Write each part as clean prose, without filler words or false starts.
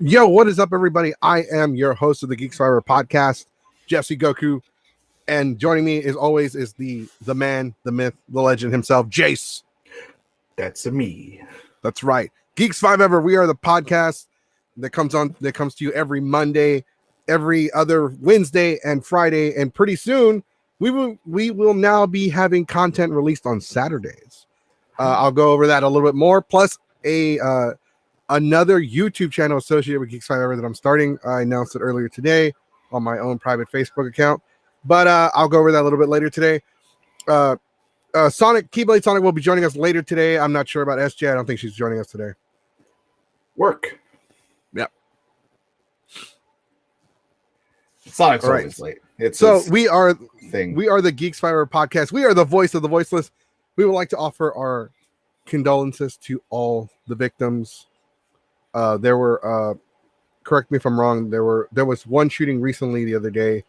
Yo, what is up, everybody? I am your host of the Geeks podcast, Jesse Goku, and joining me, as always, is the man, the myth, the legend himself, Jace. That's me. That's right, Geeks 5 Ever. We are the podcast that comes to you every Monday, every other Wednesday and Friday, and pretty soon we will now be having content released on Saturdays. I'll go over that a little bit more, plus another YouTube channel associated with Geeks 5 Ever that I'm starting. I announced it earlier today on my own private Facebook account, but I'll go over that a little bit later today. Keyblade Sonic will be joining us later today. I'm not sure about SJ. I don't think she's joining us today. Work. Yep. Sonic's always late. We are the Geeks 5 Ever podcast. We are the voice of the voiceless. We would like to offer our condolences to all the victims. There were, correct me if I'm wrong, there was one shooting recently the other day,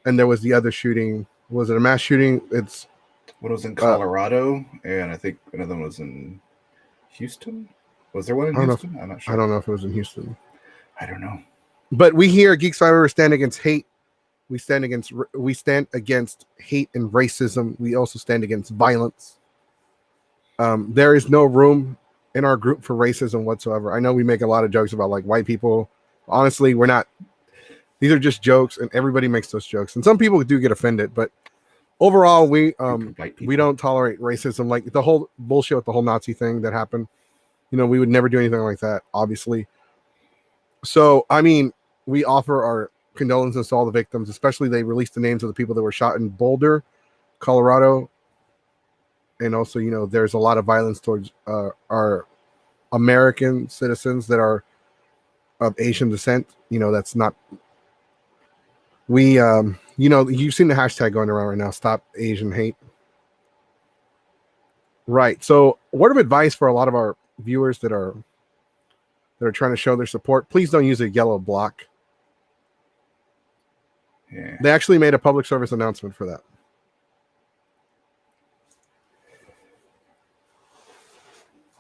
and there was the other shooting. Was it a mass shooting? One was in Colorado, and I think another one was in Houston. Was there one in Houston? I'm not sure. I don't know if it was in Houston. I don't know. But we here at Geeks 5 Ever stand against hate. We stand against hate and racism. We also stand against violence. There is no room in our group for racism whatsoever. I know we make a lot of jokes about like white people. Honestly, we're not. These are just jokes, and everybody makes those jokes. And some people do get offended, but overall, we don't tolerate racism. Like the whole bullshit with the whole Nazi thing that happened. You know, we would never do anything like that, obviously. So, I mean, we offer our condolences to all the victims, especially they released the names of the people that were shot in Boulder, Colorado. And also, you know, there's a lot of violence towards our American citizens that are of Asian descent. You know, that's not. You know, you've seen the hashtag going around right now. Stop Asian hate. Right. So, word of advice for a lot of our viewers that are trying to show their support: please don't use a yellow block. Yeah. They actually made a public service announcement for that.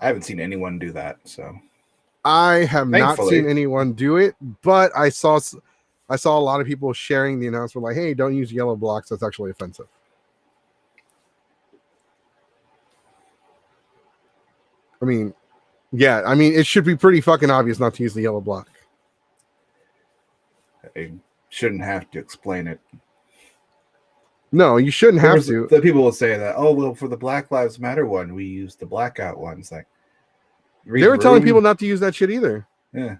I haven't seen anyone do that, so I have not seen anyone do it, but I saw a lot of people sharing the announcement like, hey, don't use yellow blocks. That's actually offensive. I mean, yeah, I mean, it should be pretty fucking obvious not to use the yellow block. I shouldn't have to explain it. No, you shouldn't have to. The people will say that, oh, well, for the Black Lives Matter one, we used the blackout ones. Like, they were telling people not to use that shit either. Yeah.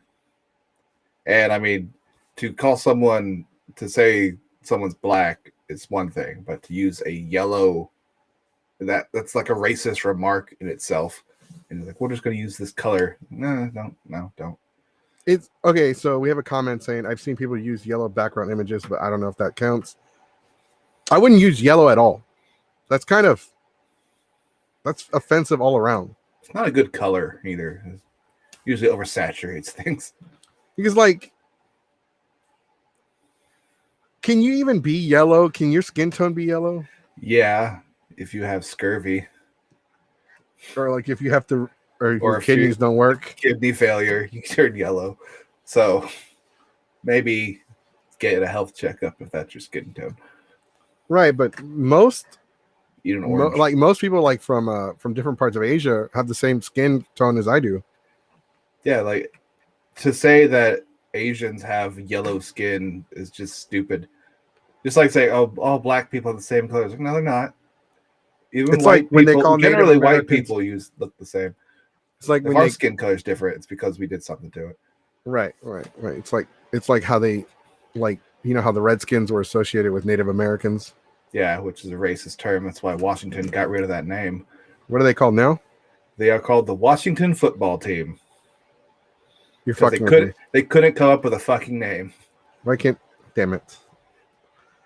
And I mean, to call someone, to say someone's black is one thing, but to use a yellow, that's like a racist remark in itself. And it's like, we're just going to use this color. No, don't. It's okay. So we have a comment saying, I've seen people use yellow background images, but I don't know if that counts. I wouldn't use yellow at all. That's offensive all around. It's not a good color either. It usually oversaturates things. Because, like, can you even be yellow? Can your skin tone be yellow? Yeah, if you have scurvy. Or, like, if you have to, or your kidneys don't work. Kidney failure, you turn yellow. So, maybe get a health checkup if that's your skin tone. Right, but most people like from different parts of Asia have the same skin tone as I do. Yeah, like to say that Asians have yellow skin is just stupid. Just like saying, oh, all black people have the same colors. No, they're not. Even it's white like when people, they call generally white people look the same. It's like if our skin color is different, it's because we did something to it. Right. It's like how they like. You know how the Redskins were associated with Native Americans? Yeah, which is a racist term. That's why Washington got rid of that name. What are they called now? They are called the Washington Football Team. You're fucking they couldn't come up with a fucking name. Why can't? Damn it.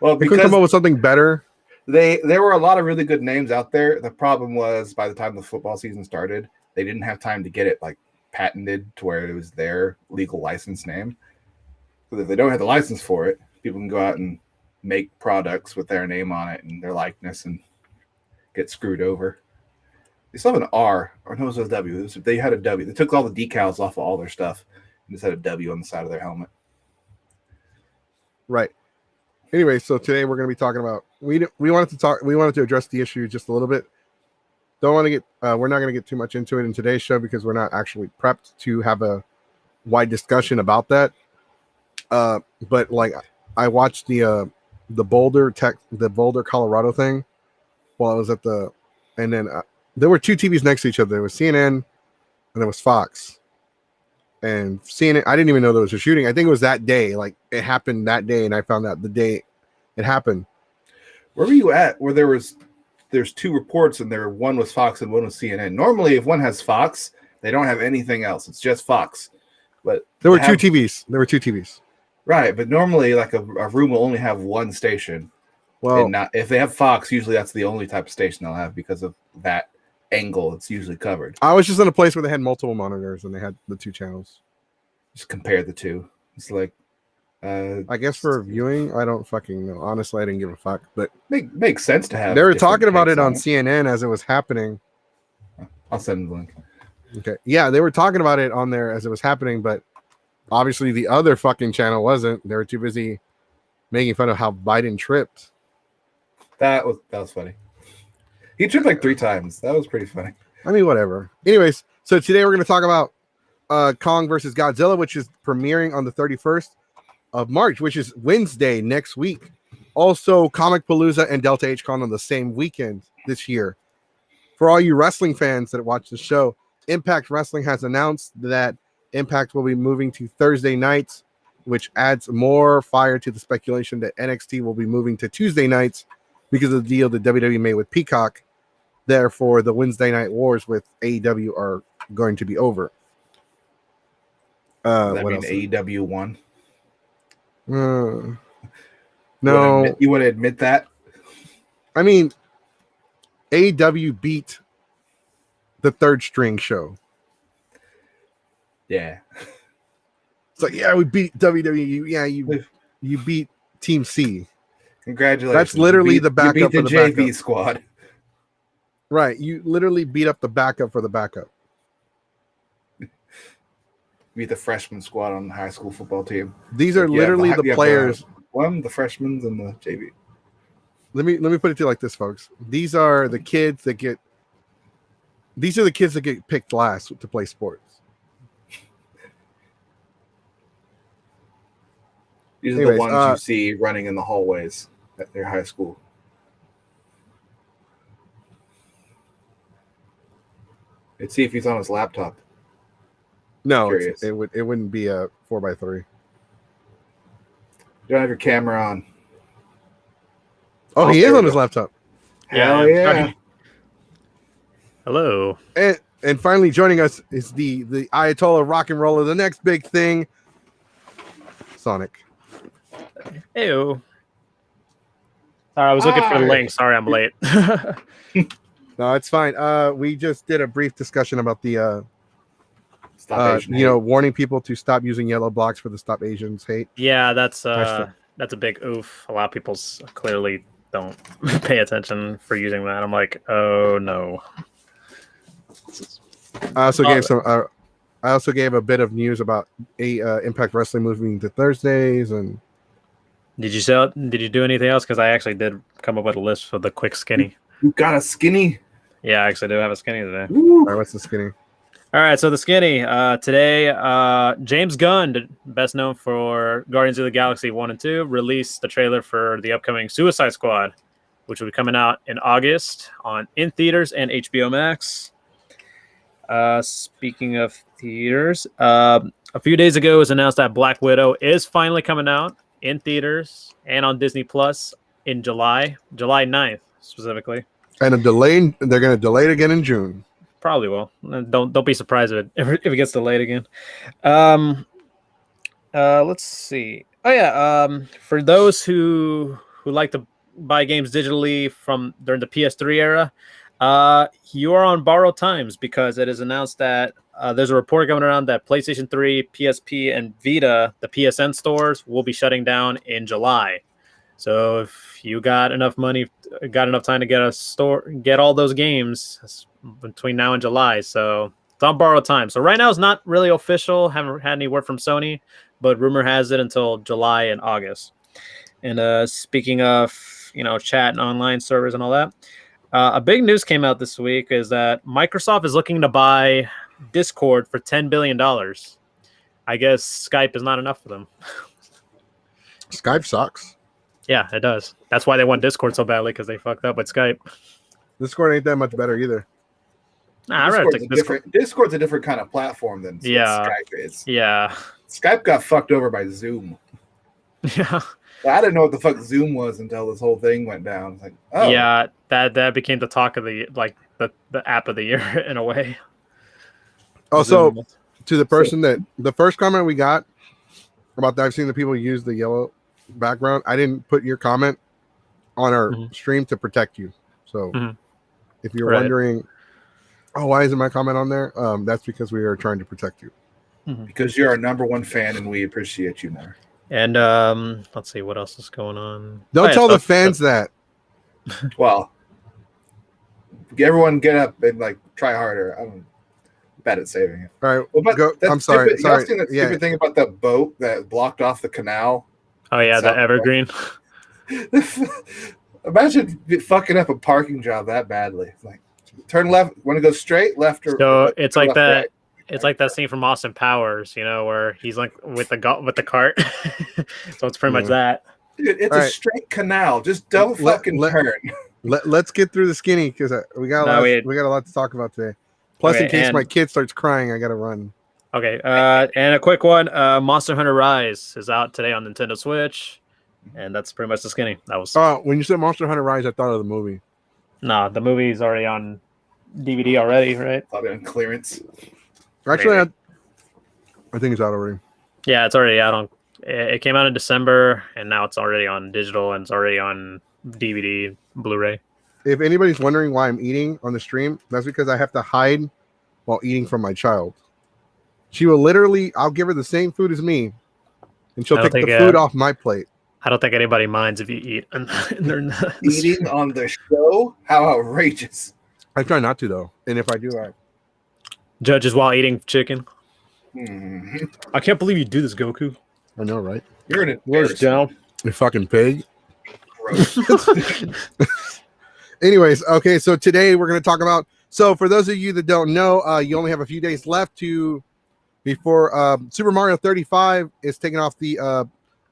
Well, because they couldn't come up with something better. There were a lot of really good names out there. The problem was by the time the football season started, they didn't have time to get it like patented to where it was their legal license name. So if they don't have the license for it, people can go out and make products with their name on it and their likeness and get screwed over. They still have an R, or no, it was a W. They had a W. They took all the decals off of all their stuff. Just had a W on the side of their helmet. Right. Anyway, so today we're going to be talking about we wanted to address the issue just a little bit. Don't want to get we're not going to get too much into it in today's show because we're not actually prepped to have a wide discussion about that. But like I watched the Boulder, Colorado thing while I was at and then there were two TVs next to each other. There was CNN and there was Fox. And CNN, I didn't even know there was a shooting. I think it was that day. Like it happened that day, and I found out the day it happened. Where were you at? Where there's two reports, and one was Fox and one was CNN. Normally, if one has Fox, they don't have anything else. It's just Fox. But there were two TVs. There were two TVs. Right, but normally, like a room will only have one station. Well, and if they have Fox, usually that's the only type of station they'll have because of that angle. It's usually covered. I was just in a place where they had multiple monitors and they had the two channels. Just compare the two. It's like, I guess for viewing, I don't fucking know. Honestly, I didn't give a fuck. But makes sense to have. They were talking about it on CNN as it was happening. I'll send the link. Okay, yeah, they were talking about it on there as it was happening, but obviously the other fucking channel wasn't. They were too busy making fun of how Biden tripped. That was funny. He tripped like 3 times. That was pretty funny. I mean, whatever. Anyways, so today we're going to talk about Kong versus Godzilla, which is premiering on the 31st of March, which is Wednesday next week. Also, Comic Palooza and Delta H Con on the same weekend this year. For all you wrestling fans that watch the show, Impact Wrestling has announced that Impact will be moving to Thursday nights, which adds more fire to the speculation that NXT will be moving to Tuesday nights because of the deal that WWE made with Peacock. Therefore, the Wednesday night wars with AEW are going to be over. Does that mean AEW won? No. You want to admit that? I mean, AEW beat the third string show. Yeah. It's like, yeah, we beat WWE. Yeah, you beat Team C. Congratulations. That's literally the backup you beat the for the JV backup. squad. Right. You literally beat up the backup for the backup. Beat the freshman squad on the high school football team. These are literally the players. The freshmen and the JV. Let me put it to you like this, folks. These are the kids that get picked last to play sports. These are the ones you see running in the hallways at their high school. Let's see if he's on his laptop. No, it wouldn't be a 4x3. You don't have your camera on. Oh, he is on his laptop. Hell yeah. Hello. And finally joining us is the Ayatollah rock and roller, the next big thing, Sonic. Ew. Sorry, I was looking for the link. Sorry, I'm late. No, it's fine. We just did a brief discussion about the warning people to stop using yellow blocks for the Stop Asians Hate. Yeah, that's a big oof. A lot of people clearly don't pay attention for using that. I'm like, oh no. I also gave a bit of news about Impact Wrestling moving to Thursdays. And did you do anything else? Because I actually did come up with a list for the quick skinny. You got a skinny? Yeah, I actually do have a skinny today. All right, what's the skinny? All right, so the skinny today, James Gunn, best known for Guardians of the Galaxy 1 and 2, released the trailer for the upcoming Suicide Squad, which will be coming out in August in theaters and HBO Max. Speaking of theaters, a few days ago it was announced that Black Widow is finally coming out in theaters and on Disney Plus in July 9th specifically. And they're going to delay it again in June. Probably will. Don't be surprised if it gets delayed again. Let's see. Oh yeah. For those who like to buy games digitally from during the PS3 era, you are on borrowed times because it is announced that there's a report going around that PlayStation 3, PSP, and Vita, the PSN stores, will be shutting down in July. So if you got enough money, got enough time to get all those games between now and July. So It's on borrowed time. So right now it's not really official. Haven't had any word from Sony, but rumor has it until July and August. And speaking of, chat and online servers and all that, a big news came out this week is that Microsoft is looking to buy Discord for $10 billion. I guess Skype is not enough for them. Skype sucks. Yeah, it does. That's why they want Discord so badly, because they fucked up with Skype. Discord ain't that much better either. Nah, I'd rather take Discord. Discord's a different kind of platform than Yeah. Skype is. Yeah. Skype got fucked over by Zoom. Yeah. I didn't know what the fuck Zoom was until this whole thing went down. It's like, oh. Yeah, that became the talk of the app of the year in a way. Also, to the person that the first comment we got about that, I've seen the people use the yellow background. I didn't put your comment on our stream to protect you. So if you're wondering, oh, why isn't my comment on there? That's because we are trying to protect you. Because you're our number one fan and we appreciate you more. And let's see what else is going on. Don't tell the fans that. Well, everyone get up and try harder. I'm bad at saving it. All right, well, go. I'm sorry. Y'all seen that stupid thing about the boat that blocked off the canal? Oh yeah, the Evergreen. Imagine fucking up a parking job that badly. It's like, turn left. Want to go straight, left, or so it's like that. Right. It's like that scene from Austin Powers, where he's like with the cart. So it's pretty much that. Dude, it's a straight canal. Just don't fucking turn. Let's get through the skinny because we got a lot to talk about today. Plus, in case my kid starts crying, I gotta run. Okay, and a quick one: Monster Hunter Rise is out today on Nintendo Switch, and that's pretty much the skinny. That was. When you said Monster Hunter Rise, I thought of the movie. No, the movie's already on DVD already, right? Probably on clearance. Actually, I think it's out already. Yeah, it's already out on. It came out in December, and now it's already on digital, and it's already on DVD, Blu-ray. If anybody's wondering why I'm eating on the stream, that's because I have to hide while eating from my child. She will literally, I'll give her the same food as me, and she'll take the food off my plate. I don't think anybody minds if you eat. And eating on the show? How outrageous. I try not to, though. And if I do, judges while eating chicken. I can't believe you do this, Goku. I know, right? You're an Where's down? You fucking pig. Anyways, okay, so today we're going to talk about. So for those of you that don't know, you only have a few days left before Super Mario 35 is taken off the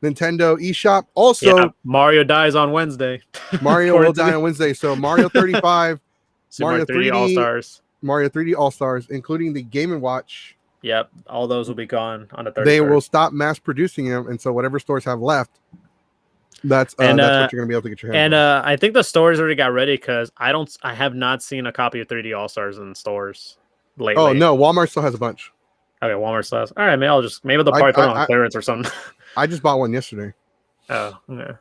Nintendo eShop. Also, Mario dies on Wednesday. Mario will die on Wednesday. So Mario 35, Mario 3D All-Stars. Mario 3D All-Stars, including the Game & Watch. Yep, all those will be gone on the 31st. They will stop mass producing them, and so whatever stores have left, that's what you're going to be able to get your hands on. And I think the stores already got ready because I have not seen a copy of 3D All-Stars in stores lately. Oh no, Walmart still has a bunch. Okay, Walmart still has. All right, maybe they'll probably put it on clearance or something. I just bought one yesterday. Oh, yeah.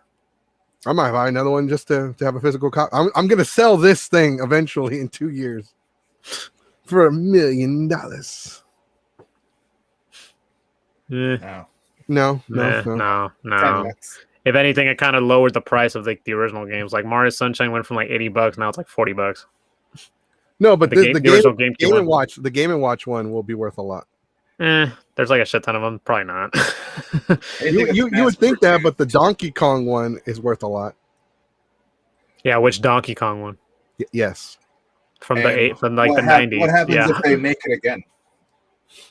I might buy another one just to have a physical copy. I'm going to sell this thing eventually in 2 years for $1 million. No. If anything, it kind of lowered the price of the original games. Like Mario Sunshine went from like $80, now it's like $40. No, but the original Game the Game & Watch one will be worth a lot. There's like a shit ton of them. Probably not. you would think that, but the Donkey Kong one is worth a lot. Yeah, which Donkey Kong one? Yes. From the 90s. What happens if they make it again?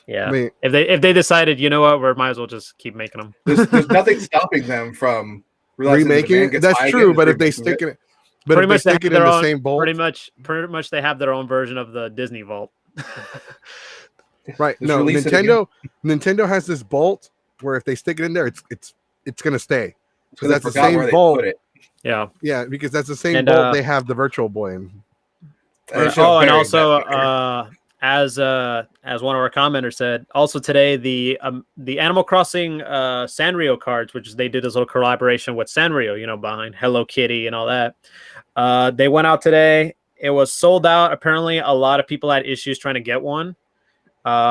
Yeah. I mean, if they decided, you know what, we might as well just keep making them. There's nothing stopping them from remaking it. That's true, but if they stick it, but if they stick it in the same bolt, pretty much they have their own version of the Disney Vault. Right. No, Nintendo has this bolt where if they stick it in there, it's gonna stay. So that's the same bolt. Yeah. Yeah, because that's the same bolt they have the Virtual Boy in. And also as one of our commenters said, also today the Animal Crossing Sanrio cards, which they did this little collaboration with Sanrio, behind Hello Kitty and all that. They went out today. It was sold out. Apparently, a lot of people had issues trying to get one.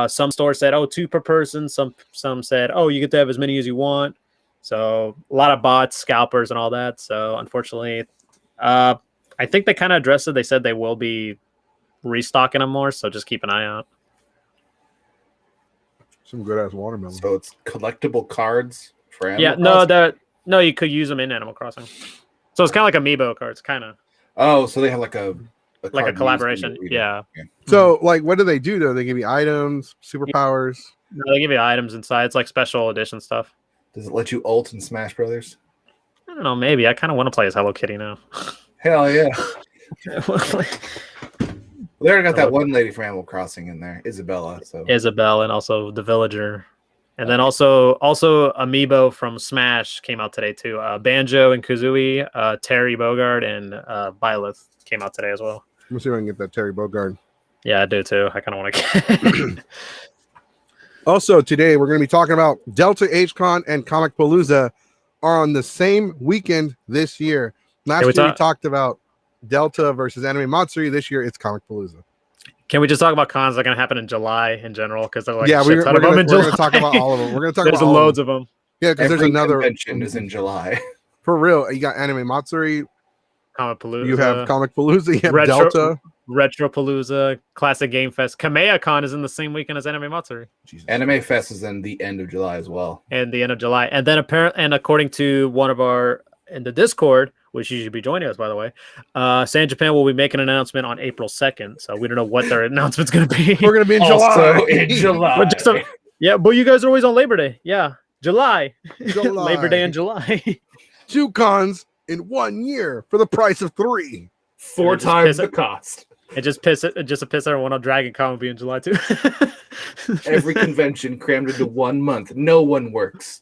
Some stores said, 2 per person. Some said, you get to have as many as you want. So a lot of bots, scalpers, and all that. So unfortunately, I think they kind of addressed it. They said they will be restocking them more. So just keep an eye out. Some good ass watermelon. So it's collectible cards for Animal Yeah, Crossing? no, you could use them in Animal Crossing. So it's kind of like amiibo cards, kind of Oh, so they have like a like a card used in collaboration. the Yeah. So, like, what do they do though? They give you items, superpowers. No, they give you items inside. It's like special edition stuff. Does it let you ult in Smash Brothers? I don't know. Maybe I kind of want to play as Hello Kitty now. Hell yeah! They already got that one lady from Animal Crossing in there, Isabella. So Isabel and also the Villager, and then also amiibo from Smash came out today too. Banjo and Kazooie, Terry Bogard, and Byleth came out today as well. Let me see if I can get that Terry Bogard. Yeah, I do too. I kind of want to get. Also, today we're going to be talking about Delta HCon and Comic Palooza are on the same weekend this year. Last year we talked about Delta versus Anime Matsuri. This year it's Comic Palooza. Can we just talk about cons that are going to happen in July in general? Because they're like we're going to talk about all of them. We're going to talk there's about loads of them. Yeah, because there's another convention is in July. For real, you got Anime Matsuri, Comic Palooza. You have Comic Palooza. You have Delta. Retro Palooza, Classic Game Fest. Kamea Con is in the same weekend as Anime Matsuri. Jesus. Anime Fest is in the end of July as well. And the end of July. And then according to one of our in the Discord, which you should be joining us, by the way, San Japan will be making an announcement on April 2nd. So we don't know what their announcement's going to be. We're going to be in July. Also in July. But you guys are always on Labor Day. Yeah, July. Labor Day in July. 2 cons in 1 year for the price of 3. 4 times the cost. It just piss everyone on Dragon Con will be in July too. Every convention crammed into 1 month. No one works.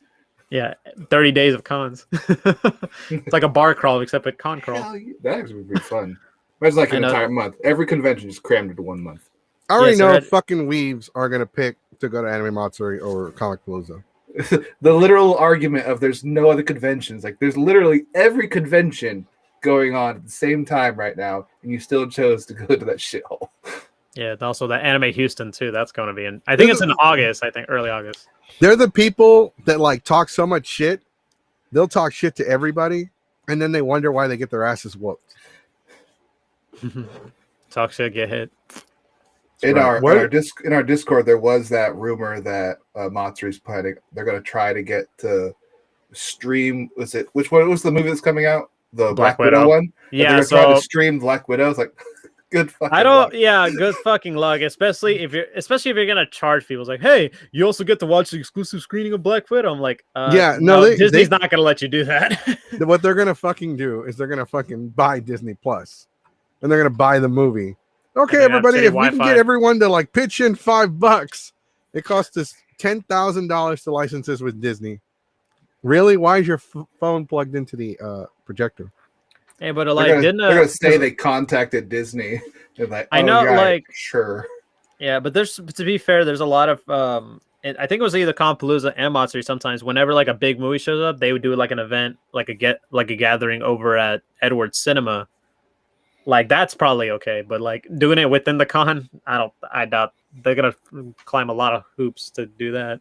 Yeah, 30 days of cons. It's like a bar crawl except a con crawl. That actually would be fun. Imagine like an entire month. Every convention is crammed into 1 month. I already know fucking weebs are gonna pick to go to Anime Matsuri or Comic Palooza. The literal argument of there's no other conventions. Like there's literally every convention going on at the same time right now, and you still chose to go to that shithole. Yeah, and also the Anime Houston too. That's going to be in. I think it's in August. I think early August. They're the people that like talk so much shit. They'll talk shit to everybody, and then they wonder why they get their asses whooped. Talk shit, get hit. In our Discord, there was that rumor that Matsuri's planning. They're going to try to get to stream. Which one was the movie that's coming out? The Black Widow one. Yeah, so trying to stream Black Widow. It's like good fucking. Luck. Yeah, good fucking luck. Especially if you're gonna charge people. It's like, hey, you also get to watch the exclusive screening of Black Widow. I'm like, Disney's not gonna let you do that. What they're gonna fucking do is they're gonna fucking buy Disney Plus, and they're gonna buy the movie. Okay, everybody, if we can get everyone to like pitch in $5, it costs us $10,000 to license this with Disney. Really? Why is your phone plugged into the projector? Hey, but like, they're gonna say they contacted Disney. And like, I know, like, sure. Yeah, but to be fair, there's a lot of I think it was either Comic Palooza and Matsuri. Sometimes, whenever like a big movie shows up, they would do like an event, like a gathering over at Edwards Cinema. Like that's probably okay, but like doing it within the con, I doubt they're gonna climb a lot of hoops to do that.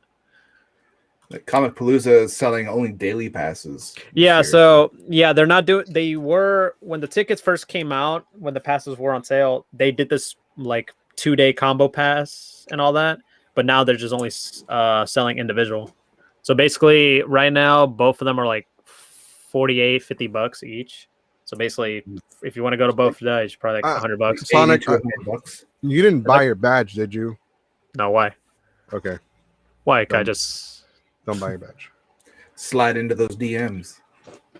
Like Comic Palooza is selling only daily passes. Yeah, so yeah, they're not doing. They were when the tickets first came out, when the passes were on sale. They did this like 2-day combo pass and all that, but now they're just only selling individual. So basically, right now, both of them are like $50 each. So basically, if you want to go to both days, it's probably like $100. Sonic, you didn't buy your badge, did you? No, why? Okay. Why? I just don't buy your badge. Slide into those DMs.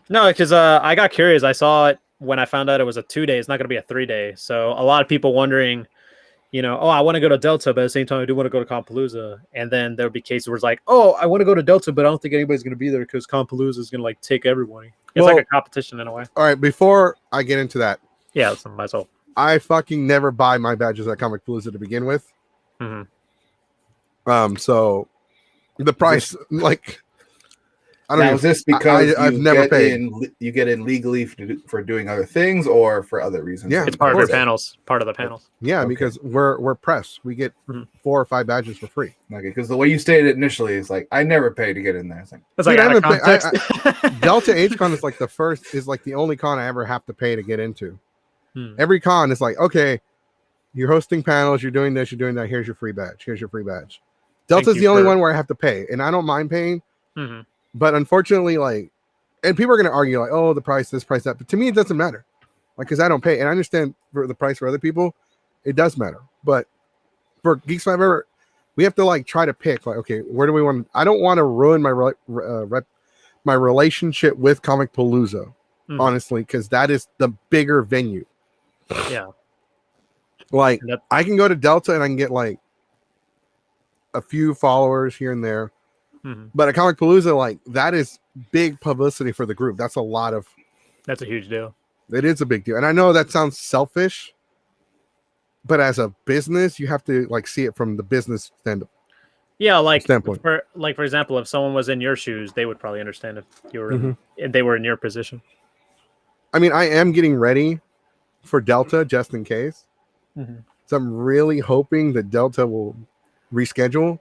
No, because I got curious. I saw it when I found out it was a 2-day. It's not going to be a 3-day. So a lot of people wondering, I want to go to Delta, but at the same time, I do want to go to Comic Palooza. And then there'll be cases where it's like, I want to go to Delta, but I don't think anybody's going to be there because Comic Palooza is going to like take everybody. It's like a competition in a way. All right, before I get into that. Yeah, that's myself. I fucking never buy my badges at Comic Palooza to begin with. Mm-hmm. So the price, like, I don't know. Is this because I've never paid. You get in legally for doing other things or for other reasons? Yeah, it's part of your panels. Part of the panels. Yeah, okay. Because we're press. We get 4 or 5 badges for free. Okay, because the way you stated it initially is like I never pay to get in there. It's like, dude, I Delta HCon is like the only con I ever have to pay to get into. Every con is like, okay, you're hosting panels, you're doing this, you're doing that. Here's your free badge. Here's your free badge. Delta's the only one where I have to pay, and I don't mind paying. Mm-hmm. But unfortunately, like, and people are going to argue like, oh, the price, this price, that. But to me, it doesn't matter. Like, because I don't pay, and I understand for the price for other people, it does matter. But for Geeks Forever, we have to like try to pick like, okay, where do we want? I don't want to ruin my relationship with Comic Palooza, honestly, because that is the bigger venue. Yeah. Like, I can go to Delta and I can get like a few followers here and there. But at Comic Palooza, like, that is big publicity for the group. That's a huge deal. It is a big deal. And I know that sounds selfish, but as a business, you have to like see it from the business standpoint. Yeah, like standpoint. For example, if someone was in your shoes, they would probably understand if you were if they were in your position. I mean, I am getting ready for Delta just in case. So I'm really hoping that Delta will reschedule.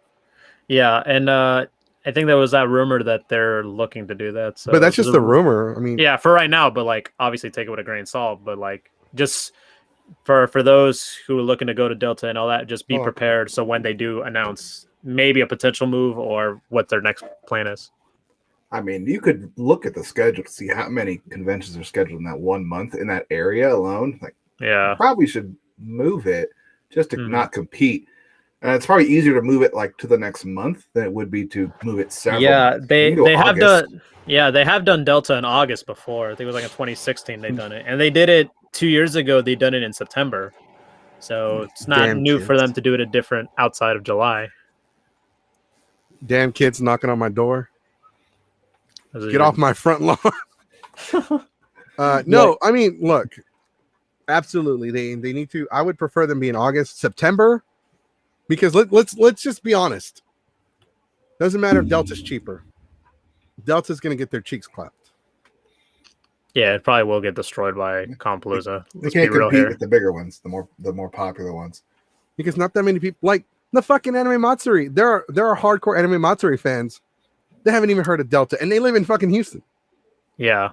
Yeah, and I think there was that rumor that they're looking to do that. So but that's just a rumor. I mean, yeah, for right now, but like obviously take it with a grain of salt. But like just for those who are looking to go to Delta and all that, just be prepared. So when they do announce maybe a potential move or what their next plan is. I mean, you could look at the schedule to see how many conventions are scheduled in that 1 month in that area alone. Like, yeah, probably should move it just to not compete. And it's probably easier to move it like to the next month than it would be to move it several. Yeah, months. they have done. Yeah, they have done Delta in August before. I think it was like in 2016 they've done it, and they did it 2 years ago. They done it in September, so it's not new for them to do it different outside of July. Damn kids knocking on my door. Get off my front lawn. No, I mean, look, absolutely. They need to. I would prefer them be in August, September, because let's just be honest. Doesn't matter if Delta's cheaper. Delta's going to get their cheeks clapped. Yeah, it probably will get destroyed by Palooza. They can't compete with the bigger ones, the more popular ones. Because not that many people like the fucking Anime Matsuri. There are hardcore Anime Matsuri fans. They haven't even heard of Delta, and they live in fucking Houston. Yeah.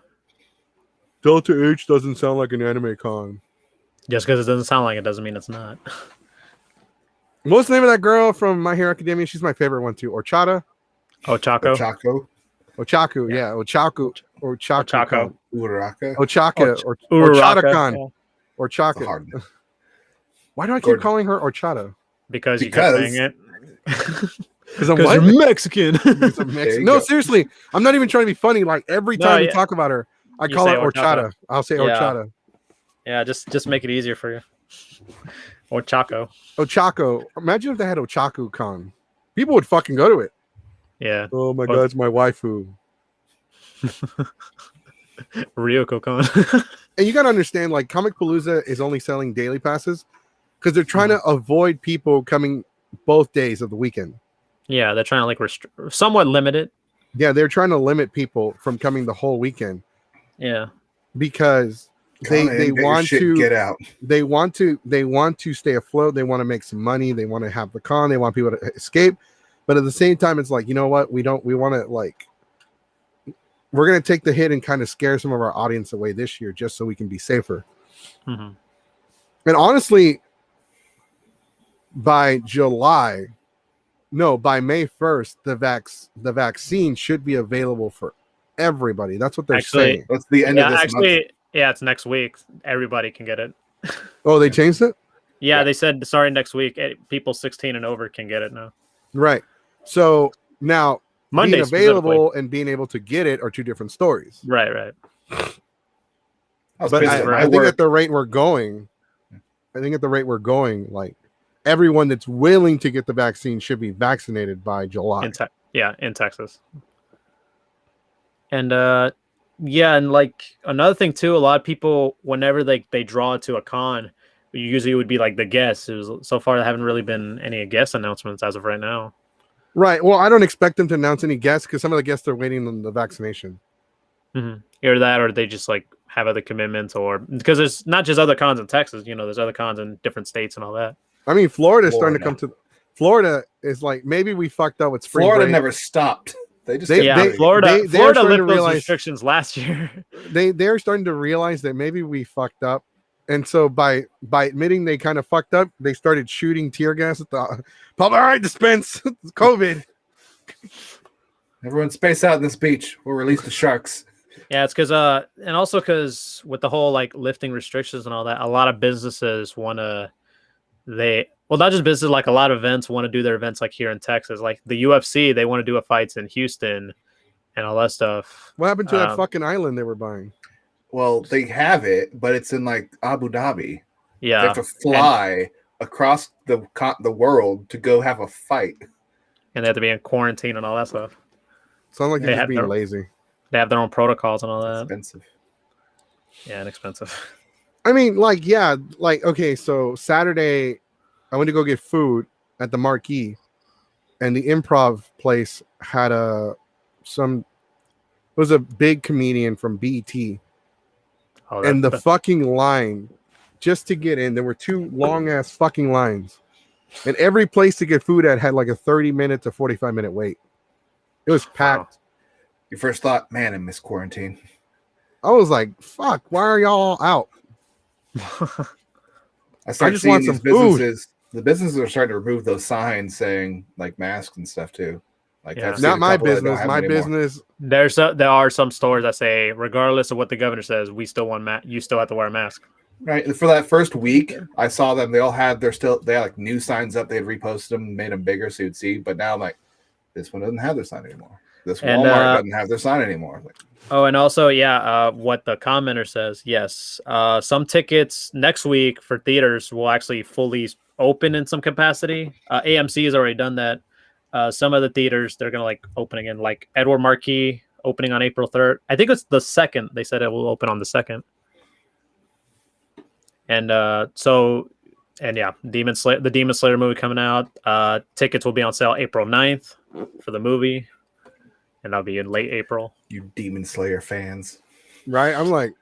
Delta H doesn't sound like an anime con. Just because it doesn't sound like it doesn't mean it's not. What's the name of that girl from My Hero Academia? She's my favorite one too. Ochako. Yeah. Ochaku. Uraka. Ochaka. Or Chata-kan. Or Chaka. Why do I keep calling her Orchata? Because you kept saying it. Because you're Mexican. No, seriously. I'm not even trying to be funny. Like every time we talk about her, I call her Orchata. I'll say Orchata. Yeah, just make it easier for you. Ochako. Imagine if they had Ochaku-kan. People would fucking go to it. Yeah. Oh my god, it's my waifu. Ryoko-kan. And you gotta understand, like, Comic Palooza is only selling daily passes because they're trying to avoid people coming both days of the weekend. Yeah, they're trying to like somewhat limit it. Yeah, they're trying to limit people from coming the whole weekend. Yeah. Because they want to get out. They want to stay afloat. They want to make some money. They want to have the con. They want people to escape. But at the same time, it's like, you know what? We want to like, we're going to take the hit and kind of scare some of our audience away this year just so we can be safer. And honestly, by May 1st, the vaccine should be available for everybody. That's what they're saying. That's the end of this month. Yeah, it's next week. Everybody can get it. Oh, they changed it? Yeah, they said starting next week, people 16 and over can get it now. Right. So now Monday being available and being able to get it are two different stories. Right. But I think at the rate we're going, like everyone that's willing to get the vaccine should be vaccinated by July. In Texas. And and like another thing too, a lot of people, whenever they draw to a con, usually it would be like the guests. So far there haven't really been any guest announcements as of right now. Right. Well, I don't expect them to announce any guests because some of the guests are waiting on the vaccination. Either that or they just like have other commitments, or because there's not just other cons in Texas, there's other cons in different states and all that. I mean, Florida is starting to come to. Florida is like, maybe we fucked up with spring Florida break. never stopped. Florida lifted those restrictions last year. They're starting to realize that maybe we fucked up And so by admitting they kind of fucked up, they started shooting tear gas at the public. All right, dispense COVID. Everyone space out in this beach. We'll release the sharks. Yeah, it's because and also because with the whole like lifting restrictions and all that, a lot of businesses want to not just businesses, like a lot of events want to do their events like here in Texas, like the UFC, they want to do a fights in Houston and all that stuff. What happened to that fucking island they were buying? Well, they have it, but it's in like Abu Dhabi. Yeah, They have to fly across the world to go have a fight. And they have to be in quarantine and all that stuff. Sounds like They they're just have being lazy. They have their own protocols and all that. Expensive. Yeah, and expensive. I mean, like, yeah, like, okay, so Saturday, I went to go get food at the Marquee, and the Improv place had it was a big comedian from BET, Oh, and the fucking line just to get in, there were 2 long-ass fucking lines, and every place to get food at had like a 30-minute to 45-minute wait. It was packed. Your first thought, man, I miss quarantine. I was like, fuck, why are y'all out? I started just seeing want these some food. businesses. The businesses are starting to remove those signs saying like masks and stuff too. Like Yeah. I've seen Not a my couple that don't business. have My them anymore. business. There are some stores that say, regardless of what the governor says, we still want you still have to wear a mask. Right. And for that first week, I saw them. They all had they had like new signs up. They had reposted them, made them bigger so you'd see. But now I'm like, this one doesn't have their sign anymore. This Walmart doesn't have their sign anymore. Like, oh, and also, what the commenter says, yes, some tickets next week for theaters will actually fully open in some capacity. AMC has already done that. Some of the theaters, they're going to like open again, like Edward Marquis opening on April 3rd. I think it's the 2nd. They said it will open on the 2nd. And the Demon Slayer movie coming out. Tickets will be on sale April 9th for the movie. And that'll be in late April. you Demon Slayer fans. Right? I'm like,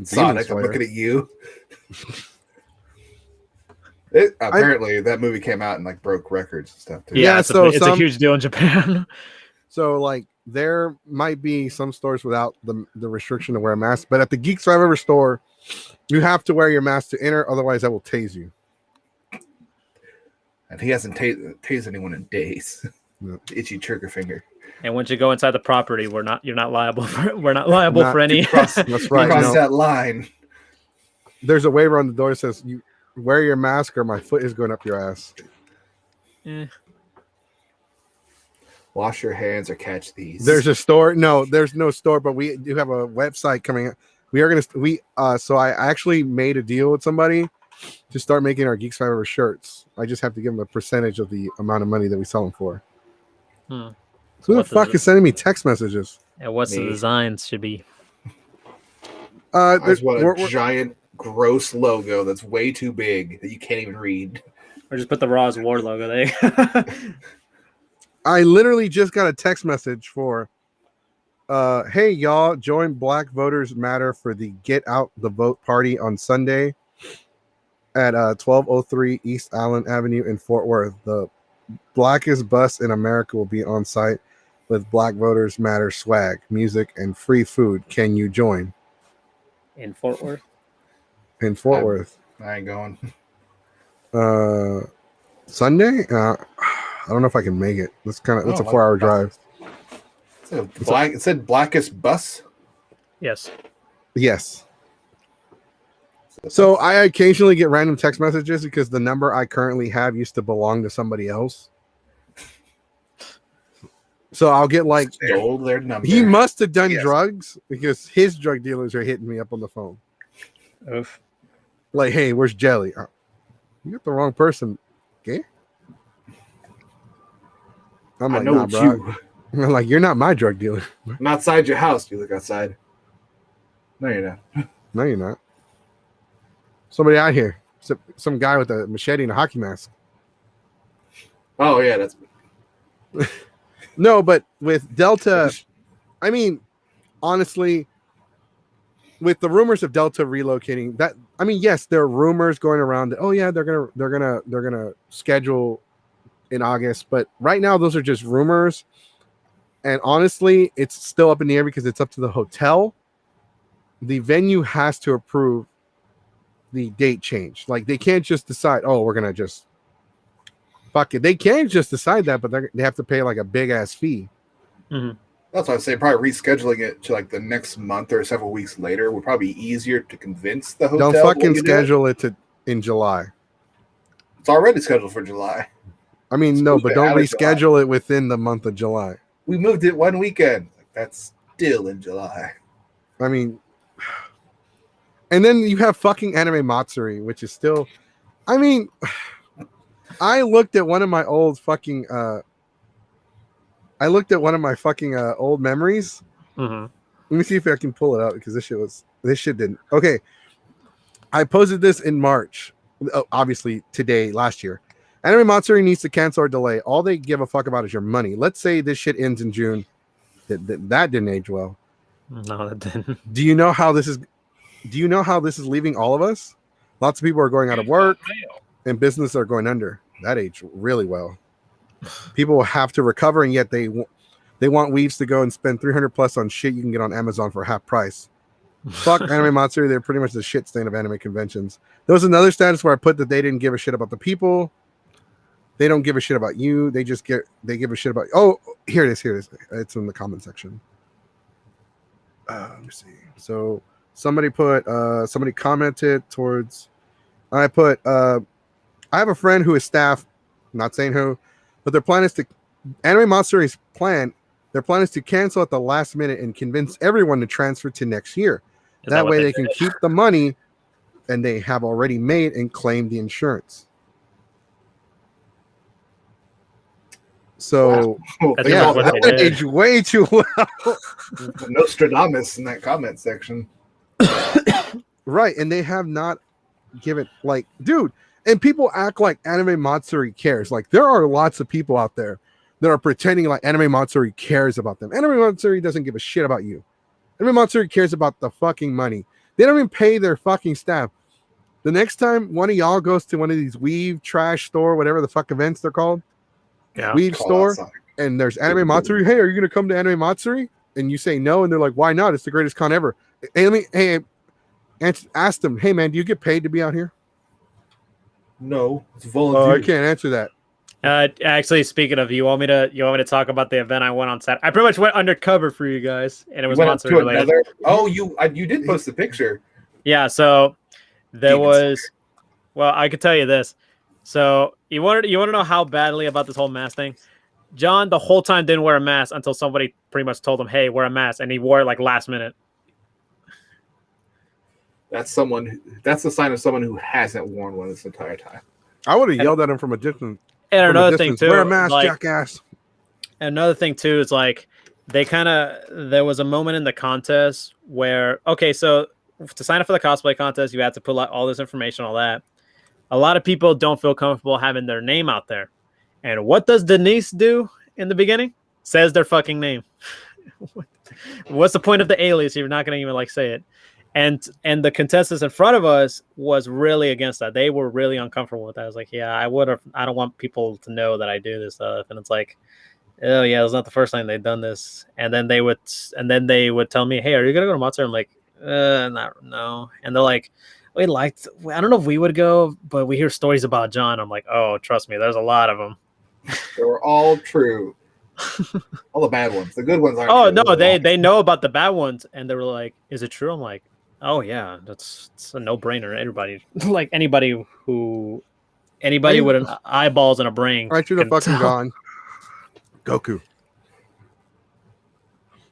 Sonic, I'm looking at you. Apparently, that movie came out and like broke records and stuff too. Yeah, so it's a huge deal in Japan. So, like, there might be some stores without the restriction to wear a mask, but at the Geeks I've Ever store, you have to wear your mask to enter, otherwise I will tase you. And he hasn't tased anyone in days. No. Itchy trigger finger. And once you go inside the property, you're not liable for any. That's right. Cross No. that line. There's a waiver on the door that says you wear your mask or my foot is going up your ass. Wash your hands or catch these. There's a store. No, there's no store, but we do have a website coming up. So I actually made a deal with somebody to start making our Geeks Five Ever shirts. I just have to give them a percentage of the amount of money that we sell them for. Hmm. Who the What fuck does is sending me text messages? And what's the Me. designs should be? I just want a giant, gross logo that's way too big that you can't even read. Or just put the Raw's War logo there. I literally just got a text message for, hey y'all, join Black Voters Matter for the Get Out the Vote party on Sunday at 1203 East Allen Avenue in Fort Worth. The blackest bus in America will be on site with Black Voters Matter swag, music, and free food. Can you join? In Fort Worth? In Fort Worth. I ain't going. Sunday? I don't know if I can make it. That's a 4-hour drive. It said blackest bus. Yes. Yes. So I occasionally get random text messages because the number I currently have used to belong to somebody else. So I'll get like, Stole their number. he must have done Yes. drugs because his drug dealers are hitting me up on the phone. Oof. Like, hey, where's Jelly? You got the wrong person. Okay. I'm I like, know nah, it's bro. you. I'm like, you're not my drug dealer. I'm outside your house. You look outside. No, you're not. No, you're not. Somebody out here. Some guy with a machete and a hockey mask. Oh yeah, that's. No, but with Delta, I mean, honestly, with the rumors of Delta relocating, that I mean, yes, there are rumors going around that, oh yeah, they're gonna schedule in August, but right now those are just rumors. And honestly, it's still up in the air because it's up to the hotel. The venue has to approve the date change. Like they can't just decide, oh, we're gonna just fuck it. They can't just decide that, but they have to pay like a big ass fee. Mhm. That's why I say probably rescheduling it to like the next month or several weeks later would probably be easier to convince the hotel. Don't fucking schedule it to in July. It's already scheduled for July. I mean, no, but don't reschedule it within the month of July. We moved it one weekend. That's still in July. I mean, and then you have fucking Anime Matsuri, which is still, I mean, I looked at one of my old fucking, old memories. Mm-hmm. Let me see if I can pull it out because this shit didn't. Okay. I posted this in March, obviously today, last year. Anime Matsuri needs to cancel or delay. All they give a fuck about is your money. Let's say this shit ends in June. That didn't age well. No, that didn't. Do you know how this is leaving all of us? Lots of people are going out of work and businesses are going under. That aged really well. People will have to recover, and yet they want weaves to go and spend 300 plus on shit you can get on Amazon for half price. Fuck Anime Matsuri. They're pretty much the shit stain of anime conventions. There was another status where I put that they didn't give a shit about the people. They don't give a shit about you. They give a shit about. Oh, here it is. It's in the comment section. Let me see. So somebody commented towards. I put. I have a friend who is staff. I'm not saying who, but their plan is to. Anime Matsuri's plan. Their plan is to cancel at the last minute and convince everyone to transfer to next year. That way they can keep the money, and they have already made and claimed the insurance. So yeah, that aged way too well. Nostradamus in that comment section. Right, and they have not given like, dude, and people act like Anime Matsuri cares. Like there are lots of people out there that are pretending like Anime Matsuri cares about them. Anime Matsuri doesn't give a shit about you. Anime Matsuri cares about the fucking money. They don't even pay their fucking staff. The next time one of y'all goes to one of these weave trash store, whatever the fuck events they're called, weave store, and there's Anime Matsuri. Hey, are you gonna come to Anime Matsuri? And you say no, and they're like, why not? It's the greatest con ever. Ask them, hey man, do you get paid to be out here? No, it's volunteer. Oh, I can't answer that. Actually, speaking of, you want me to talk about the event I went on Saturday? I pretty much went undercover for you guys, and it was Matsuri related. Oh, you did post the picture. Yeah, so there was. Well, I could tell you this. So you want to know how badly about this whole mask thing? John the whole time didn't wear a mask until somebody pretty much told him, "Hey, wear a mask," and he wore it like last minute. That's the sign of someone who hasn't worn one this entire time. I would have yelled at him from a distance. And another thing too, wear a mask, jackass. Another thing too is like there was a moment in the contest where so to sign up for the cosplay contest, you have to put out all this information, all that. A lot of people don't feel comfortable having their name out there. And what does Denise do in the beginning? Says their fucking name. What's the point of the alias if you're not going to even like say it? And the contestants in front of us was really against that. They were really uncomfortable with that. I was like, yeah, I don't want people to know that I do this stuff. And it's like, oh yeah, it's not the first time they've done this. And then they would tell me, hey, are you gonna go to Matsuri? I'm like, no. And they're like, I don't know if we would go, but we hear stories about John. I'm like, oh, trust me, there's a lot of them. They were all true. All the bad ones. The good ones aren't. Oh, no, they know about the bad ones. And they were like, is it true? I'm like, oh, yeah, it's a no-brainer. Everybody, like anybody with an eyeballs and a brain. I should have fucking gone. Goku.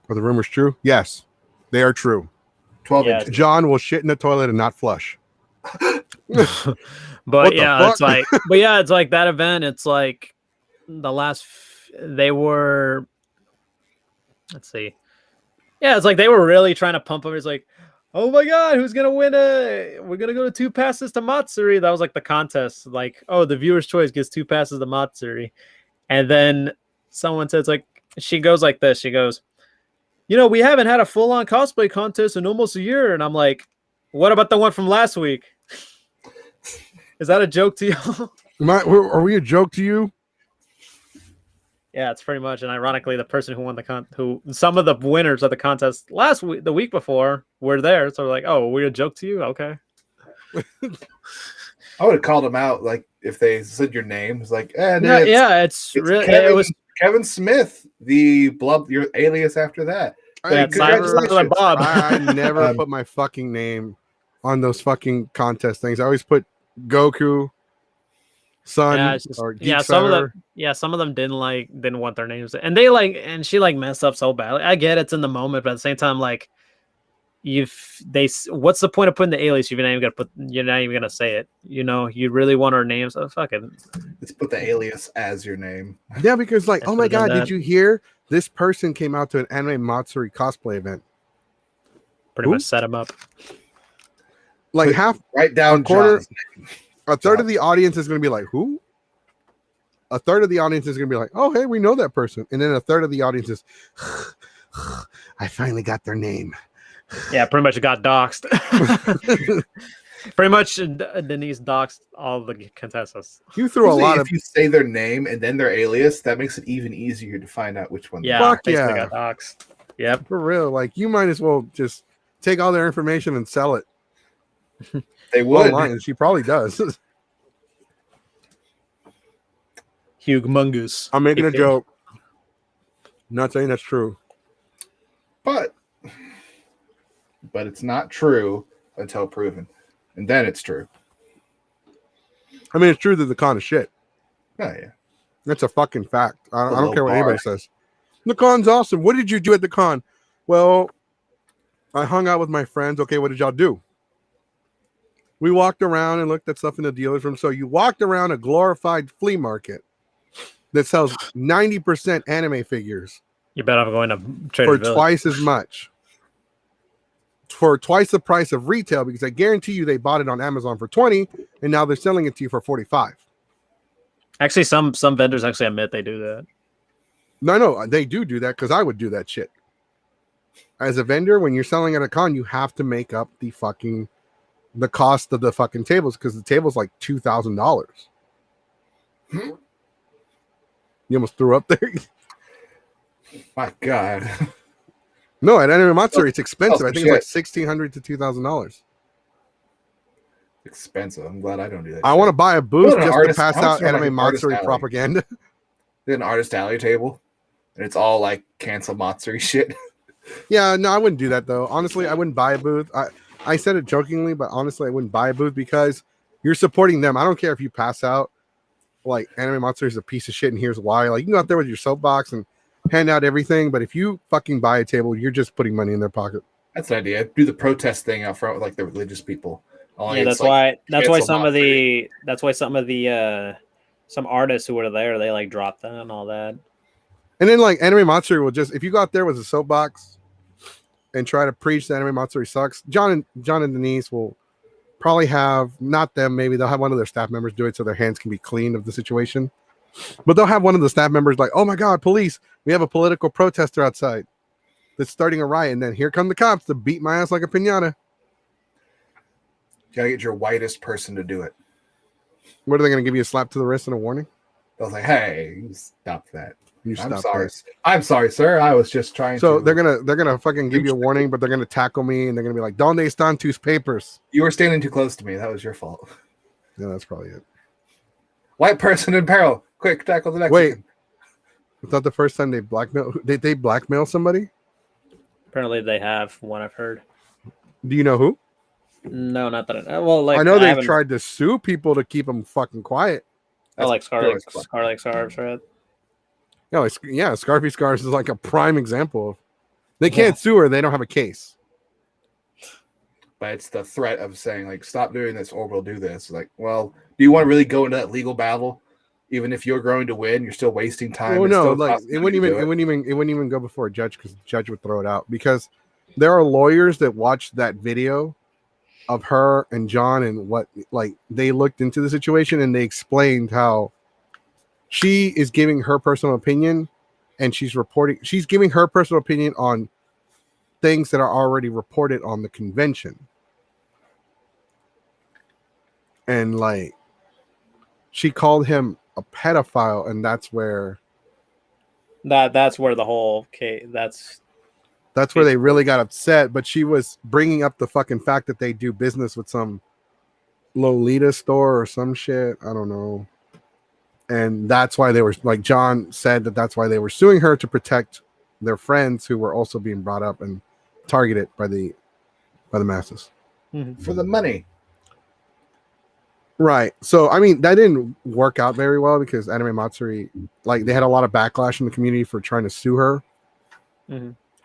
Are the rumors true? Yes, they are true. 12 inches. John will shit in the toilet and not flush. But yeah, it's like, that event. It's like the last. They were. Let's see. Yeah, it's like they were really trying to pump him. It's like, oh my god, who's gonna win? We're gonna go to 2 passes to Matsuri. That was like the contest. Like, oh, the viewer's choice gets 2 passes to Matsuri, and then someone says like, she goes like this. She goes, we haven't had a full-on cosplay contest in almost a year. And I'm like, what about the one from last week? Is that a joke to you? Are we a joke to you? Yeah, it's pretty much. And ironically, the person who won some of the winners of the contest the week before, were there. So we're like, oh, we're a joke to you? Okay. I would have called them out, like if they said your name. It's like, No, it's really Kevin, it was Kevin Smith, your alias after that. Yeah, Congratulations. Bob. I never put my fucking name on those fucking contest things. I always put Goku, Sun, or Geeks some of them didn't want their names, and she messed up so badly. I get it's in the moment, but at the same time, like what's the point of putting the alias if you're not even gonna say it? You know, you really want our names. So fuck it. Let's put the alias as your name. Yeah, because like, oh my god, did you hear this person came out to an Anime Matsuri cosplay event? Pretty much set him up. Like write down a third of the audience is going to be like, who? A third of the audience is going to be like, oh, hey, we know that person. And then a third of the audience is, I finally got their name. Yeah, pretty much got doxxed. Pretty much Denise doxed all the contestants. You threw a lot if you say their name and then their alias, that makes it even easier to find out which one. Yeah, fuck yeah. Got doxxed. Yep. For real. Like, you might as well just take all their information and sell it. They would. Online. She probably does. Humongous. I'm making a joke. Not saying that's true. But it's not true until proven. And then it's true. I mean, it's true that the con is shit. Oh, yeah. That's a fucking fact. I don't care what anybody says. The con's awesome. What did you do at the con? Well, I hung out with my friends. Okay, what did y'all do? We walked around and looked at stuff in the dealer's room. So you walked around a glorified flea market that sells 90% anime figures. You bet I'm going to for twice as much. For twice the price of retail, because I guarantee you they bought it on Amazon for 20 and now they're selling it to you for 45. Actually, some vendors actually admit they do that. No, they do that because I would do that shit. As a vendor, when you're selling at a con, you have to make up the cost of the fucking tables, because the table's like $2,000. You almost threw up there. My God. No, at Anime Matsuri, it's expensive. I think it's like $1,600 to $2,000. Expensive. I'm glad I don't do that. I want to buy a booth just to pass out Anime Matsuri propaganda. An artist alley table, and it's all like cancel Matsuri shit. Yeah, no, I wouldn't do that though. Honestly, I wouldn't buy a booth. I said it jokingly, but honestly, I wouldn't buy a booth because you're supporting them. I don't care if you pass out like Anime Matsuri is a piece of shit, and here's why. Like, you can go out there with your soapbox and hand out everything, but if you fucking buy a table, you're just putting money in their pocket. That's an idea. Do the protest thing out front with like the religious people. That's why some artists who were there, they like dropped that and all that. And then like Anime Matsuri will just, if you go out there with a soapbox and try to preach that Anime Matsuri sucks, John and Denise will probably have, not them, maybe they'll have one of their staff members do it so their hands can be clean of the situation. But they'll have one of the staff members like, oh my God, police, we have a political protester outside that's starting a riot. And then here come the cops to beat my ass like a piñata. You gotta get your whitest person to do it. What are they going to give you, a slap to the wrist and a warning? They'll say, hey, stop that. I'm sorry. I'm sorry, sir. I was just trying to. So they're gonna fucking give you a warning, but they're gonna tackle me and they're gonna be like, "Donde están tus papers?" You were standing too close to me. That was your fault. Yeah, that's probably it. White person in peril. Quick, tackle the next. Wait, I thought the first time they blackmail somebody? Apparently, they have one. I've heard. Do you know who? No, not that. I know they've tried to sue people to keep them fucking quiet. Oh, like Scarlet Scarves, right? No, Scarfy Scars is like a prime example of they can't sue her, they don't have a case. But it's the threat of saying, like, stop doing this or we'll do this. Like, well, do you want to really go into that legal battle? Even if you're going to win, you're still wasting time. Oh no, like it wouldn't even go before a judge, because the judge would throw it out. Because there are lawyers that watched that video of her and John and what, like, they looked into the situation and they explained how she is giving her personal opinion, and she's giving her personal opinion on things that are already reported on the convention. And like, she called him a pedophile, and that's where the whole case, that's where they really got upset. But she was bringing up the fucking fact that they do business with some Lolita store or some shit. I don't know. And that's why they were like John said that's why they were suing her to protect their friends who were also being brought up and targeted by the masses for the money. Right. So I mean that didn't work out very well because Anime Matsuri, like they had a lot of backlash in the community for trying to sue her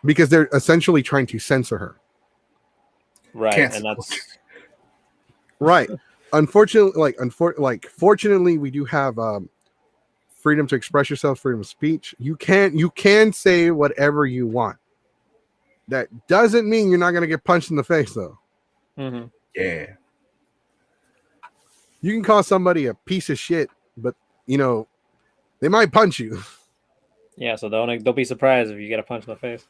because they're essentially trying to censor her. Right. Cancel. And that's right. Unfortunately, fortunately, we do have freedom to express yourself, freedom of speech. You can say whatever you want. That doesn't mean you're not going to get punched in the face, though. Yeah. You can call somebody a piece of shit, but they might punch you. Yeah, so don't be surprised if you get a punch in the face.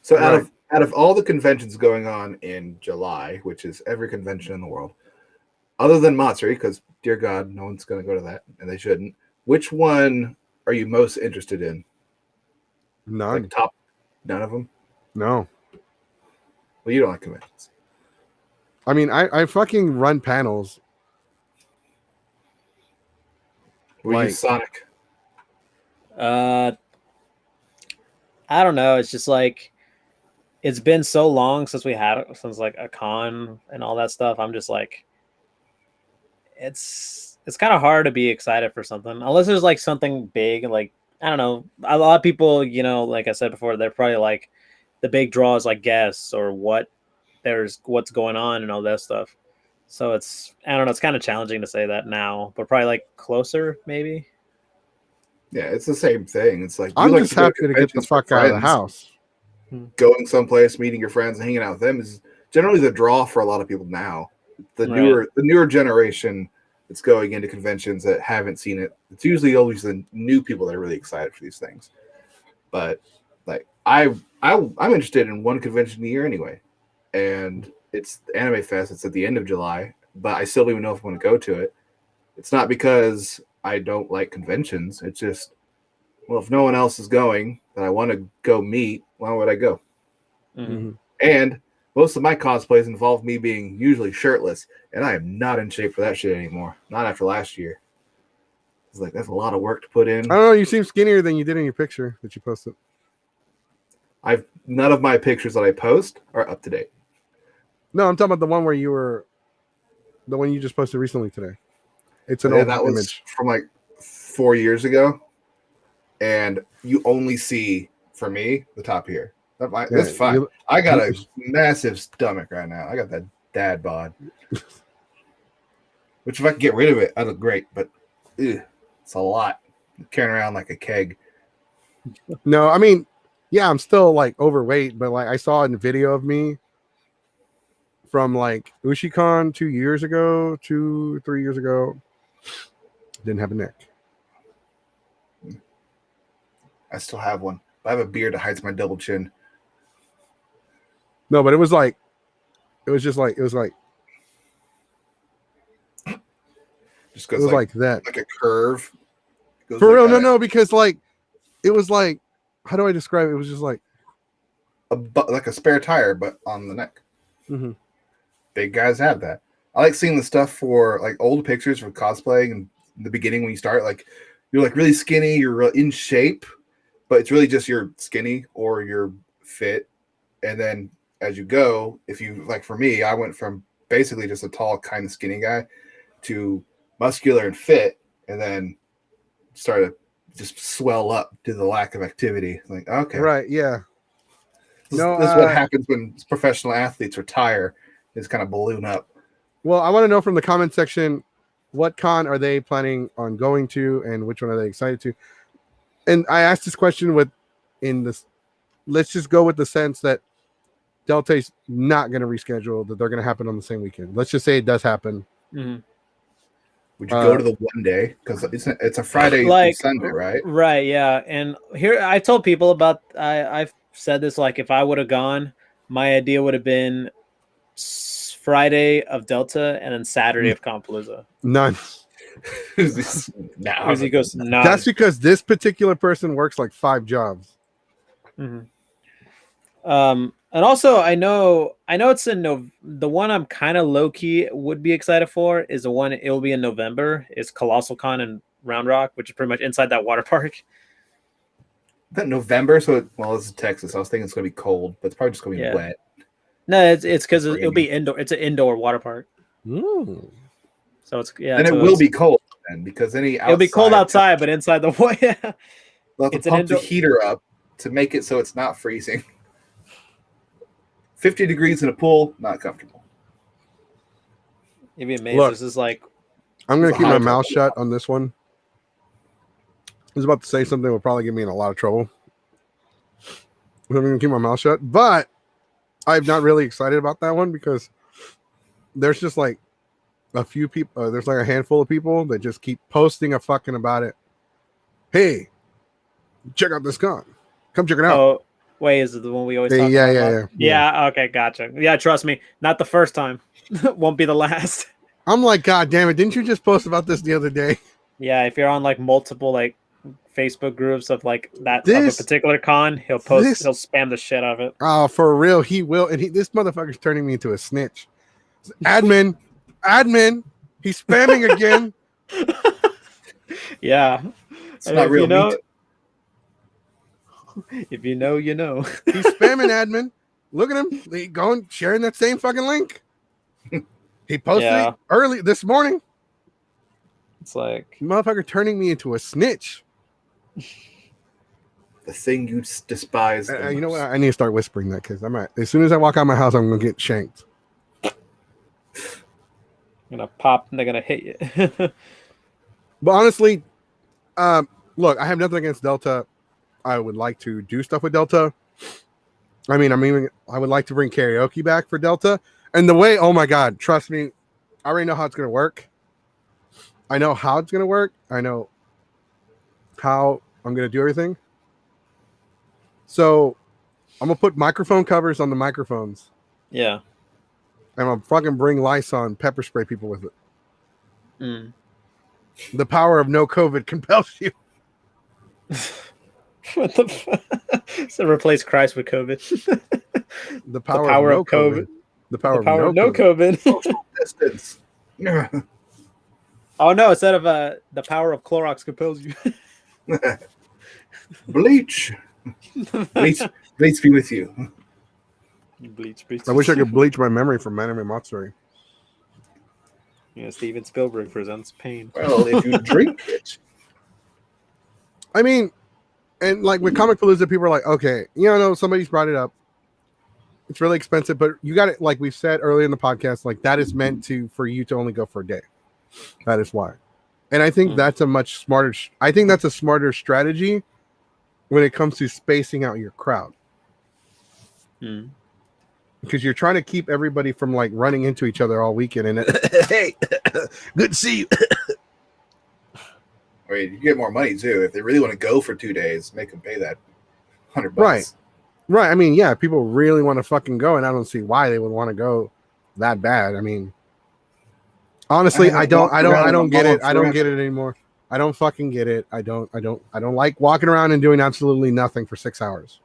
So out of all the conventions going on in July, which is every convention in the world, other than Matsuri, because dear God, no one's going to go to that, and they shouldn't. Which one are you most interested in? None. Like top, none of them. No. Well, you don't like conventions. I mean, I fucking run panels. Were you Sonic? I don't know. It's just like it's been so long since like a con and all that stuff. I'm just like, it's kind of hard to be excited for something unless there's like something big. Like I don't know. A lot of people, like I said before, they're probably like the big draw is like guests or what's going on and all that stuff. So I don't know. It's kind of challenging to say that now, but probably like closer maybe. Yeah, it's the same thing. It's like I'm just happy to get the fuck out of the house. Going someplace, meeting your friends, and hanging out with them is generally the draw for a lot of people now. The newer generation that's going into conventions that haven't seen it. It's usually always the new people that are really excited for these things. But like I'm interested in one convention a year anyway, and it's the Anime Fest. It's at the end of July, but I still don't even know if I want to go to it. It's not because I don't like conventions. It's just, well, if no one else is going that I want to go meet, why would I go? And most of my cosplays involve me being usually shirtless, and I am not in shape for that shit anymore. Not after last year. It's like that's a lot of work to put in. I don't know. You seem skinnier than you did in your picture that you posted. None of my pictures that I post are up to date. No, I'm talking about the one where the one you just posted recently today. It's an old image from like 4 years ago, and you only see for me the top here. That's fine. I got a massive stomach right now. I got that dad bod, which if I can get rid of it, I look great. But it's a lot. I'm carrying around like a keg. No, I mean, yeah, I'm still like overweight, but like I saw a video of me from like Ushicon 3 years ago. Didn't have a neck. I still have one. I have a beard that hides my double chin. No, but it was like just goes like that, like a curve. For real, no, because like it was like, how do I describe it? It was just like like a spare tire, but on the neck. Big guys have that. I like seeing the stuff for like old pictures for cosplaying and in the beginning when you start, like you're like really skinny, you're in shape, but it's really just you're skinny or you're fit. And then as you go, if you like, for me, I went from basically just a tall kind of skinny guy to muscular and fit, and then started to just swell up due to the lack of activity. Like, okay, right, yeah. This is what happens when professional athletes retire, is kind of balloon up. Well, I want to know from the comment section, what con are they planning on going to, and which one are they excited to? And I asked this question let's just go with the sense that Delta's not going to reschedule, that they're going to happen on the same weekend. Let's just say it does happen. Would you go to the one day? Because it's a Friday and Sunday, right? Right, yeah. And here I told people about, I've said this, like if I would have gone, my idea would have been Friday of Delta and then Saturday of Comic Palooza. None. He goes, none. That's because this particular person works like 5 jobs. And And also, I know it's in the one I'm kind of low key would be excited for is the one it will be in November. Is Colossal Con in Round Rock, which is pretty much inside that water park. That November, so this is Texas. I was thinking it's gonna be cold, but it's probably just gonna be Yeah. wet. No, it's because it'll be indoor. It's an indoor water park. Ooh. So it's yeah. And so it will be cold then, because it'll be cold outside, but inside the yeah. They'll have It's to an pump the indoor- heater up to make it so it's not freezing. 50 degrees in a pool, not comfortable. You'd be amazed. Look. This is like I'm gonna It's a keep my high mouth top. shut on this one. I was about to say something that will probably get me in a lot of trouble. I'm gonna keep my mouth shut, but I'm not really excited about that one because there's just like a few people. There's like a handful of people that just keep posting a fucking about it. Hey, check out this con. Come check it out. oh wait, is it the one we always talk Yeah, about? Yeah. Okay, gotcha. Yeah, trust me, not the first time. Won't be the last. I'm like, God damn it! Didn't you just post about this the other day? Yeah, if you're on like multiple like Facebook groups of like that of a This- particular con, he'll post this- he'll spam the shit out of it. Oh, for real, he will. And this motherfucker's turning me into a snitch. Admin, he's spamming again. Yeah. It's And not if real you know, meat. if you know, you know. He's spamming admin. Look at him. He going sharing that same fucking link. He posted Yeah. it early this morning. It's like Motherfucker turning me into a snitch. The thing you despise. the You know what? most. I need to start whispering that because as soon as I walk out of my house, I'm gonna get shanked. gonna pop and they're gonna hit you. But honestly, look, I have nothing against Delta. I would like to do stuff with Delta. I would like to bring karaoke back for Delta. And the way, oh my God, trust me, I already know how it's going to work. I know how it's going to work. I know how I'm going to do everything. So I'm going to put microphone covers on the microphones. Yeah. And I'm fucking bring Lysol and pepper spray people with it. Mm. The power of no COVID compels you. What the fuck? So replace Christ with COVID. The power, power of no of COVID. COVID. The power, The power of of no COVID. Social distance. Oh no! Instead of the power of Clorox compels you. Bleach. Bleach be with you. Bleach. I wish I could bleach my memory from Anime Matsuri. Yeah, Steven Spielberg presents Pain. Well, if you drink it. I mean, and like with Comic Palooza, people are like, okay, somebody's brought it up. It's really expensive, but you got it. Like we've said earlier in the podcast, like that is meant for you to only go for a day. That is why. And I think that's a much smarter. I think that's a smarter strategy when it comes to spacing out your crowd. Mm. Because you're trying to keep everybody from like running into each other all weekend. And hey, good to see you. I mean, you get more money too. If they really want to go for 2 days, make them pay that $100. Right. I mean, yeah, people really want to fucking go, and I don't see why they would want to go that bad. I mean, honestly, I don't get it. I don't get it anymore. I don't fucking get it. I don't like walking around and doing absolutely nothing for 6 hours.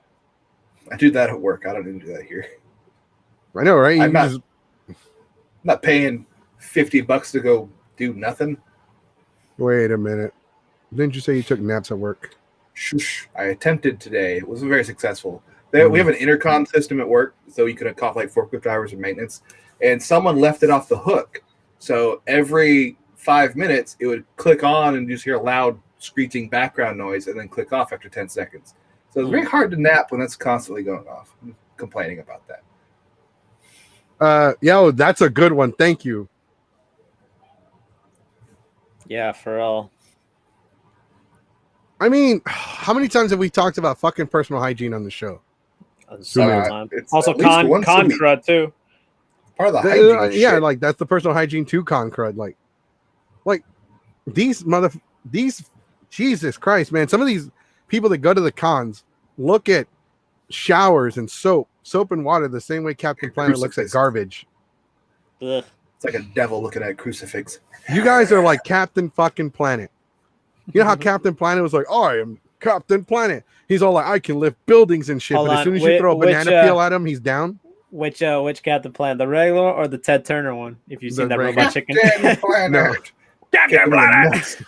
I do that at work. I don't even do that here. I know, right? I'm not paying $50 to go do nothing. Wait a minute. Didn't you say you took naps at work? Shush. I attempted today. It wasn't very successful. We have an intercom system at work, so you could call like forklift drivers and maintenance. And someone left it off the hook. So every 5 minutes, it would click on and you just hear a loud screeching background noise and then click off after 10 seconds. So it's very hard to nap when that's constantly going off. I'm complaining about that. That's a good one. Thank you. Yeah, for all. I mean, how many times have we talked about fucking personal hygiene on the show? Several times. It's Also, at least con once a week. crud too. Part of the hygiene Yeah, shit. like that's the personal hygiene too, con crud. Like these Jesus Christ, man. Some of these people that go to the cons look at showers and soap and water the same way Captain Planet looks at Crucifix. garbage. Ugh. It's like a devil looking at a crucifix. You guys are like Captain fucking Planet. You know how Captain Planet was like, oh, I am Captain Planet. He's all like, I can lift buildings and shit. Hold But as on, soon as you throw a banana peel at him, he's down. Which Captain Planet, the regular or the Ted Turner one? If you've seen The that regular. robot chicken. Captain Planet. No. Captain Planet.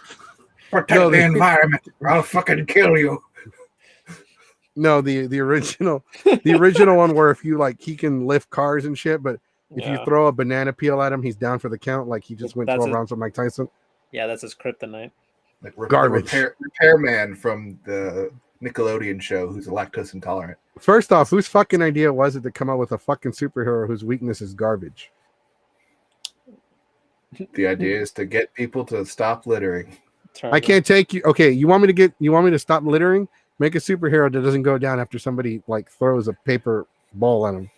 Protect the environment, or I'll fucking kill you. No, the original one where if you like, he can lift cars and shit, but if you throw a banana peel at him, he's down for the count. Like he just went 12 rounds with Mike Tyson. Yeah, that's his kryptonite. Like Garbage. Repairman from the Nickelodeon show who's lactose intolerant. First off, whose fucking idea was it to come up with a fucking superhero whose weakness is garbage? The idea is to get people to stop littering. I can't take you. Okay, you want me to stop littering? Make a superhero that doesn't go down after somebody like throws a paper ball at him.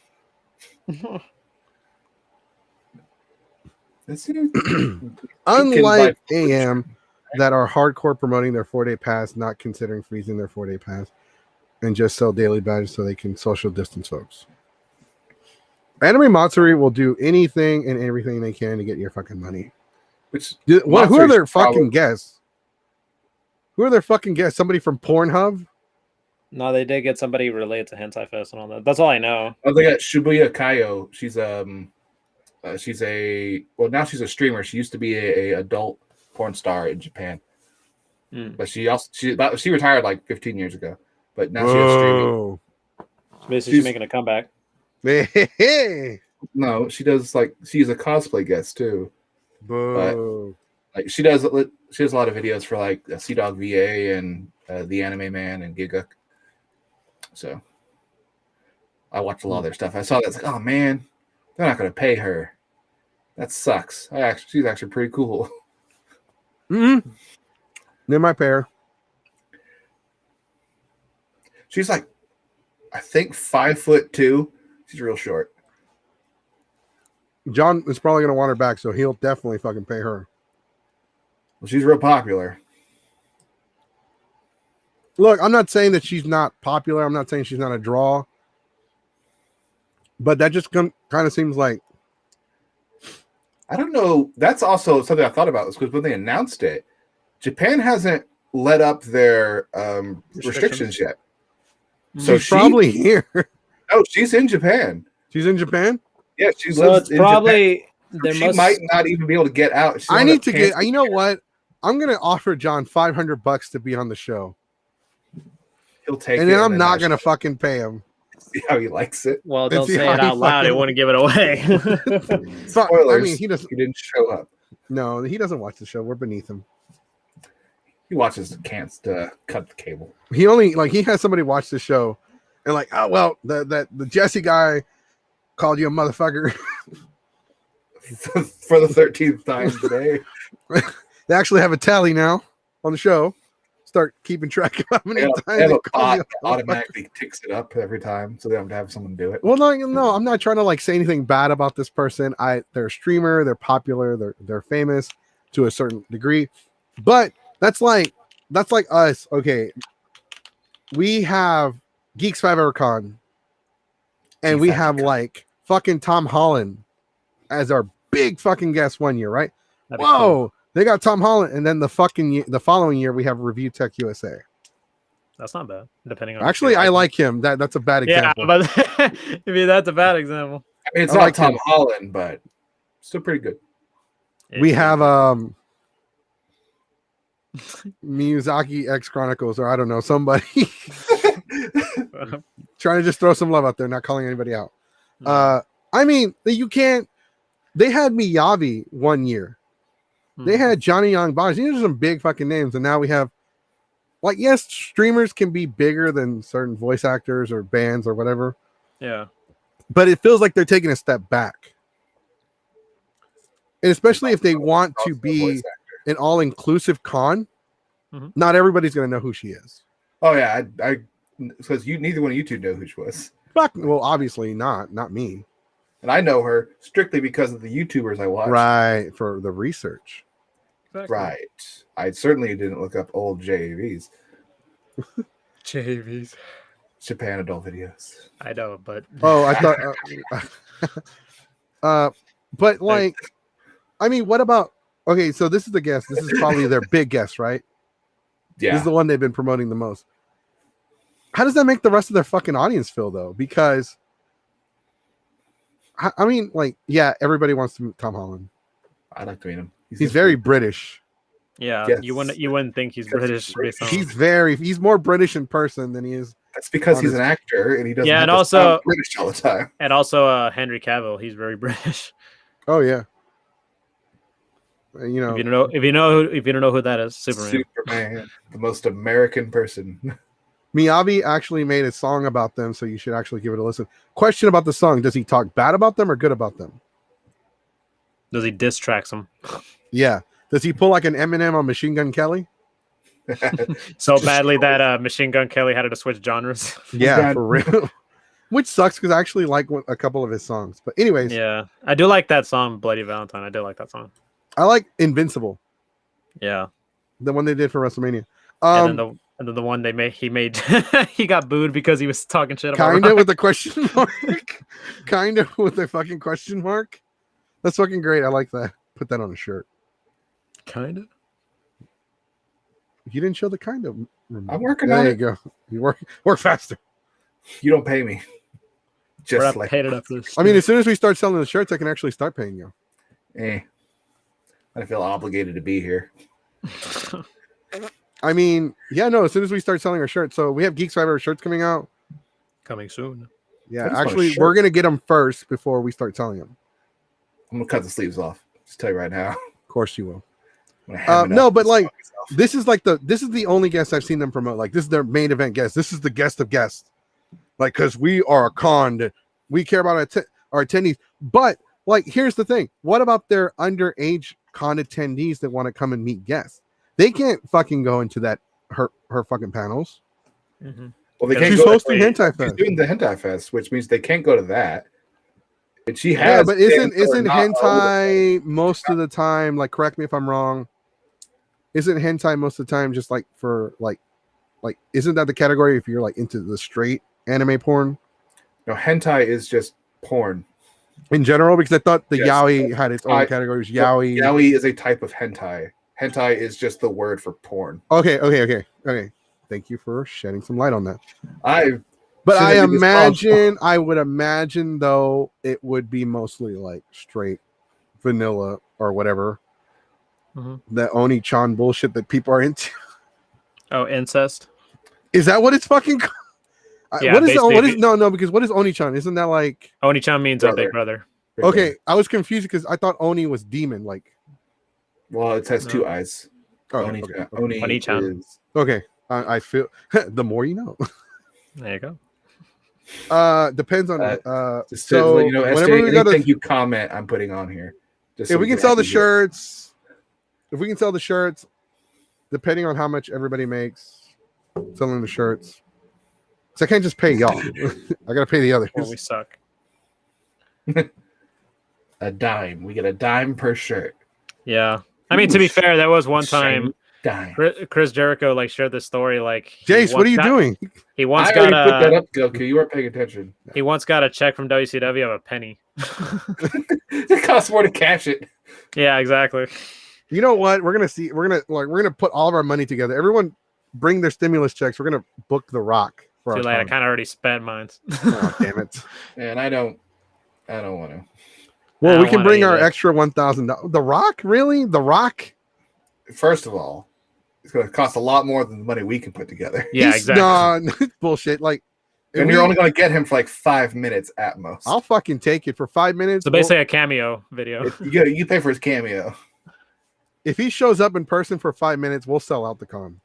Unlike AM that are hardcore promoting their 4-day pass, not considering freezing their 4-day pass, and just sell daily badges so they can social distance folks. Anime Matsuri will do anything and everything they can to get your fucking money. Who are their fucking guests? Who are their fucking guests? Somebody from Pornhub? No, they did get somebody related to Hentai Fest and all that. That's all I know. Oh, they got Shibuya Kayo. Now she's a streamer. She used to be a adult porn star in Japan, but she retired like 15 years ago. But now she's streaming. Basically, she's making a comeback. No, she does she's a cosplay guest too. Boo. But like she does a lot of videos for like Sea Dog VA and the Anime Man and Giga. So I watch a lot of their stuff. I saw that. It's like, oh man, they're not going to pay her. That sucks. She's actually pretty cool. Mm-hmm. They're my pair. She's like, I think 5'2". She's real short. John is probably going to want her back, so he'll definitely fucking pay her. Well, she's real popular. Look, I'm not saying that she's not popular. I'm not saying she's not a draw. But that just kind of seems like... I don't know. That's also something I thought about, because when they announced it, Japan hasn't let up their restrictions yet. So she's probably here. Oh, she's in Japan. She's in Japan? Yeah, she so lives in probably Japan. She might not even be able to get out. I need to get... You know what? I'm going to offer John $500 to be on the show. He'll take and it. then I'm not going to fucking pay him. See how he likes it. Well, don't say it out loud. It wouldn't give it away. Spoilers. I mean, he didn't show up. No, he doesn't watch the show. We're beneath him. He watches the cans to cut the cable. He only he has somebody watch the show and like, oh well, the Jesse guy called you a motherfucker for the 13th time today. They actually have a tally now on the show. Start keeping track of how many times they have a bot that automatically ticks it up every time, so they don't have someone do it. Well, no, I'm not trying to say anything bad about this person. They're a streamer, they're popular, they're famous to a certain degree, but that's like us. Okay, we have Geeks 5 EverCon, and we have fucking Tom Holland as our big fucking guest one year, right? Whoa. Cool. They got Tom Holland, and then the following year we have Review Tech USA. That's not bad, depending on. Actually, I like him. That's a bad example. Yeah, but I mean that's a bad example. I mean, it's not Tom Holland, but still pretty good. We have Miyazaki X Chronicles, or I don't know, somebody trying to just throw some love out there, not calling anybody out. I mean, you can't. They had Miyavi one year. They had Johnny Young Bonds. These are some big fucking names. And now we have, yes, streamers can be bigger than certain voice actors or bands or whatever. Yeah. But it feels like they're taking a step back. And especially if they want to be an all-inclusive con, not everybody's going to know who she is. Oh, yeah. Because neither one of you two know who she was. Well, obviously not me. And I know her strictly because of the YouTubers I watch. Right, for the research. Exactly. Right. I certainly didn't look up old JVs. JVs. Japan adult videos. I know, but... Oh, I thought... but, I mean, what about... Okay, so this is the guess. This is probably their big guess, right? Yeah. This is the one they've been promoting the most. How does that make the rest of their fucking audience feel, though? Because, I mean, like, yeah, everybody wants to meet Tom Holland. I'd like to meet him. He's very British. Yeah, Yes. you wouldn't think he's British based on. He's more British in person than he is. That's because he's an actor and he doesn't. Yeah, have and to also sound British all the time. And also Henry Cavill, he's very British. Oh yeah. You know, if you don't know who that is, Superman, the most American person. Miyavi actually made a song about them, so you should actually give it a listen. Question about the song: does he talk bad about them or good about them? Does he diss tracks them? Yeah. Does he pull like an Eminem on Machine Gun Kelly? So badly that Machine Gun Kelly had to switch genres. Yeah, for real. Which sucks because I actually like a couple of his songs. But anyways, yeah, I do like that song, Bloody Valentine. I do like that song. I like Invincible. Yeah, the one they did for WrestleMania. And then the one he made he got booed because he was talking shit about kind of with a question mark. Kind of with a fucking question mark. That's fucking great. I like that. Put that on a shirt. Kind of. You didn't show the kind of. I'm working on it. There you go. You work faster. You don't pay me. Just like paid it up for this. I mean, as soon as we start selling the shirts, I can actually start paying you. I feel obligated to be here. I mean, yeah, no. As soon as we start selling our shirts, so we have Geeks Survivor shirts coming out. Coming soon. Yeah, actually, we're gonna get them first before we start selling them. I'm gonna cut the sleeves off. Just tell you right now. Of course, you will. No, but like this is the only guest I've seen them promote. Like this is their main event guest. This is the guest of guests. Like, because we are a con that we care about our attendees. But like, here's the thing: what about their underage con attendees that want to come and meet guests? They can't fucking go into her fucking panels. Mm-hmm. Well, they can't. She's hosting Hentai Fest. She's doing the Hentai Fest, which means they can't go to that. And she has. Yeah, but isn't hentai most of the time? Like, correct me if I'm wrong. Isn't hentai most of the time just like for like isn't that the category if you're like into the straight anime porn? No, hentai is just porn in general, because I thought the yaoi had its own categories. Yaoi. Yaoi is a type of hentai. Hentai is just the word for porn. Okay. Thank you for shedding some light on that. I would imagine though it would be mostly like straight vanilla or whatever. Mm-hmm. The Oni-chan bullshit that people are into. Oh, incest. Is that what it's fucking called? Yeah, because what is Oni-chan? Isn't that like Oni-chan means a big brother. Okay, I was confused because I thought Oni was demon. Like, well, it has two eyes. Okay. Oni-chan. Okay, I feel the more you know. There you go. Whenever Depends on anything you comment, I'm putting on here. Just if we can sell the shirts. If we can sell the shirts, depending on how much everybody makes, selling the shirts. So I can't just pay y'all. I gotta pay the others. Well, we suck. A dime. We get a dime per shirt. Yeah. I mean, to be fair, that was one time dime. Chris Jericho like shared the story. Like, Jace, what are you doing? He once put that up, Goku. You weren't paying attention. He once got a check from WCW of a penny. It costs more to cash it. Yeah, exactly. You know what? We're gonna put all of our money together. Everyone bring their stimulus checks. We're gonna book The Rock. Too late. I kind of already spent mine. Oh, damn it! And I don't want to. Well, we can bring our extra $1,000. The Rock, really? The Rock? First of all, it's going to cost a lot more than the money we can put together. Yeah, exactly. No, bullshit. Like, and you're only going to get him for like 5 minutes at most. I'll fucking take it for 5 minutes. So basically, a cameo video. You pay for his cameo. If he shows up in person for 5 minutes, we'll sell out the con.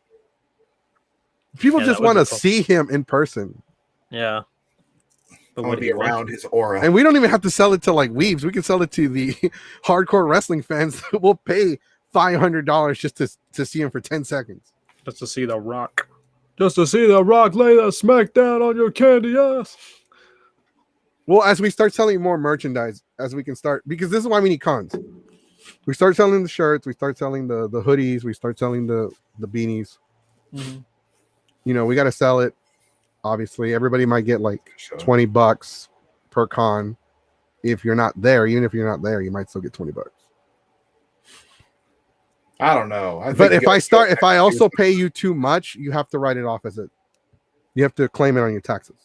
People just want to see him in person. Yeah. But want to be around his aura. And we don't even have to sell it to like weebs. We can sell it to the hardcore wrestling fans that will pay $500 just to see him for 10 seconds. Just to see The Rock. Just to see The Rock lay that smack down on your candy ass. Well, as we start selling more merchandise, as we can start, because this is why we need cons. We start selling the shirts, we start selling the hoodies, we start selling the beanies. Mm-hmm. You know, we got to sell it. Obviously, everybody might get like $20 per con. If you're not there, even if you're not there, you might still get $20. I don't know. But if I also pay you too much, you have to write it off you have to claim it on your taxes.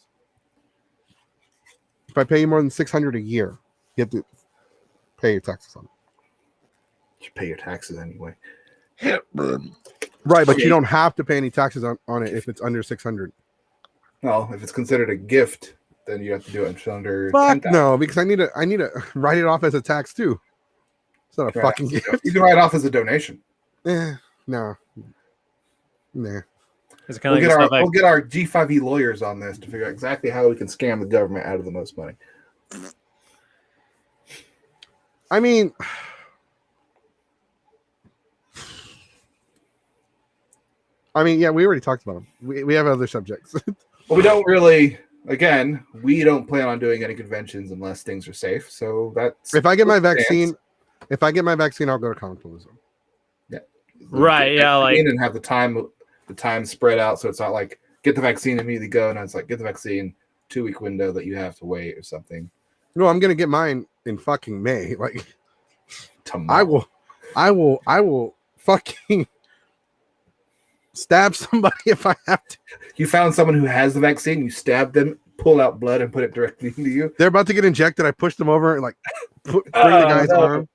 If I pay you more than $600 a year, you have to pay your taxes on it. You pay your taxes anyway. Right, but you don't have to pay any taxes on it if it's under $600. Well, if it's considered a gift, then you have to do it under Fuck 10,000. no, because I need to write it off as a tax too. It's not a fucking gift. You can write it off as a donation. No. Nah. It's We'll get our G5E lawyers on this to figure out exactly how we can scam the government out of the most money. I mean, yeah, we already talked about them. We have other subjects. But we don't really, again, we don't plan on doing any conventions unless things are safe. So that's if I get my vaccine, I'll go to Comic Palooza. Yeah. Right, yeah, like and have the time spread out, so it's not like get the vaccine immediately go, and it's like get the vaccine 2-week window that you have to wait or something. No, I'm gonna get mine in fucking May. Like tomorrow. I will fucking stab somebody if I have to. You found someone who has the vaccine, you stab them, pull out blood, and put it directly into you. They're about to get injected. I pushed them over and like bring the guy's arm.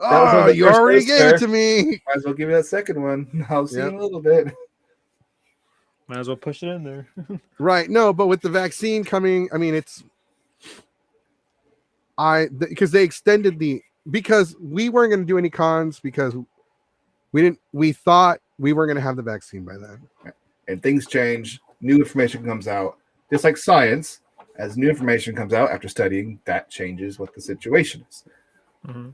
Oh, you already gave it to me. Might as well give you that second one. I'll see you in a little bit. might as well push it in there. Right. No, but with the vaccine coming, I mean, because they extended because we weren't going to do any cons because we thought we weren't going to have the vaccine by then. And things change. New information comes out. Just like science, as new information comes out after studying, that changes what the situation is. Mm-hmm.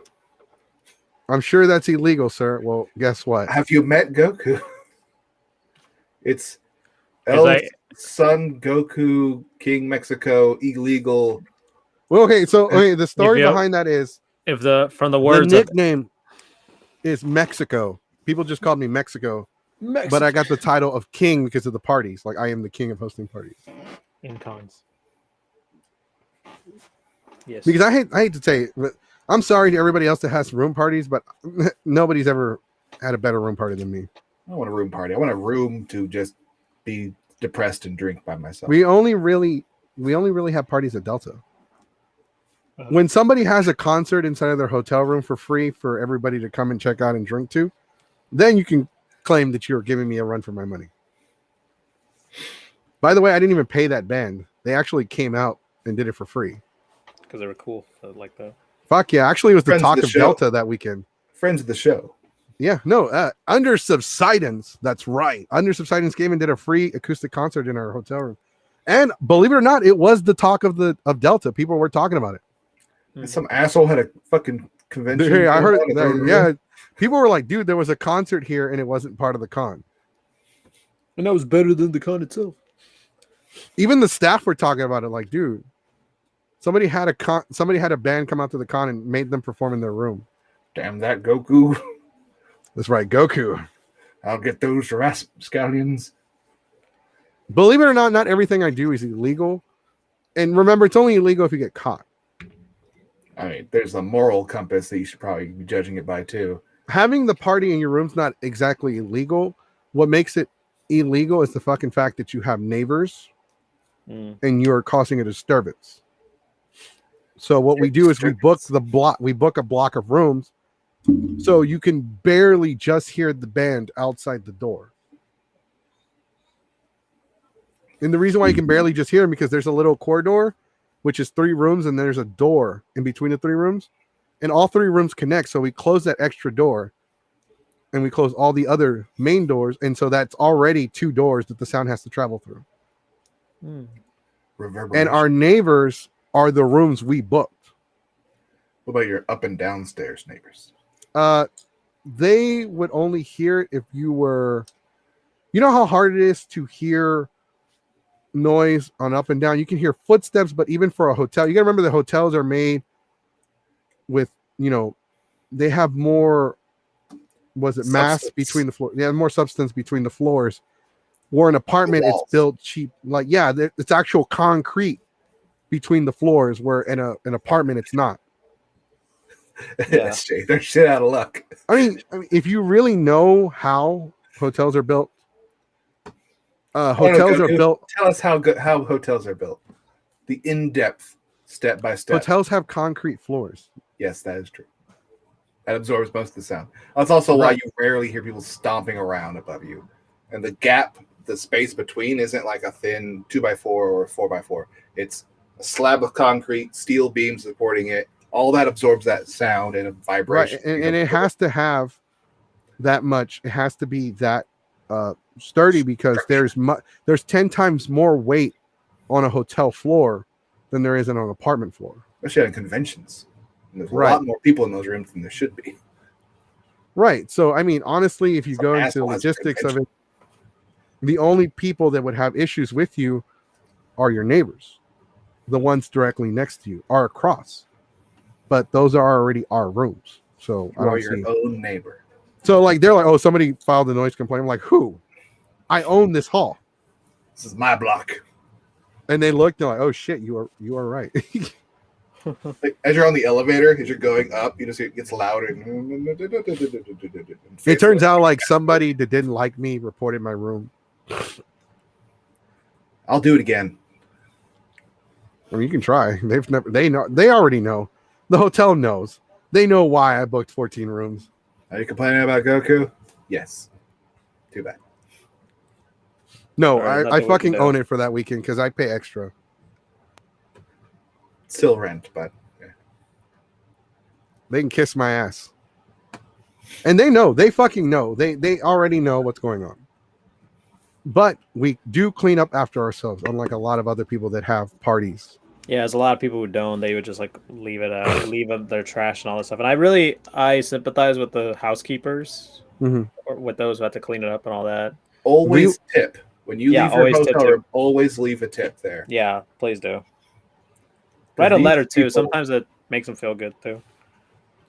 I'm sure that's illegal, sir. Well, guess what? Have you met Goku? It's El's son, Goku, King Mexico, illegal. Well, okay, so the story behind that is from the words the nickname is Mexico. People just called me Mexico. But I got the title of king because of the parties. Like I am the king of hosting parties. In cons. Yes. Because I hate to say it, but I'm sorry to everybody else that has room parties, but nobody's ever had a better room party than me. I don't want a room party. I want a room to just be depressed and drink by myself. We only really have parties at Delta. When somebody has a concert inside of their hotel room for free for everybody to come and check out and drink to, then you can claim that you're giving me a run for my money. By the way, I didn't even pay that band. They actually came out and did it for free. Because they were cool. Like that. Fuck yeah. Actually, it was the talk of show. Delta that weekend. Friends of the show. Yeah, no, Under Subsidence. That's right. Under Subsidence came and did a free acoustic concert in our hotel room. And believe it or not, it was the talk of Delta. People were talking about it. And some asshole had a fucking convention. Hey, I heard that, yeah. People were like, dude, there was a concert here and it wasn't part of the con. And that was better than the con itself. Even the staff were talking about it, like, dude, somebody had a band come out to the con and made them perform in their room. Damn that Goku. That's right, Goku. I'll get those rascallions. Believe it or not, not everything I do is illegal. And remember, it's only illegal if you get caught. I mean, there's a moral compass that you should probably be judging it by too. Having the party in your room's not exactly illegal. What makes it illegal is the fucking fact that you have neighbors and you're causing a disturbance. So what we do is we book a block of rooms so you can barely just hear the band outside the door. And the reason why you can barely just hear them because there's a little corridor, which is 3 rooms, and there's a door in between the 3 rooms. And all 3 rooms connect, so we close that extra door, and we close all the other main doors, and so that's already 2 doors that the sound has to travel through. And our neighbors are the rooms we booked. What about your up and downstairs neighbors? They would only hear it if you were... You know how hard it is to hear noise on up and down? You can hear footsteps, but even for a hotel, you gotta remember the hotels are made with, they have more, mass between the floors. Yeah, more substance between the floors. Or an apartment, it's built cheap. Like, yeah, it's actual concrete between the floors, where in an apartment, it's not. Yeah. They're shit out of luck. I mean, if you really know how hotels are built, hotels are built. Tell us how hotels are built. The in-depth, step-by-step. Hotels have concrete floors. Yes, that is true. That absorbs most of the sound. That's also why you rarely hear people stomping around above you. And the gap, the space between, isn't like a thin 2x4 or 4x4. It's a slab of concrete, steel beams supporting it. All that absorbs that sound and vibration. Right, and it has to have that much. It has to be that sturdy because there's 10 times more weight on a hotel floor than there is on an apartment floor. Especially on conventions. And there's a lot more people in those rooms than there should be. Right. So, I mean, honestly, if you go into the logistics of it, the only people that would have issues with you are your neighbors. The ones directly next to you are across. But those are already our rooms. So you are your own neighbor. So like they're like, oh, somebody filed a noise complaint. I'm like, who? I own this hall. This is my block. And they looked, they're like, oh shit, you are right. Like, as you're on the elevator, as you're going up, you just it gets louder. It turns out like somebody that didn't like me reported my room. I'll do it again. I mean, you can try. They already know. The hotel knows. They know why I booked 14 rooms. Are you complaining about Goku? Yes. Too bad. No, I fucking own it for that weekend because I pay extra. Still rent, but yeah. They can kiss my ass. And they know. They fucking know. They already know what's going on. But we do clean up after ourselves, unlike a lot of other people that have parties. Yeah, there's a lot of people who don't. They would just like leave it out, leave their trash and all this stuff. And I sympathize with the housekeepers, or with those who have to clean it up and all that. Always tip when you leave your hotel room. Always leave a tip there. Yeah, please do. Write a letter too. Sometimes it makes them feel good too.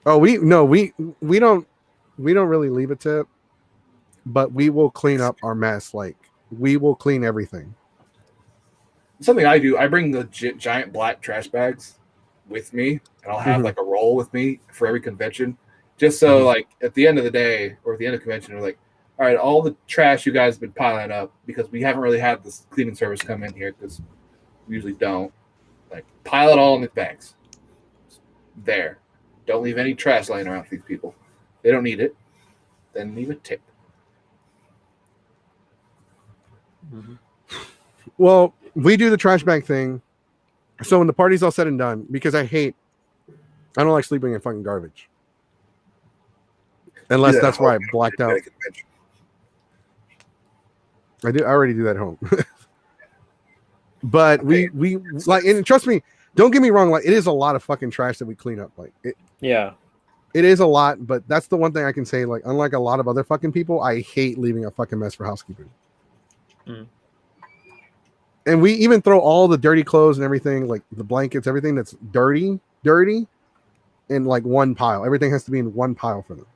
Oh, we don't really leave a tip, but we will clean up our mess. Like we will clean everything. Something I do, I bring the giant black trash bags with me, and I'll have like a roll with me for every convention, just so like at the end of the day or at the end of the convention, we're like, all right, all the trash you guys have been piling up because we haven't really had this cleaning service come in here because we usually don't. Like pile it all in the bags. There, don't leave any trash laying around for these people. They don't need it. Then leave a tip. Well, we do the trash bag thing. So when the party's all said and done, because I don't like sleeping in fucking garbage. Unless that's why I blacked out. I already do that at home. But we like, and trust me, don't get me wrong, like it is a lot of fucking trash that we clean up. Like it is a lot, but that's the one thing I can say, like, unlike a lot of other fucking people, I hate leaving a fucking mess for housekeeping. And we even throw all the dirty clothes and everything, like the blankets, everything that's dirty, in like one pile. Everything has to be in one pile for them.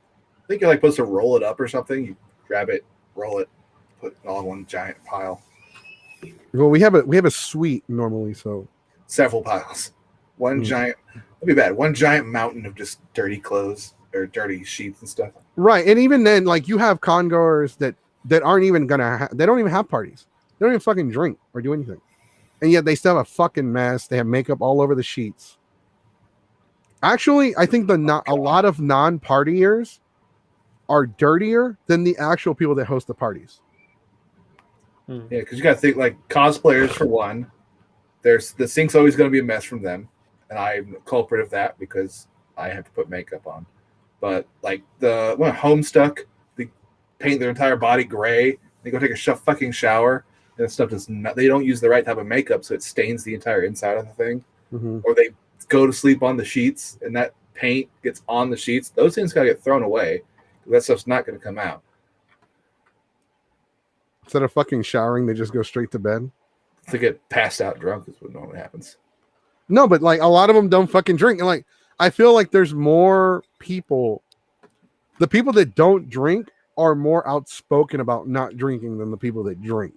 I think you're like supposed to roll it up or something. You grab it, roll it, put it all in one giant pile. Well, we have a suite normally, so several piles. One giant, that'd be bad. One giant mountain of just dirty clothes or dirty sheets and stuff. Right, and even then, like you have congoers that aren't even gonna, they don't even have parties. They don't even fucking drink or do anything, and yet they still have a fucking mess. They have makeup all over the sheets. Actually, I think a lot of non-partiers are dirtier than the actual people that host the parties. Yeah, because you got to think like cosplayers for one. There's the sink's always going to be a mess from them, and I'm a culprit of that because I have to put makeup on. But like the when Homestuck, they paint their entire body gray. They go take a fucking shower, and the stuff does not. They don't use the right type of makeup, so it stains the entire inside of the thing. Or they go to sleep on the sheets, and that paint gets on the sheets. Those things gotta get thrown away. That stuff's not going to come out. Instead of fucking showering, they just go straight to bed. To get passed out drunk is what normally happens. No, but like a lot of them don't fucking drink. And like, I feel like there's more people. The people that don't drink are more outspoken about not drinking than the people that drink.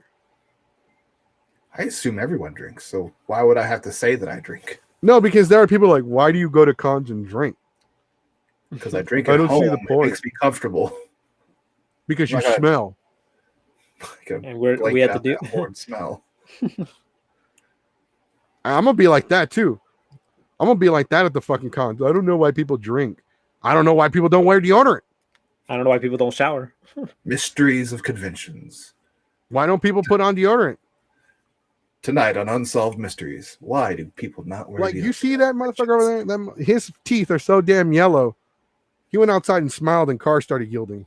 I assume everyone drinks. So why would I have to say that I drink? No, because there are people like, why do you go to cons and drink? because I drink I at don't see home. the It point. makes me comfortable. Because you Like I- smell. Like a And we blanket have to out do. that horrid smell. I'm gonna be like that too. I'm gonna be like that at the fucking cons. I don't know why people drink. I don't know why people don't wear deodorant. I don't know why people don't shower. Mysteries of conventions. Why don't people put on deodorant? Tonight on Unsolved Mysteries. Why do people not wear Like deodorant? you see that motherfucker over there? His teeth are so damn yellow. He went outside and smiled, and cars started yielding.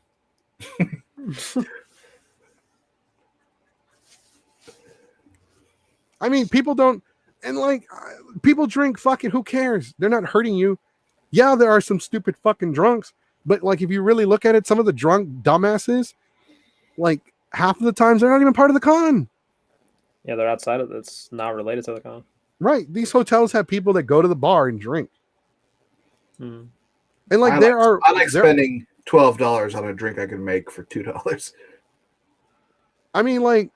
I mean, people don't, and like people drink. Fucking, who cares? They're not hurting you. Yeah, there are some stupid fucking drunks, but like if you really look at it, some of the drunk dumbasses, like half of the times they're not even part of the con. Yeah, they're outside of it's not related to the con. Right? These hotels have people that go to the bar and drink, Hmm. and like I like spending $12 on a drink I can make for $2. I mean, like,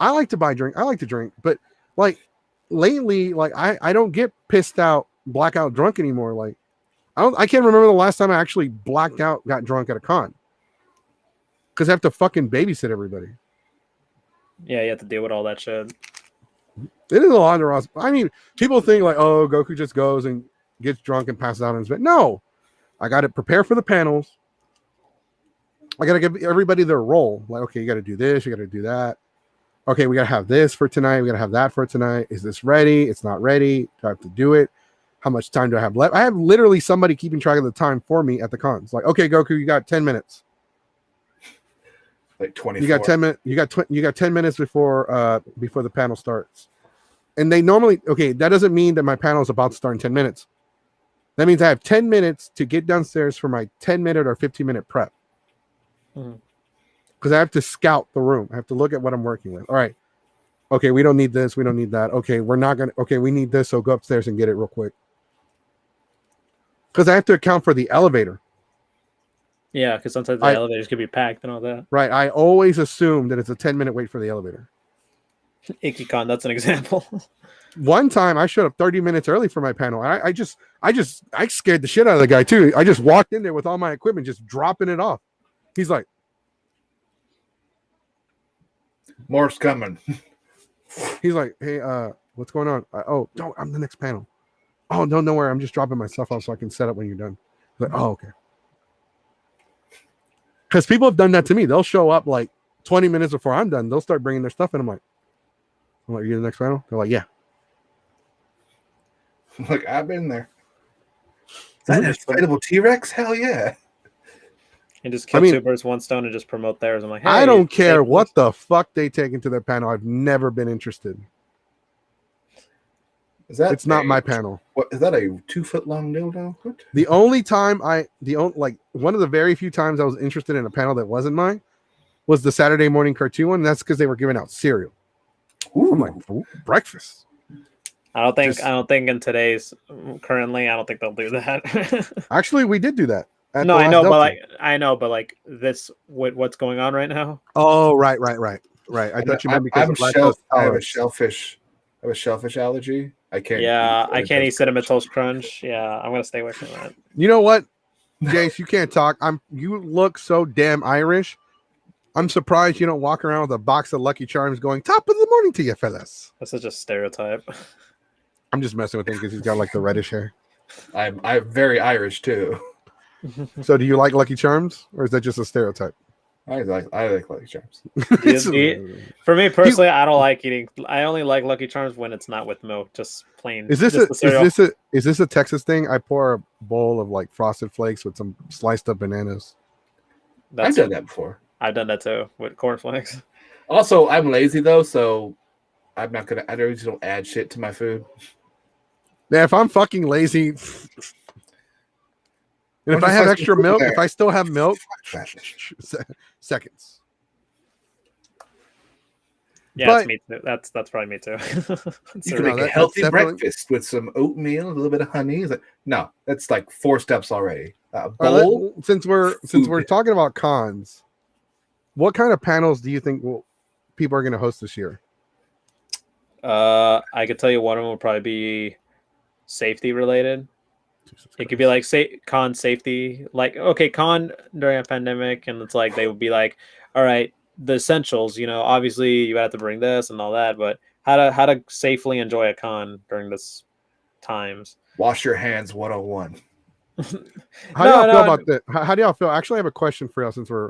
I like to buy drink. I like to drink, but like lately, like I don't get pissed out, blackout drunk anymore. Like I can't remember the last time I actually blacked out, got drunk at a con, because I have to fucking babysit everybody. Yeah, you have to deal with all that shit. It is a lot of. I mean, people think like, oh, Goku just goes and gets drunk and passes out in his bed. No, I got to prepare for the panels. I got to give everybody their role. Like, okay, you got to do this, you got to do that. Okay, we got to have this for tonight. We got to have that for tonight. Is this ready? It's not ready. Do I have to do it? How much time do I have left? I have literally somebody keeping track of the time for me at the cons. Like, okay, Goku, you got 10 minutes. Like 24. You got 10 minutes. You got 10 minutes before the panel starts. And they normally, okay, that doesn't mean that my panel is about to start in 10 minutes. That means I have 10 minutes to get downstairs for my 10-minute or 15-minute prep. Because I have to scout the room. I have to look at what I'm working with. All right. Okay, we don't need this. We don't need that. Okay, we're not going to. Okay, we need this. So go upstairs and get it real quick. Because I have to account for the elevator. Yeah, because sometimes the elevators could be packed and all that. Right. I always assume that it's a 10-minute wait for the elevator. IkiCon, that's an example. One time I showed up 30 minutes early for my panel. I scared the shit out of the guy too. I just walked in there with all my equipment, just dropping it off. He's like, More's coming. He's like, hey, what's going on? No, I'm the next panel. Oh, no, don't worry. I'm just dropping my stuff off so I can set up when you're done. Like, oh, okay. Because people have done that to me. They'll show up like 20 minutes before I'm done. They'll start bringing their stuff in. I'm like, you're the next panel? They're like, yeah. Like, I've been there. Is that an inflatable T-Rex? Hell yeah. And just kill two birds, one stone, and just promote theirs. I'm like, hey, I don't care what the fuck they take into their panel. I've never been interested. It's not my panel. What is that? A 2-foot-long dildo? What? The only time one of the very few times I was interested in a panel that wasn't mine was the Saturday morning cartoon one. That's because they were giving out cereal. Ooh. I'm like, breakfast. I don't think in today's currently, I don't think they'll do that. Actually, we did do that. No, I know, but like this, what's going on right now? Oh, right. I thought you meant because I have a shellfish allergy. I can't. Yeah, I can't eat cinnamon toast crunch. Yeah, I'm gonna stay away from that. You know what, Jace? You can't talk. You look so damn Irish. I'm surprised you don't walk around with a box of Lucky Charms going top of the morning to you, fellas. That's such a stereotype. I'm just messing with him because he's got like the reddish hair. I'm very Irish too. So, do you like Lucky Charms, or is that just a stereotype? I like Lucky Charms. For me personally, I don't like eating. I only like Lucky Charms when it's not with milk, just plain. Is this a Texas thing? I pour a bowl of like Frosted Flakes with some sliced up bananas. I've done that before. I've done that too with cornflakes. Also, I'm lazy though, so I'm not gonna. I just don't add shit to my food. Yeah, if I'm fucking lazy. And if I have extra milk, if I still have milk, seconds. Yeah, that's me too. That's probably me too. You can make a healthy breakfast with some oatmeal, a little bit of honey. No, that's like 4 steps already. Bowl. Since we're talking about cons, what kind of panels do you think people are going to host this year? I could tell you one of them will probably be safety related. Jesus It could Christ. be like con safety, like okay, con during a pandemic, and it's like they would be like, all right, the essentials. Obviously you have to bring this and all that, but how to safely enjoy a con during this times. Wash your hands 101. How do y'all feel about that? How do y'all feel? Actually, I have a question for y'all since I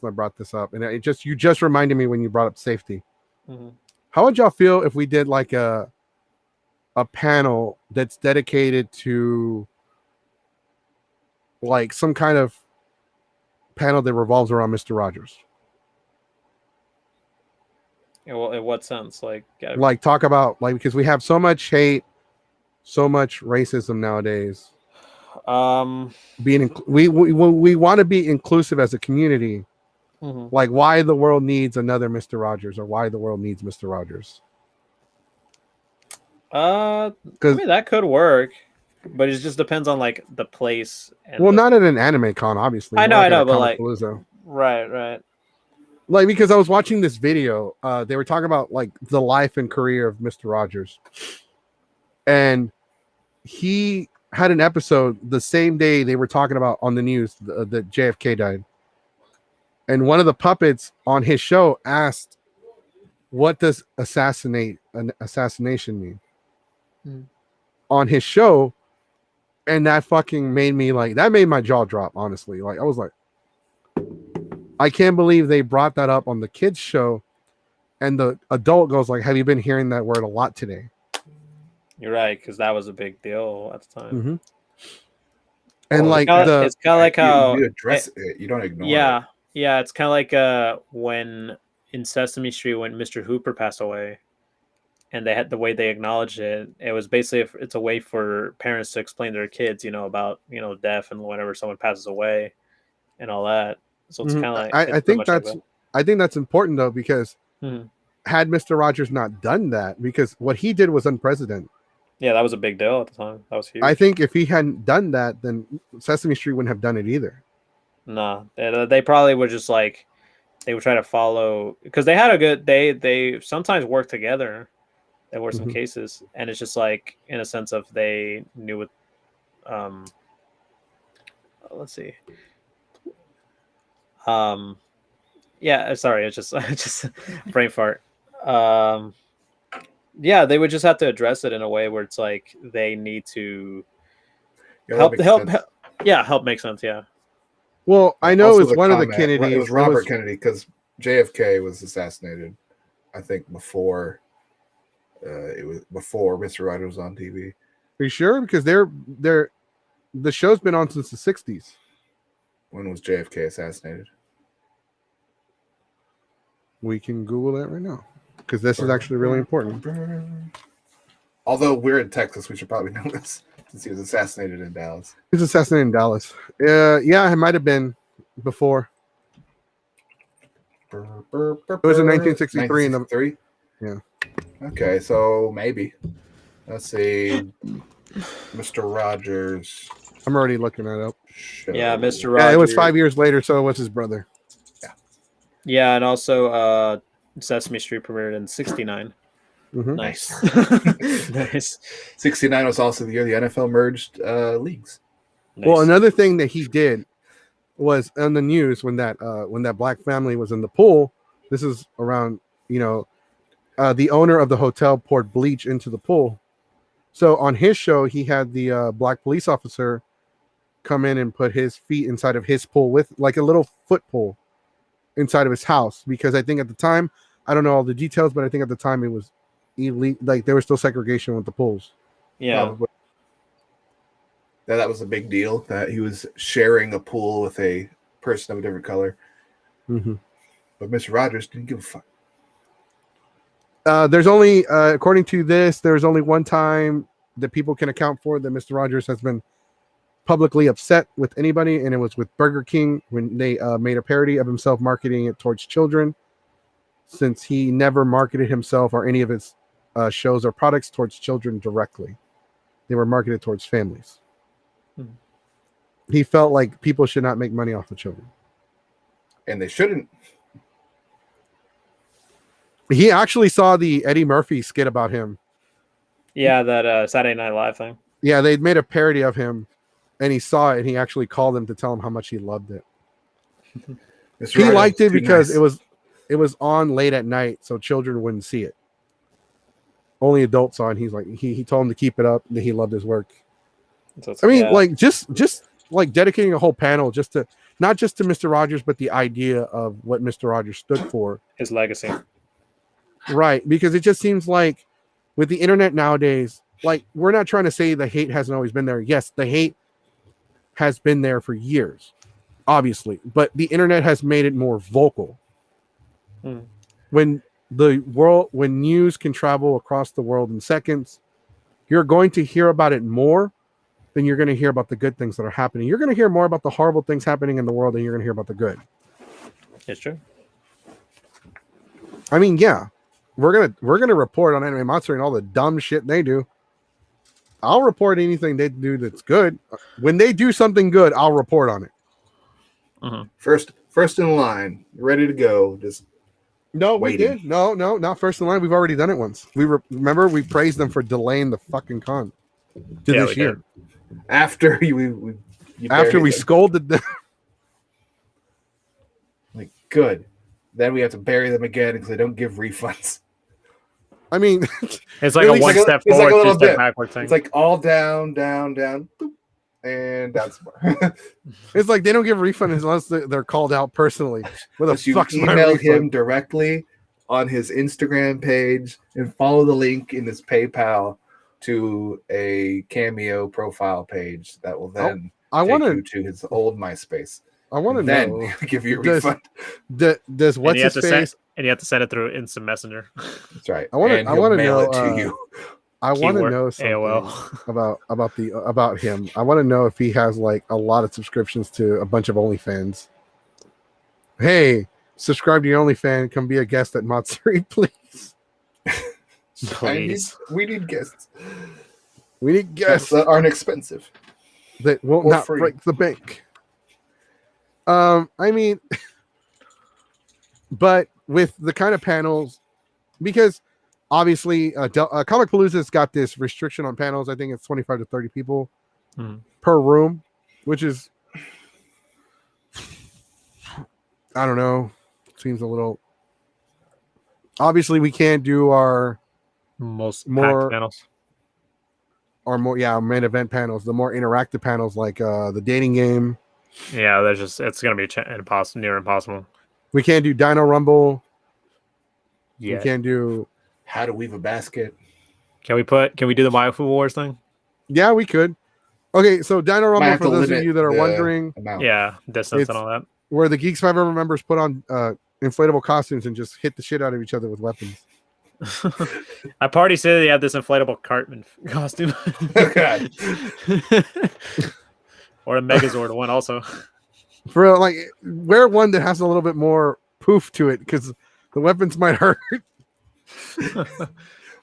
brought this up, and you just reminded me when you brought up safety. Mm-hmm. How would y'all feel if we did like a panel that's dedicated to like some kind of panel that revolves around Mr. Rogers? Well, in what sense? Like talk about because we have so much hate, so much racism nowadays. We want to be inclusive as a community. Mm-hmm. Like why the world needs another Mr. Rogers, or why the world needs Mr. Rogers. I mean, that could work, but it just depends on like the place. And not at an anime con, obviously. I know, but Comic Palooza. Right. Like because I was watching this video, they were talking about like the life and career of Mr. Rogers, and he had an episode the same day they were talking about on the news that JFK died, and one of the puppets on his show asked, "What does assassination mean?" On his show, and that fucking made me that made my jaw drop, honestly. Like I was like, I can't believe they brought that up on the kids show, and the adult goes like, have you been hearing that word a lot today? You're right, because that was a big deal at the time. Mm-hmm. And it's kind of like how you address it, you don't ignore it. Yeah, it's kind of like when in Sesame Street when Mr. Hooper passed away, and they had the way they acknowledged it. It was basically it's a way for parents to explain to their kids, about death and whenever someone passes away, and all that. So it's kind of like I think that's important though, because had Mr. Rogers not done that, because what he did was unprecedented. Yeah, that was a big deal at the time. That was huge. I think if he hadn't done that, then Sesame Street wouldn't have done it either. No, they probably would just they would try to follow, because they had a good they sometimes work together. There were some cases, and it's just like in a sense of they knew what. Let's see. Yeah, sorry, it's just brain fart. Yeah, they would just have to address it in a way where it's like they need to help make sense. Yeah. Well, I know Also it's one of the Kennedys. It was Robert Kennedy, because JFK was assassinated, I think, before Mr. Rogers was on TV. Are you sure? Because the show's been on since the 60s. When was JFK assassinated? We can Google that right now, because this is actually really important. Although we're in Texas, we should probably know this, since he was assassinated in Dallas. He was assassinated in Dallas. Yeah, it might have been before. It was in 1963. 1963? Yeah. Okay, so maybe. Let's see. Mr. Rogers. I'm already looking that up. Show. Yeah, Mr. Rogers. Yeah, it was 5 years later, so it was his brother. Yeah, and also Sesame Street premiered in 1969. Mm-hmm. Nice. Nice. 1969 was also the year the NFL merged leagues. Nice. Well, another thing that he did was on the news when that black family was in the pool. This is around, the owner of the hotel poured bleach into the pool. So on his show, he had the black police officer come in and put his feet inside of his pool with like a little foot pool inside of his house, because I think at the time, I don't know all the details, but I think at the time it was illegal. Like there was still segregation with the pools. Yeah. Probably. That was a big deal, that he was sharing a pool with a person of a different color. Mm-hmm. But Mr. Rogers didn't give a fuck. There's only, according to this, there's only one time that people can account for that Mr. Rogers has been publicly upset with anybody, and it was with Burger King when they made a parody of himself marketing it towards children, since he never marketed himself or any of his shows or products towards children directly. They were marketed towards families. He felt like people should not make money off of children. And they shouldn't. He actually saw the Eddie Murphy skit about him. Yeah, that Saturday Night Live thing. Yeah, they'd made a parody of him, and he saw it, and he actually called him to tell him how much he loved it. He liked it because it was on late at night, so children wouldn't see it. Only adults saw it. And he's like, he told him to keep it up, and he loved his work. So I mean, like just like dedicating a whole panel just to not just to Mr. Rogers, but the idea of what Mr. Rogers stood for. His legacy. Right, because it just seems like with the internet nowadays, like we're not trying to say the hate hasn't always been there. Yes, the hate has been there for years, obviously, but the internet has made it more vocal. When news can travel across the world in seconds, you're going to hear about it more than you're going to hear about the good things that are happening. You're going to hear more about the horrible things happening in the world than you're going to hear about the good. It's true. I mean, yeah, we're gonna report on Anime Monster and all the dumb shit they do. I'll report anything they do that's good. When they do something good, I'll report on it. First in line, ready to go. Just no, waiting. we did. No, not first in line. We've already done it once. Remember we praised them for delaying the fucking con to this year. Did. After we scolded them. Like, good. Then we have to bury them again because they don't give refunds. I mean, it's like a one step forward, like two step backward thing. It's like all down, boop, and down some more. It's like they don't give refunds unless they're called out personally. With a you email him directly on his Instagram page and follow the link in his PayPal to a Cameo profile page that will then take you to his old MySpace. I want to know. Give you a refund. Does what's his face? And you have to send it through Instant Messenger. That's right. I want to know it to you. I want to know something AOL. about him. I want to know if he has like a lot of subscriptions to a bunch of OnlyFans. Hey, subscribe to your OnlyFans. Come be a guest at Matsuri, please. Please. We need guests. We need guests that aren't expensive. That will not break the bank. I mean, but with the kind of panels, because obviously Comic Palooza's got this restriction on panels. I think it's 25 to 30 people per room, which is, I don't know, seems a little. Obviously, we can't do our more panels. Or more, main event panels, the more interactive panels like the dating game. Yeah, it's gonna be near impossible. We can't do Dino Rumble. Yeah. We can't do how to weave a basket. Can we do the Waifu Wars thing? Yeah, we could. Okay, so Dino Rumble, for those of you that are wondering, distance and all that, where the Geeks 5 members put on inflatable costumes and just hit the shit out of each other with weapons. I party said they had this inflatable Cartman costume. God. Or a Megazord one also. For real, like, wear one that has a little bit more poof to it because the weapons might hurt.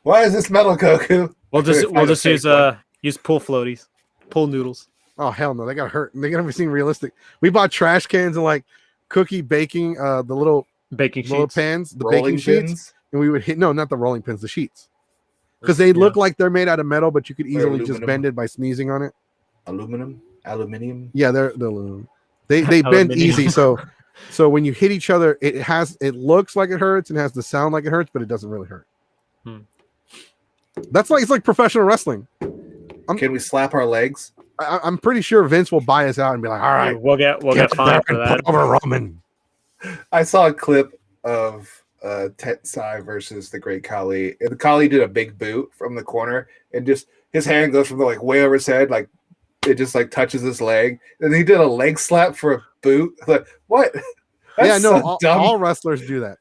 Why is this metal, Goku? We'll just use pull floaties, pull noodles. Oh hell no, they gotta hurt. They gotta be seen realistic. We bought trash cans and like cookie baking, the little baking sheets, pans, the rolling baking pins? sheets, and we would hit not the rolling pins, the sheets, because they look like they're made out of metal, but you could easily just bend it by sneezing on it. Aluminium. Yeah, they're aluminum. They bend easy, so when you hit each other, it looks like it hurts and has the sound like it hurts, but it doesn't really hurt. It's like professional wrestling. Can we slap our legs? I'm pretty sure Vince will buy us out and be like, all right, we'll get fined for that. Over Roman. I saw a clip of Tensai versus the Great Khali. And the Khali did a big boot from the corner, and just his hand goes from the way over his head, like it just like touches his leg. And he did a leg slap for a boot. Like, what? That's all wrestlers do that.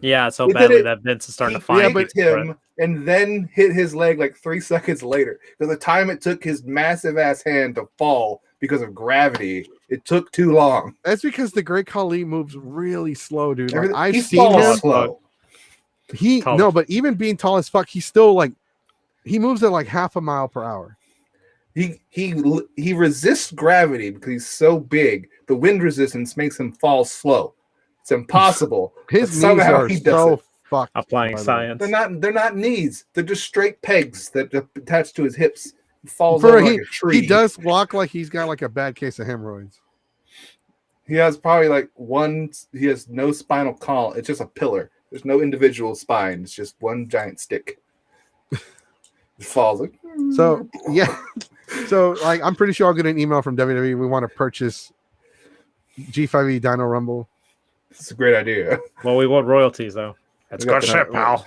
Yeah, so badly that Vince is starting to find him and then hit his leg like 3 seconds later. Because the time it took his massive ass hand to fall because of gravity, it took too long. That's because the Great Khali moves really slow, dude. Like, I've seen him slow. But even being tall as fuck, he's still he moves at like half a mile per hour. He resists gravity because he's so big. The wind resistance makes him fall slow. It's impossible. His knees are so fucked. Applying science. They're not knees. They're just straight pegs that attach to his hips falls over like a tree. He does walk like he's got like a bad case of hemorrhoids. He has probably like he has no spinal column. It's just a pillar. There's no individual spine. It's just one giant stick. It falls like. So yeah. So like I'm pretty sure I'll get an email from WWE. We want to purchase G5E Dino Rumble. It's a great idea. Well, we want royalties though. That's good shit, pal.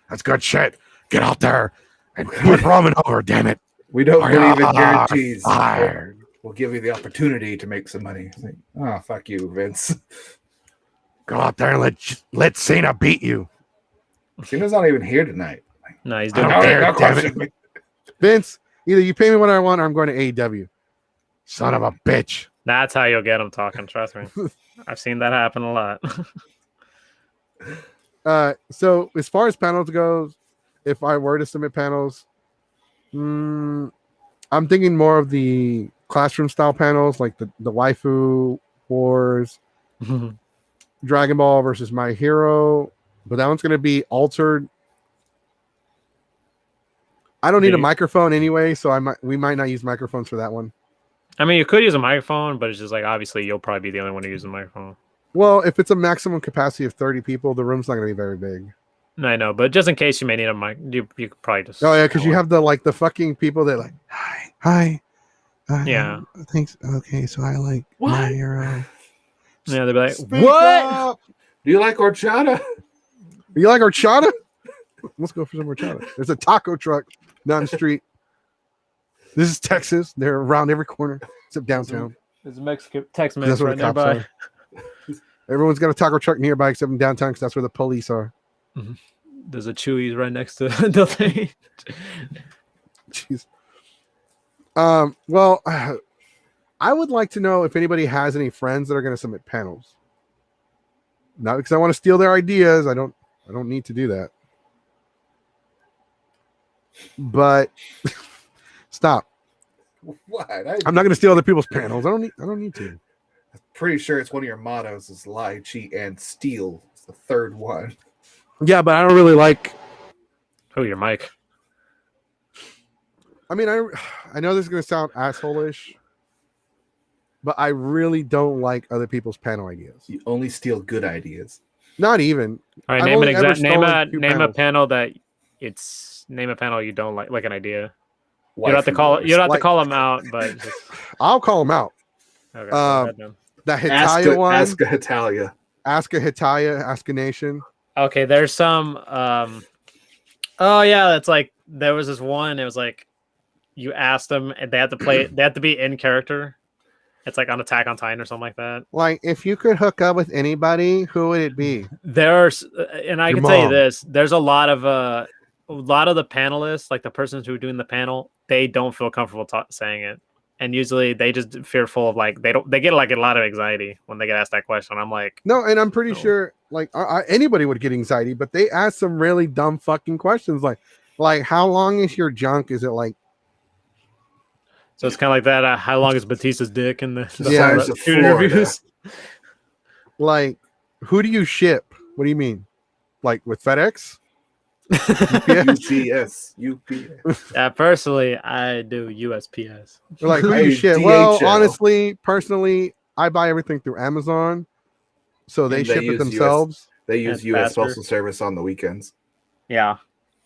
That's good shit. Get out there and put Roman over, damn it. We don't believe in guarantees. Fired. We'll give you the opportunity to make some money. Like, oh, fuck you, Vince. Go out there and let Cena beat you. Cena's not even here tonight. No, he's doing it. Vince, either you pay me what I want or I'm going to AEW. Son of a bitch. That's how you'll get him talking, trust me. I've seen that happen a lot. So as far as panels goes, if I were to submit panels, I'm thinking more of the classroom style panels, like the waifu wars, Dragon Ball versus My Hero, but that one's going to be altered. I don't need a microphone anyway, so we might not use microphones for that one. I mean, you could use a microphone, but it's just like obviously you'll probably be the only one to use a microphone. Well, if it's a maximum capacity of 30 people, the room's not going to be very big. I know, but just in case you may need a mic, you could probably just. Oh yeah, because you have the fucking people that like, hi. Yeah. Thanks. Okay, so I like My Hero. Yeah, they'd be like, Speak what? up. Do you like horchata? You like horchata? Let's go for some horchata. There's a taco truck down the street. This is Texas. They're around every corner except downtown. There's a Mexican Tex-Mex right nearby. Everyone's got a taco truck nearby except in downtown because that's where the police are. Mm-hmm. There's a Chewy's right next to the thing. Jeez. Well, I would like to know if anybody has any friends that are going to submit panels. Not because I want to steal their ideas. I don't need to do that. But stop. What? I'm not going to steal other people's panels. I don't need to. I'm pretty sure it's one of your mottos is lie, cheat, and steal. It's the third one. Yeah, but I don't really like. Oh, your mic. I mean, I know this is going to sound asshole-ish, but I really don't like other people's panel ideas. You only steal good ideas. Not even. All right, name a panel that name a panel you don't like an idea. You don't have to call them out, but just... I'll call them out. Okay, that Hitalia one. Ask a Hitalia. Ask a Hitalia. Ask a Nation. Okay, there's some. Oh yeah, that's like there was this one. It was like you asked them, and they had to play. They had to be in character. It's like on Attack on Titan or something like that. Like if you could hook up with anybody, who would it be? There's, and I can tell you this: there's a lot of the panelists, like the persons who are doing the panel, they don't feel comfortable saying it, and usually they just fearful of like they get like a lot of anxiety when they get asked that question. I'm like, no, and I'm pretty sure like anybody would get anxiety, but they ask some really dumb fucking questions, like how long is your junk? Is it like? So it's kind of like that. How long is Batista's dick in the interviews? Like, who do you ship? What do you mean? Like with FedEx? UPS. Yeah, personally, I do USPS. Like, who do you ship? Well, honestly, personally, I buy everything through Amazon, so they ship it themselves. They use U.S. Postal Service on the weekends. Yeah,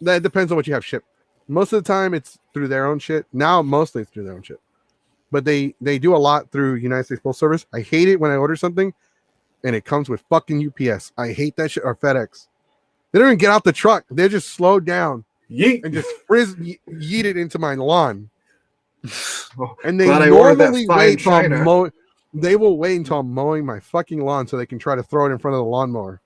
that depends on what you have shipped. Most of the time, it's through their own shit. Now, mostly it's through their own shit, but they do a lot through United States Postal Service. I hate it when I order something and it comes with fucking UPS. I hate that shit. Or FedEx. They don't even get out the truck. They just slow down and just yeet it into my lawn. And they normally wait till they will wait until I'm mowing my fucking lawn so they can try to throw it in front of the lawnmower.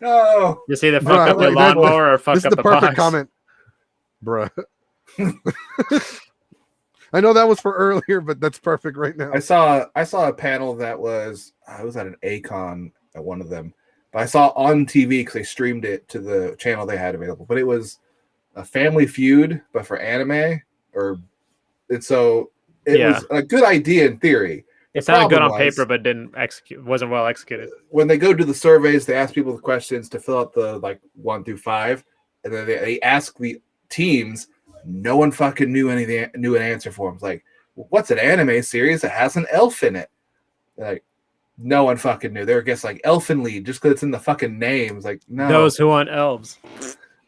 No. You see the fuck up the lawnmower or fuck up the box? This is the perfect comment, bruh. I know that was for earlier, but that's perfect right now. I saw a panel that was I was at an Acon at one of them, but I saw on TV because they streamed it to the channel they had available. But it was a Family Feud, but for anime, was a good idea in theory. It sounded good on paper, but wasn't well executed. When they go do the surveys, they ask people the questions to fill out the 1 through 5, and then they ask the teams. No one fucking knew knew an answer for them. It's like, what's an anime series that has an elf in it? Like, no one fucking knew. They were guessing like Elfen Lied just because it's in the fucking names. Like, no. Those who want elves.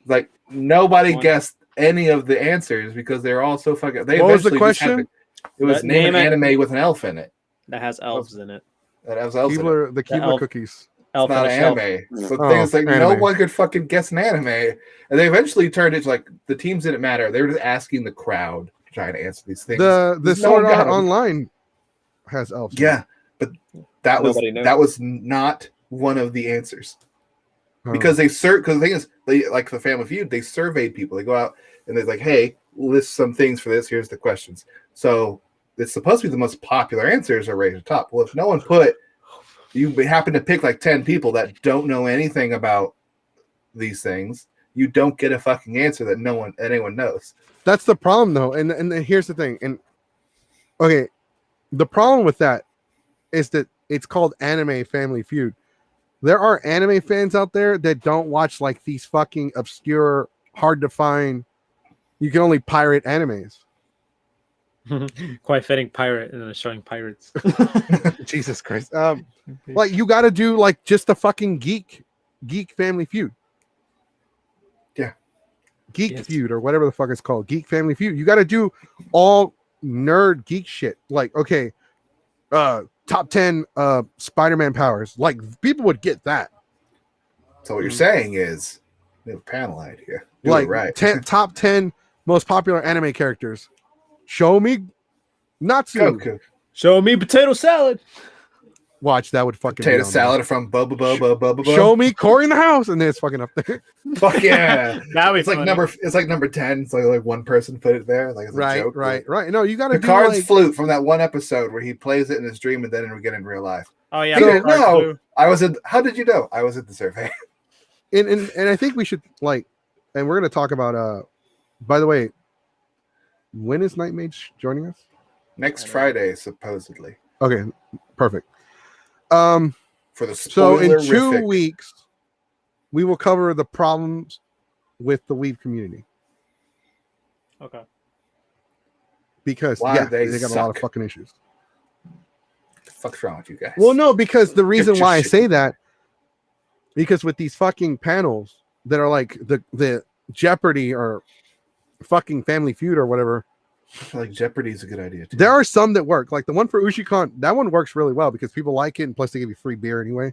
Like, nobody guessed any of the answers because they're all so fucking. They What was the eventually just had question? it was name an anime with an elf in it. That has elves in it. That has elves in it. The Keebler cookies. It's not an anime. So the thing is, like, no one could fucking guess an anime. And they eventually turned it to, like, the teams didn't matter. They were just asking the crowd to try to answer these things. The Sword Art Online has elves. Yeah, but that was not one of the answers. Because because the thing is, they, like the Family Feud, they surveyed people. They go out and they're like, hey, list some things for this. Here's the questions. So it's supposed to be the most popular answers are right at the top. Well, if no one you happen to pick like 10 people that don't know anything about these things, you don't get a fucking answer that anyone knows. That's the problem, though. And here's the thing. And okay, the problem with that is that it's called Anime Family Feud. There are anime fans out there that don't watch like these fucking obscure, hard to find, you can only pirate animes. Quite fitting pirate and then showing pirates. Jesus Christ. Like you got to do like just the fucking geek Family Feud. Yeah. Geek Feud or whatever the fuck it's called. Geek Family Feud. You got to do all nerd geek shit. Like, okay, top 10 Spider-Man powers. Like people would get that. So what you're saying is we have a panel idea. Like right. Top 10 most popular anime characters. Show me Natsu. Goku. Show me potato salad. Watch, that would fucking potato salad from Bubba Bubba. Show me Corey in the house, and then it's fucking up there. Fuck yeah! It's like number 10. It's like one person put it there, like it's a joke. Right. No, you got to do Cards like... flute from that one episode where he plays it in his dream, and then we get in real life. Oh yeah, no, I was in. How did you know? I was at the survey. And I think we should like, and we're gonna talk about. By the way, when is Night Mage joining us? Next Friday, supposedly. Okay, perfect. For the so in 2 weeks, we will cover the problems with the Weeb community. Okay. Because they got a lot of fucking issues. What the fuck's wrong with you guys? Well, no, because the reason why I say that, because with these fucking panels that are like the Jeopardy or fucking Family Feud or whatever. I feel like Jeopardy is a good idea too. There are some that work. Like the one for Ushikon, that one works really well because people like it, and plus they give you free beer anyway.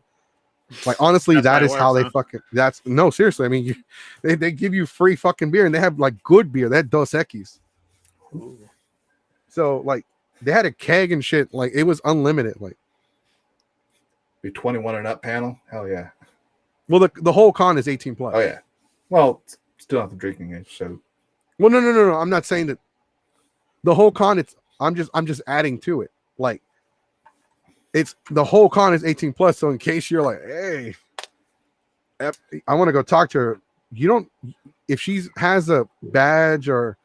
Like honestly, that is how they fucking. That's no, seriously. I mean, they give you free fucking beer, and they have like good beer. They had Dos Equis. So like they had a keg and shit. Like it was unlimited. Like be 21 and up panel. Hell yeah. Well, the whole con is 18 plus. Oh yeah. Well, still not the drinking age. So. Well, no. I'm not saying that. The whole con, I'm just adding to it. Like, it's the whole con is 18 plus. So in case you're like, hey, I want to go talk to her. You don't, if she has a badge or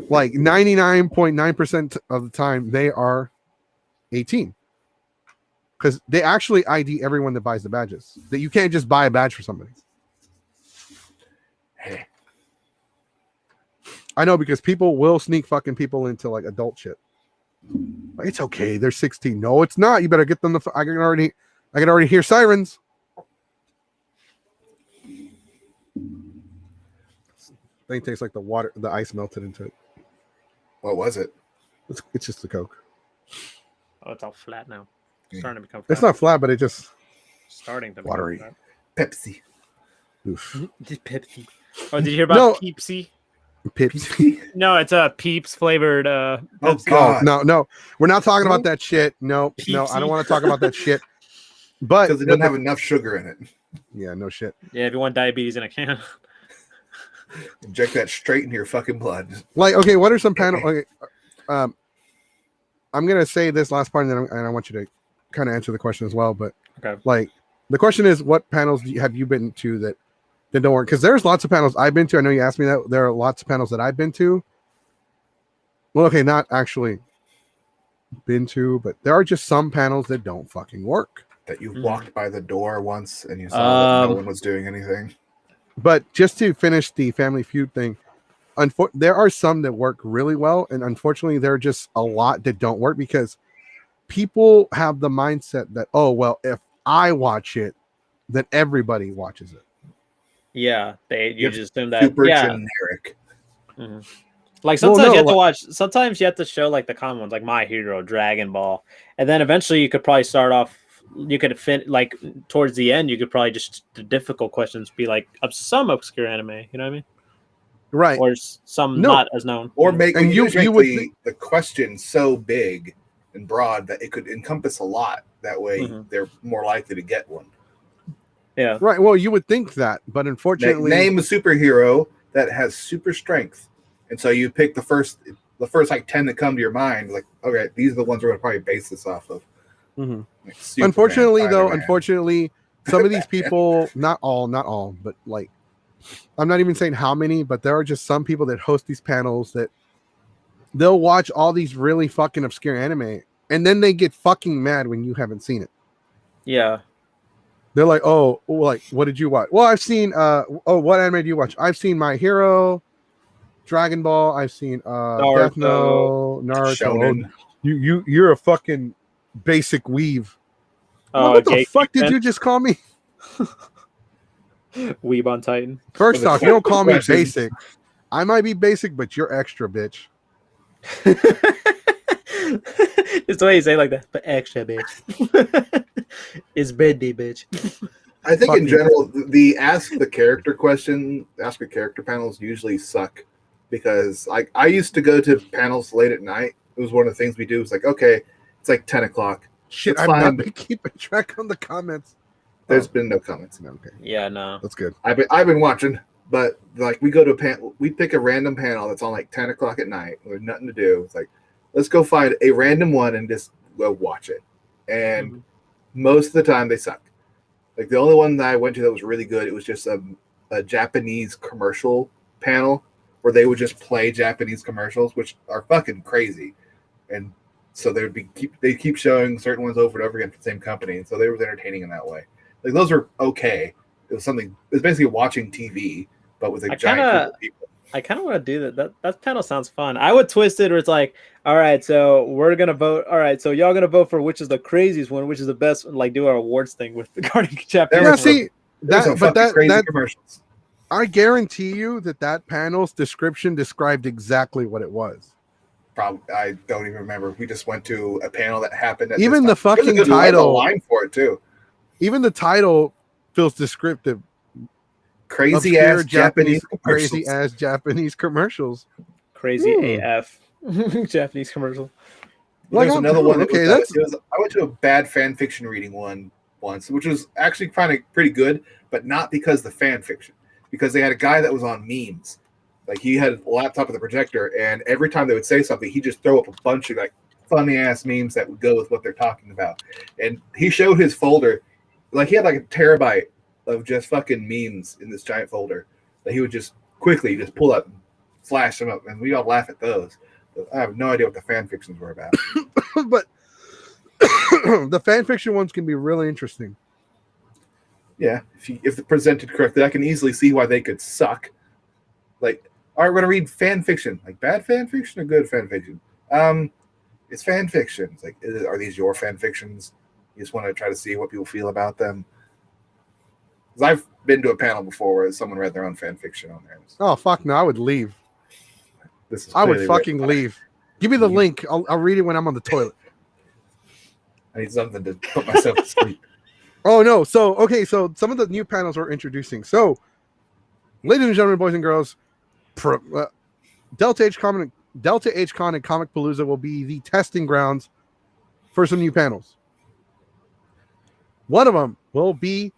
like 99.9% of the time they are 18. Because they actually ID everyone that buys the badges. That you can't just buy a badge for somebody. Hey. I know because people will sneak fucking people into like adult shit. Like, it's okay. They're 16. No, it's not. You better get them. I can already hear sirens. Thing tastes like the ice melted into it. What was it? It's just the Coke. Oh, it's all flat now. Starting to become flat. It's not flat, but it just starting to watery. Become Pepsi. Oof. Pepsi. Oh, did you hear about Peepsy? Pepsi. No, it's a Peeps flavored. Oh God, no, we're not talking about that shit. No, I don't want to talk about that shit. But because it doesn't have enough sugar in it. Yeah, no shit. Yeah, if you want diabetes in a can, inject that straight into your fucking blood. Like, okay, what are some panels? Okay, I'm gonna say this last part, and I want you to kind of answer the question as well. But okay, like the question is, what panels have you been to that don't work? Because there's lots of panels I've been to. I know you asked me that. There are lots of panels that I've been to. Well, okay, not actually been to, but there are just some panels that don't fucking work. That you walked by the door once and you saw that no one was doing anything. But just to finish the Family Feud thing, there are some that work really well, and unfortunately, there are just a lot that don't work because people have the mindset that, oh well, if I watch it, then everybody watches it. Yeah, you It's just assume that. super Yeah. generic. Mhm. Like Well, sometimes no, you have to like- watch. Sometimes you have to show like the common ones, like My Hero, Dragon Ball, and then eventually you could probably start off. You could fit like towards the end. You could probably just the difficult questions be like some obscure anime. You know what I mean? Right. Or some No. not as known. Or Yeah. make And you would the question so big and broad that it could encompass a lot. That way, Mhm. they're more likely to get one. Yeah. Right. Well, you would think that, but unfortunately, Name a superhero that has super strength, and so you pick the first like 10 that come to your mind. Like, okay, these are the ones we're gonna probably base this off of. Mhm. Like Superman, unfortunately, Spider-Man. some of these people, not all, but like, I'm not even saying how many, but there are just some people that host these panels that they'll watch all these really fucking obscure anime, and then they get fucking mad when you haven't seen it. Yeah. They're like, oh, like, what did you watch? Well, I've seen, what anime do you watch? I've seen My Hero, Dragon Ball. I've seen Death Note, Naruto. Shonen. You're a fucking basic weave. Oh, What the fuck did you just call me? Weeb on Titan? First For the off, you don't call me questions. basic. I might be basic, but you're extra, bitch. It's the way you say it like that, but extra bitch. It's bendy, bitch. I think Fuck in you. general, the ask a character panels usually suck because I used to go to panels late at night. It was one of the things we do. It's like, okay, it's like 10 o'clock. Shit, It's I've not fine. been keeping track on the comments. There's been no comments. Okay, Yeah, no. that's good. I've been watching, but like we go to a panel, we pick a random panel that's on like 10 o'clock at night with nothing to do. It's like, let's go find a random one and just go watch it. And Mhm. most of the time they suck. Like the only one that I went to that was really good, it was just a Japanese commercial panel where they would just play Japanese commercials, which are fucking crazy. And so they keep showing certain ones over and over again for the same company. And so they were entertaining in that way. Like those were okay. It was basically watching TV, but with a giant group of people. I kind of want to do that. That panel sounds fun. I would twist it where it's like, all right, so we're gonna vote. All right, so y'all gonna vote for which is the craziest one, which is the best. Like do our awards thing with the Guardian chapter. There Yeah, was see There's some fucking crazy commercials. I guarantee you that panel's description described exactly what it was. Probably, I don't even remember. We just went to a panel that happened. At Even this the time. There's a fucking good title- line for it too. Even the title feels descriptive. Crazy Obscure ass Japanese crazy commercials. ass Japanese commercials. Crazy Hmm. AF Japanese commercial. Like, There's I'm- another one. okay, I went to a bad fan fiction reading one once, which was actually kind of pretty good, but not because the fan fiction, because they had a guy that was on memes. Like he had a laptop with a projector, and every time they would say something, he'd just throw up a bunch of like funny ass memes that would go with what they're talking about. And he showed his folder, like he had like a terabyte of just fucking memes in this giant folder that he would just quickly just pull up and flash them up, and we all laugh at those. But I have no idea what the fan fictions were about. But the fan fiction ones can be really interesting. Yeah, if they're presented correctly, I can easily see why they could suck. Like, all right, we're gonna read fan fiction, like bad fan fiction or good fan fiction. It's fan fiction. It's like, are these your fan fictions? You just want to try to see what people feel about them. Because I've been to a panel before where someone read their own fan fiction on there. Oh fuck no, I would leave. This is I would clearly fucking written by- leave. Give me the You- link. I'll read it when I'm on the toilet. I need something to put myself to sleep. Oh no. So so some of the new panels we're introducing. So, ladies and gentlemen, boys and girls, Delta H Con and Comic Palooza will be the testing grounds for some new panels. One of them will be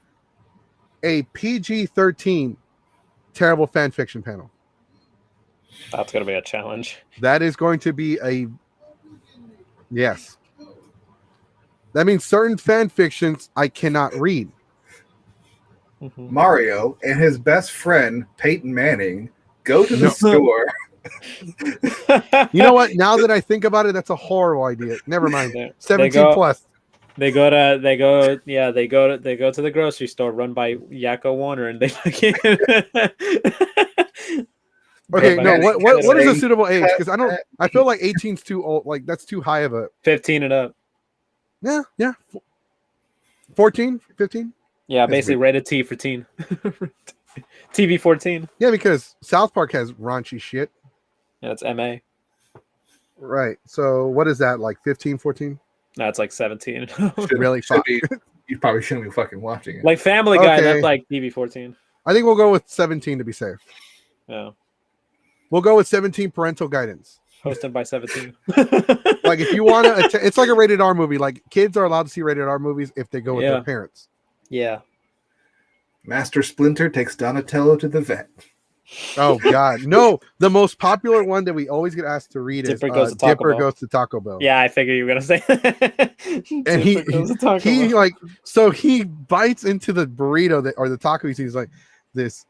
a PG-13 terrible fan fiction panel. That's gonna be a challenge. That is going to be yes. That means certain fan fictions I cannot read. Mhm. Mario and his best friend Peyton Manning go to the No. store. You know what? Now that I think about it, that's a horrible idea. Never mind. They 17 go- plus. They go to the grocery store run by Yakko Warner, and they fucking Okay, no. What is a Say suitable age? Because I feel like 18's too old. Like that's too high of a. 15 and up. Yeah. 14, 15. Yeah, That's basically weird. rated T for teen. TV 14. Yeah, because South Park has raunchy shit. Yeah, it's MA. Right. So what is that, like 15, 14? No, it's like 17. Really fuck. You probably shouldn't be fucking watching it. Like Family Guy, Okay. that's like TV 14. I think we'll go with 17 to be safe. Yeah. We'll go with 17 parental guidance. Hosted by 17. Like if you want to, it's like a rated R movie. Like kids are allowed to see rated R movies if they go with Yeah. their parents. Yeah. Master Splinter takes Donatello to the vet. Oh God, no! The most popular one that we always get asked to read Dipper is Goes to Taco Dipper Bell. Goes to Taco Bell. Yeah, I figured you were gonna say that. And he like, so he bites into the burrito or the taco. He's like this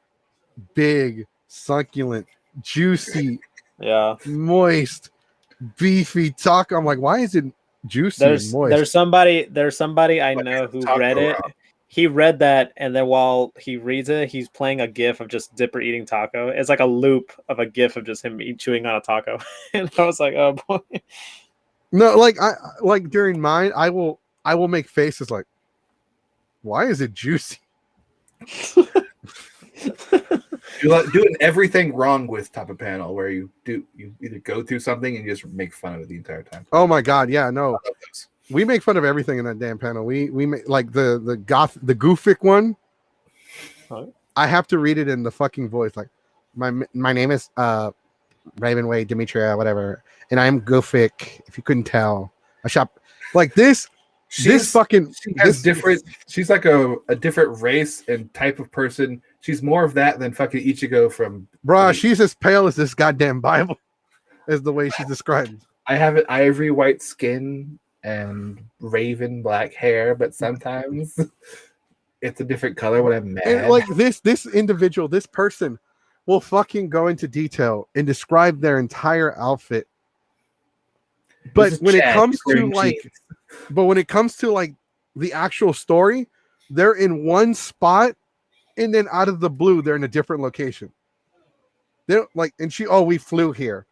big, succulent, juicy, yeah. moist, beefy taco. I'm like, why is it juicy and moist? There's somebody I Like know who Taco read it. Rock. He read that, and then while he reads it, he's playing a GIF of just Dipper eating taco. It's like a loop of a GIF of just him chewing on a taco, and I was like, "Oh boy!" No, like I like during mine, I will make faces like, why is it juicy? You're like doing everything wrong with type of panel where you either go through something and you just make fun of it the entire time. Oh my God, yeah, no. I love those. We make fun of everything in that damn panel. We make like the goofic one. Huh? I have to read it in the fucking voice. Like my name is Ravenway Demetria, whatever, and I'm goofic. If you couldn't tell, I shop like this. She's different. She's like a different race and type of person. She's more of that than fucking Ichigo from. Bruh, she's as pale as this goddamn Bible, is the way she's described. I have an ivory white skin and raven black hair, but sometimes it's a different color when I'm mad. And like this individual, this person will fucking go into detail and describe their entire outfit. But when it comes to like the actual story, they're in one spot, and then out of the blue, they're in a different location. They don't like, and we flew here.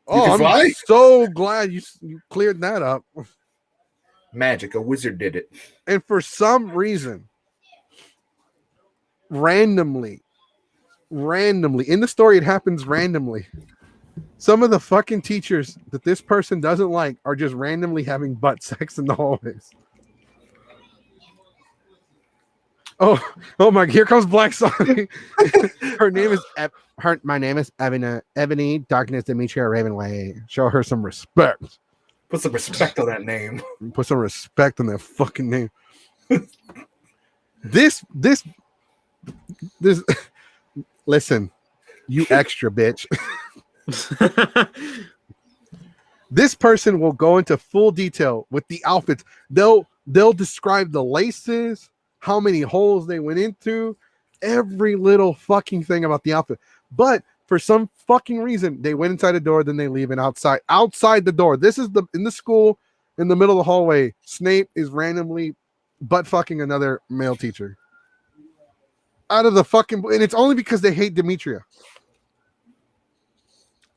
Oh, I'm so glad you cleared that up. Magic, a wizard did it. And for some reason, randomly, in the story, it happens randomly. Some of the fucking teachers that this person doesn't like are just randomly having butt sex in the hallways. Oh my! Here comes Black Sonic. My name is Ebony Darkness Demetria Ravenway. Show her some respect. Put some respect on that name. Put some respect on that fucking name. This. Listen, you extra bitch. This person will go into full detail with the outfits. They'll describe the laces, how many holes they went into, every little fucking thing about the outfit. But for some fucking reason, they went inside the door, then they leave it outside the door. This is in the school, in the middle of the hallway. Snape is randomly butt fucking another male teacher. Out of the fucking, and it's only because they hate Demetria.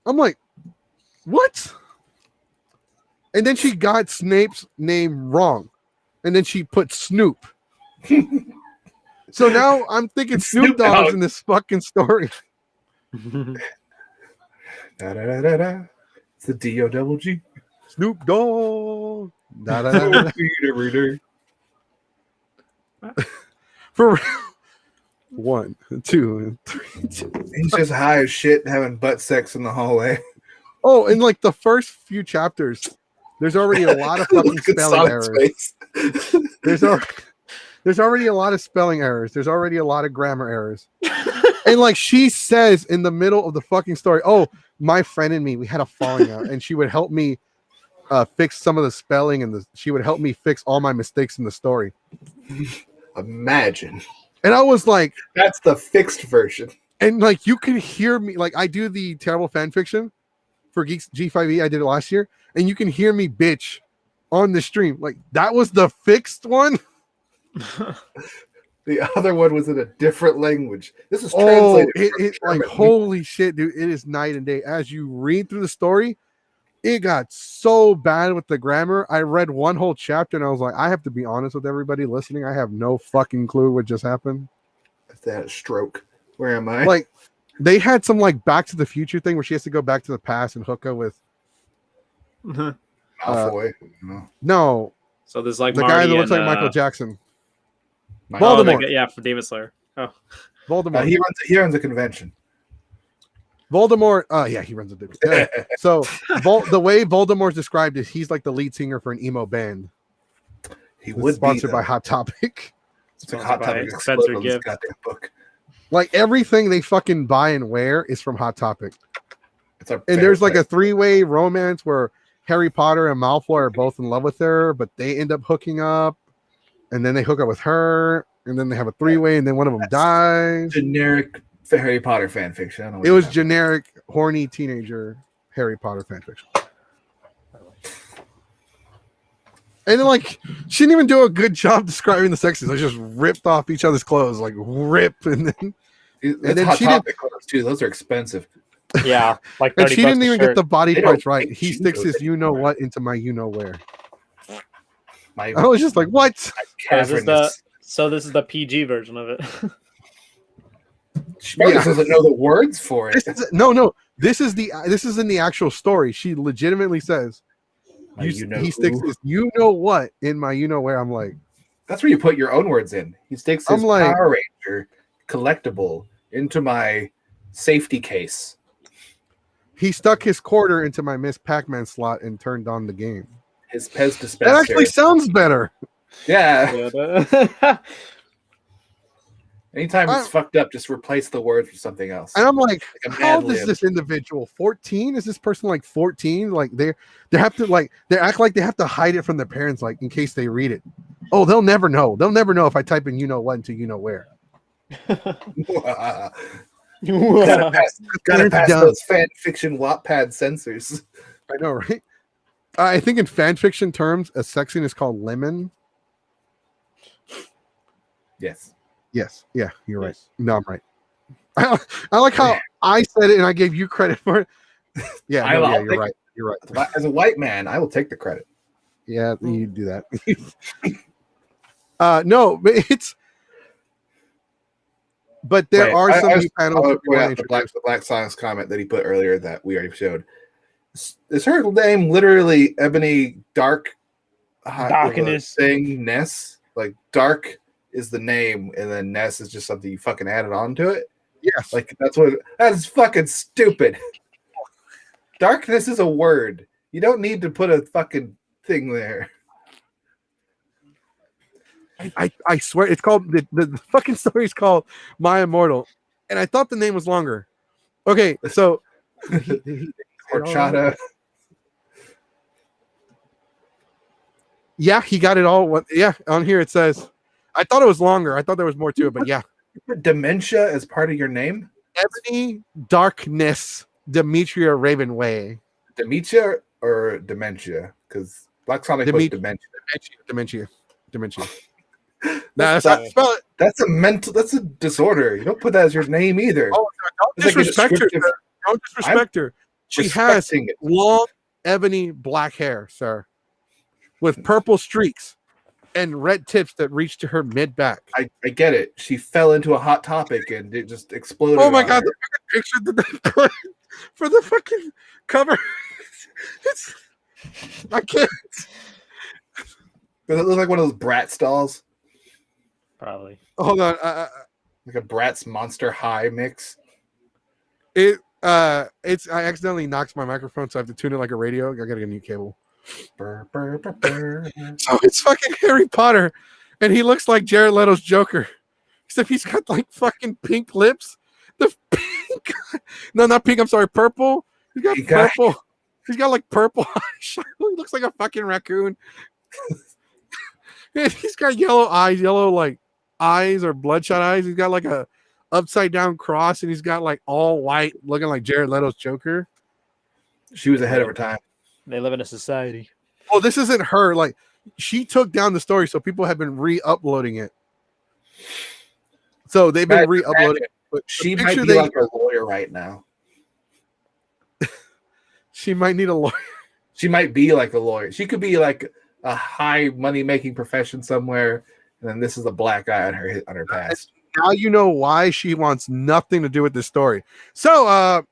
I'm like, what? And then she got Snape's name wrong. And then she put Snoop. So now I'm thinking Snoop Dogg's in this fucking story. Da, da, da, da, da. It's the D-O-double-G. Snoop Dogg. Da, da, da, da. For real. 1, 2, 3. He's just high as shit having butt sex in the hallway. Oh, in like the first few chapters, there's already a lot of fucking spelling errors. There's already a lot of spelling errors. There's already a lot of grammar errors. And like she says in the middle of the fucking story, oh, my friend and me, we had a falling out, and she would help me fix some of the spelling, and she would help me fix all my mistakes in the story. Imagine. And I was like, that's the fixed version. And like you can hear me, like I do the terrible fan fiction for Geeks G5E. I did it last year, and you can hear me bitch on the stream. Like that was the fixed one. The other one was in a different language. This is Oh, translated. like holy shit, dude! It is night and day. As you read through the story, it got so bad with the grammar. I read one whole chapter and I was like, I have to be honest with everybody listening. I have no fucking clue what just happened. If they had a stroke, where am I? Like, they had some like Back to the Future thing where she has to go back to the past and hook up with Malfoy. no, So there's like the Marty guy that looks and, like Michael Jackson. Voldemort. Yeah, for Demon Slayer. Oh, Voldemort. He runs a convention. Voldemort. Yeah, he runs a different. Yeah. So the way Voldemort's described is he's like the lead singer for an emo band. He would sponsored be by Hot Topic. It's a Hot Topic Spencer on this Gibbs. goddamn book. Like everything they fucking buy and wear is from Hot Topic. And there's like a 3-way romance where Harry Potter and Malfoy are both in love with her, but they end up hooking up, and then they hook up with her, and then they have a 3-way, and then one of them dies. Generic Harry Potter fan fiction. It was generic, horny teenager Harry Potter fan fiction. And then, like, she didn't even do a good job describing the sexes. They just ripped off each other's clothes, like rip, and then Hot she Topic clothes too. Those are expensive. yeah, like and 30 she didn't bucks a even shirt. get the body They parts don't right. make He shoes sticks with his it. you know what into my you know where. My I was just like, what? So this is the PG version of it. She probably Yeah. doesn't know the words for it. No. This is in the actual story. She legitimately says he sticks his you know what in my you know where. I'm like, That's where you put your own words in. He sticks his I'm like- Power Ranger collectible into my safety case. he stuck his quarter into my Miss Pac-Man slot and turned on the game. His Pez dispenser. That actually sounds better. Yeah. Yeah, Anytime it's fucked up, just replace the word with something else. And I'm like, Like a how Mad old is Lib. this individual? 14? Is this person like 14? Like they have to like they act like they have to hide it from their parents, like in case they read it. Oh, they'll never know. They'll never know if I type in you know what into you know where. Gotta yeah. pass dumb. those fan fiction Wattpad censors. I know, right? I think in fan fiction terms, a sexing is called lemon. Yes. Yes. Yeah, you're right. Yes. No, I'm right. I like how I said it and I gave you credit for it. Yeah, no, I'll you're take right. You're right. As a white man, I will take the credit. Yeah, you do that. No, but but there Wait, are some new I panels. would that we point wanna out the introduce. Black Science comment that he put earlier that we already showed. Is her name literally Ebony Dark? Darkness. Thing Ness? Like Dark is the name, and then Ness is just something you fucking added on to it. Yes. Like that's fucking stupid. Darkness is a word. You don't need to put a fucking thing there. I swear it's called the fucking story is called My Immortal, and I thought the name was longer. Okay, so Horchata. yeah, he got it all. Yeah, on here it says. I thought it was longer. I thought there was more to it, but yeah. You put dementia as part of your name? Ebony Darkness Demetria Ravenway. Dementia or dementia? Because Black Sonic was dementia. Dementia. That's how you spell it. That's a disorder. You don't put that as your name either. Oh, don't It's like a disrespect her. descriptive- Don't disrespect her. She has Respecting it. long, ebony black hair, sir, with purple streaks and red tips that reach to her mid back. I get it. She fell into a hot topic and it just exploded. Oh my on god, her. the fucking picture that they put for the fucking cover. It's, I can't. Does it look like one of those Bratz dolls? Probably. Hold on. Like a Bratz Monster High mix? It's I accidentally knocked my microphone, so I have to tune it like a radio. I gotta get a new cable. Burr, burr, burr, burr. So it's fucking Harry Potter, and he looks like Jared Leto's Joker, except he's got like fucking pink lips. The pink, no, not pink. I'm sorry, purple. He's got purple. He's got like purple eyes. He looks like a fucking raccoon. And he's got yellow eyes, yellow like eyes or bloodshot eyes. He's got like a upside down cross, and he's got like all white, looking like Jared Leto's Joker. She was ahead of her time. They live in a society. Oh, this isn't her. Like, she took down the story, so people have been re-uploading it. So they've been re-uploading. But she might be like a lawyer right now. She might need a lawyer. She might be like a lawyer. She could be like a high money making profession somewhere, and then this is a black guy on her past. Now you know why she wants nothing to do with this story. So,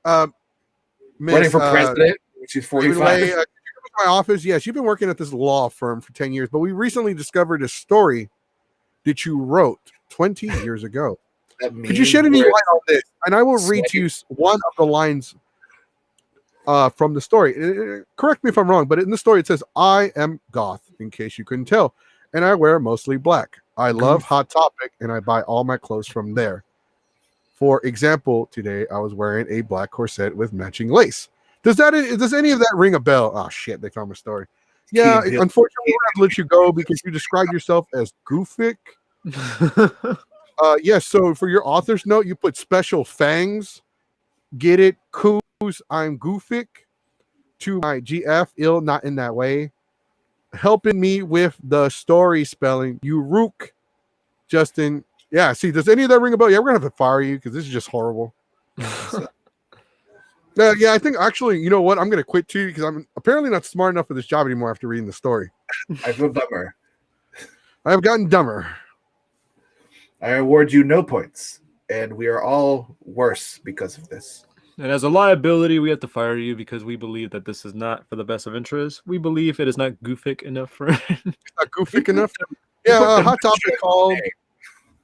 running for president, she's 45. My office, yes, you've been working at this law firm for 10 years, but we recently discovered a story that you wrote 20 years ago. Could you shed any light on this? And I will read to you one of the lines from the story. Correct me if I'm wrong, but in the story it says, I am goth, in case you couldn't tell, and I wear mostly black. I love Hot Topic, and I buy all my clothes from there. For example, today I was wearing a black corset with matching lace. Does any of that ring a bell? Oh shit, they found my story. Yeah, unfortunately, I have to let you go because you described yourself as goofic. Yes, so for your author's note, you put special fangs. Get it? Coos, I'm goofic. To my GF, ill, not in that way. Helping me with the story spelling. You rook, Justin. Yeah, see, does any of that ring a bell? Yeah, we're gonna have to fire you because this is just horrible. Yeah, I think actually, you know what? I'm gonna quit too because I'm apparently not smart enough for this job anymore after reading the story. I feel dumber. I have gotten dumber. I award you no points, and we are all worse because of this. And as a liability, we have to fire you because we believe that this is not for the best of interest. We believe it is not goofic enough for It's not goofic enough. Yeah, Hot Topic called.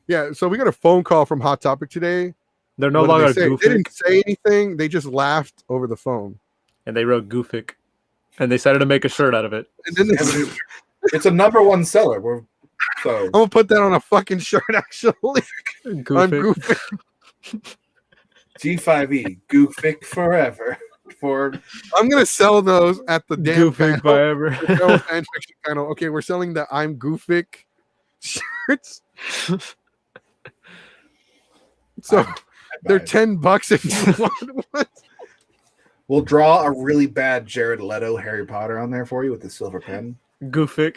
Yeah, so we got a phone call from Hot Topic today. They're no longer goofic. They didn't say anything. They just laughed over the phone. And they wrote goofic. And they decided to make a shirt out of it. And then it's a #1 seller. So I'm gonna put that on a fucking shirt. Actually, goofic. I'm goofic. G5E, goofic forever. I'm gonna sell those at the damn goofic forever. Fan fiction panel. Okay, we're selling the I'm goofic shirts. So they're $10 if you want one. We'll draw a really bad Jared Leto Harry Potter on there for you with the silver pen. Goofic.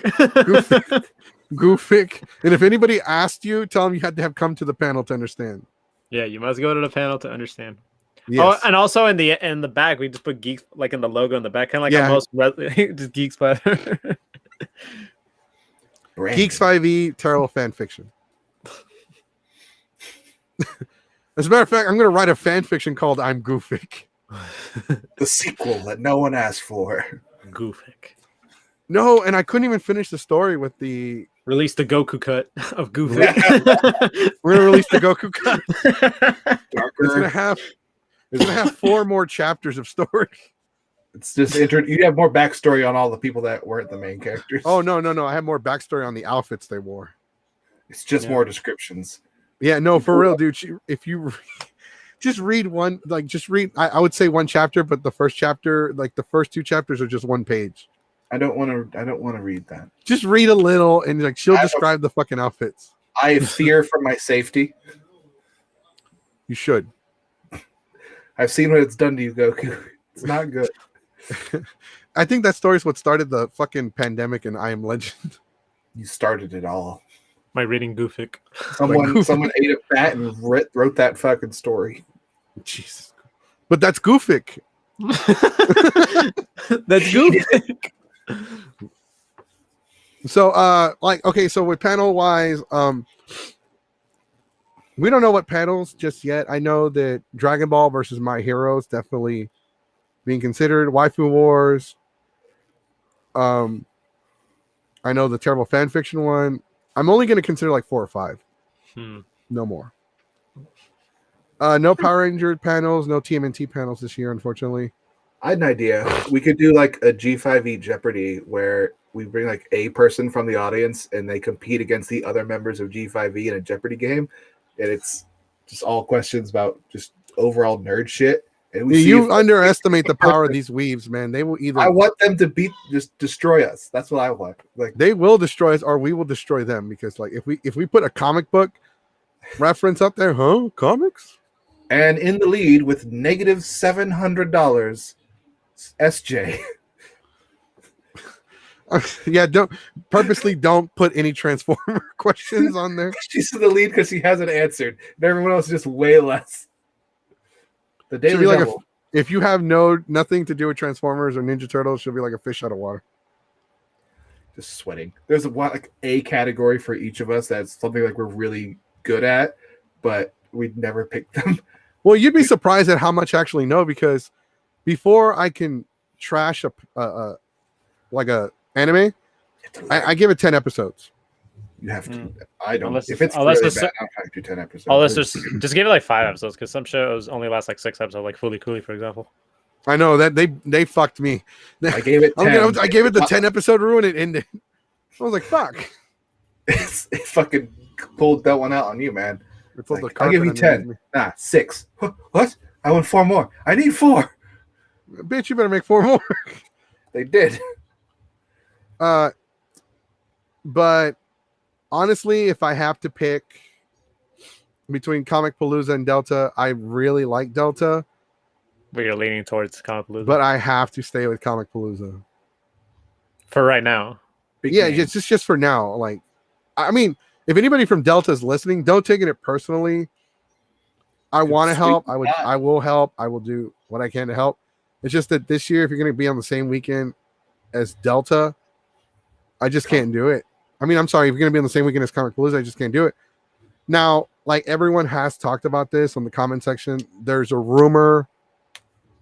Goofic. And if anybody asked you, tell them you had to have come to the panel to understand. Yeah, you must go to the panel to understand. Yes. Oh, and also in the back, we just put Geeks like in the logo in the back, kind of like just Geeks Platter. Geeks 5e terrible fan fiction. As a matter of fact, I'm going to write a fan fiction called I'm Goofic. The sequel that no one asked for. Goofic. No, and I couldn't even finish the story with the... Release the Goku cut of Goofic. We're going to release the Goku cut. Darker. It's going to have 4 more chapters of story. It's just you have more backstory on all the people that weren't the main characters. Oh, no. I have more backstory on the outfits they wore. It's just more descriptions. Yeah, no, for real, dude. If you just read one, I would say one chapter, but the first chapter, like the first 2 chapters are just 1 page. I don't want to read that. Just read a little, and like she'll describe the fucking outfits. I fear for my safety. You should. I've seen what it's done to you, Goku. It's not good. I think that story is what started the fucking pandemic in I Am Legend. You started it all. My reading Goofic. Someone ate a fat and wrote that fucking story. Jesus. But that's Goofic. That's Goofic. So so with panel wise, we don't know what panels just yet. I know that Dragon Ball versus My Hero is definitely being considered. Waifu Wars. I know the terrible fan fiction one. I'm only going to consider like 4 or 5. No more. No Power Ranger panels, no TMNT panels this year, unfortunately. I had an idea. We could do like a G5E Jeopardy where we bring like a person from the audience and they compete against the other members of G5E in a Jeopardy game. And it's just all questions about just overall nerd shit. And you underestimate the power of these weaves, man. They will either. I want them to just destroy us. That's what I want. Like they will destroy us, or we will destroy them. Because like if we put a comic book reference up there, comics. And in the lead with -$700, SJ. Yeah, don't put any Transformer questions on there. She's in the lead because she hasn't answered. And everyone else is just way less. The She'll Daily be like Double. if you have nothing to do with Transformers or Ninja Turtles, she'll be like a fish out of water. Just sweating. There's a category for each of us that's something like we're really good at, but we'd never pick them. Well, you'd be surprised at how much I actually know, because before I can trash a anime, I give it 10 episodes. You have to. I don't. Unless if it's unless really it's- bad, I'm trying to do 10 episodes. Oh, let's just give it like 5 episodes, because some shows only last like 6 episodes, like Fooly Cooly, for example. I know that they fucked me. I gave it 10. I gave it the 10 episode rule and it ended. I was like, fuck. It fucking pulled that one out on you, man. It's Like, the I'll give you 10. Nah, 6. What? I want 4 more. I need 4. Bitch, you better make 4 more. They did. But honestly, if I have to pick between Comic Palooza and Delta, I really like Delta, But you're leaning towards Comic Palooza. but I have to stay with Comic Palooza. For right now. Yeah, it's just for now. Like, I mean, if anybody from Delta is listening, don't take it personally. I want to help. I will help. I will do what I can to help. It's just that this year, if you're going to be on the same weekend as Delta, I just can't do it. I mean, I'm sorry, if you're going to be on the same weekend as Comic Palooza, I just can't do it. Now, like everyone has talked about this on the comment section, there's a rumor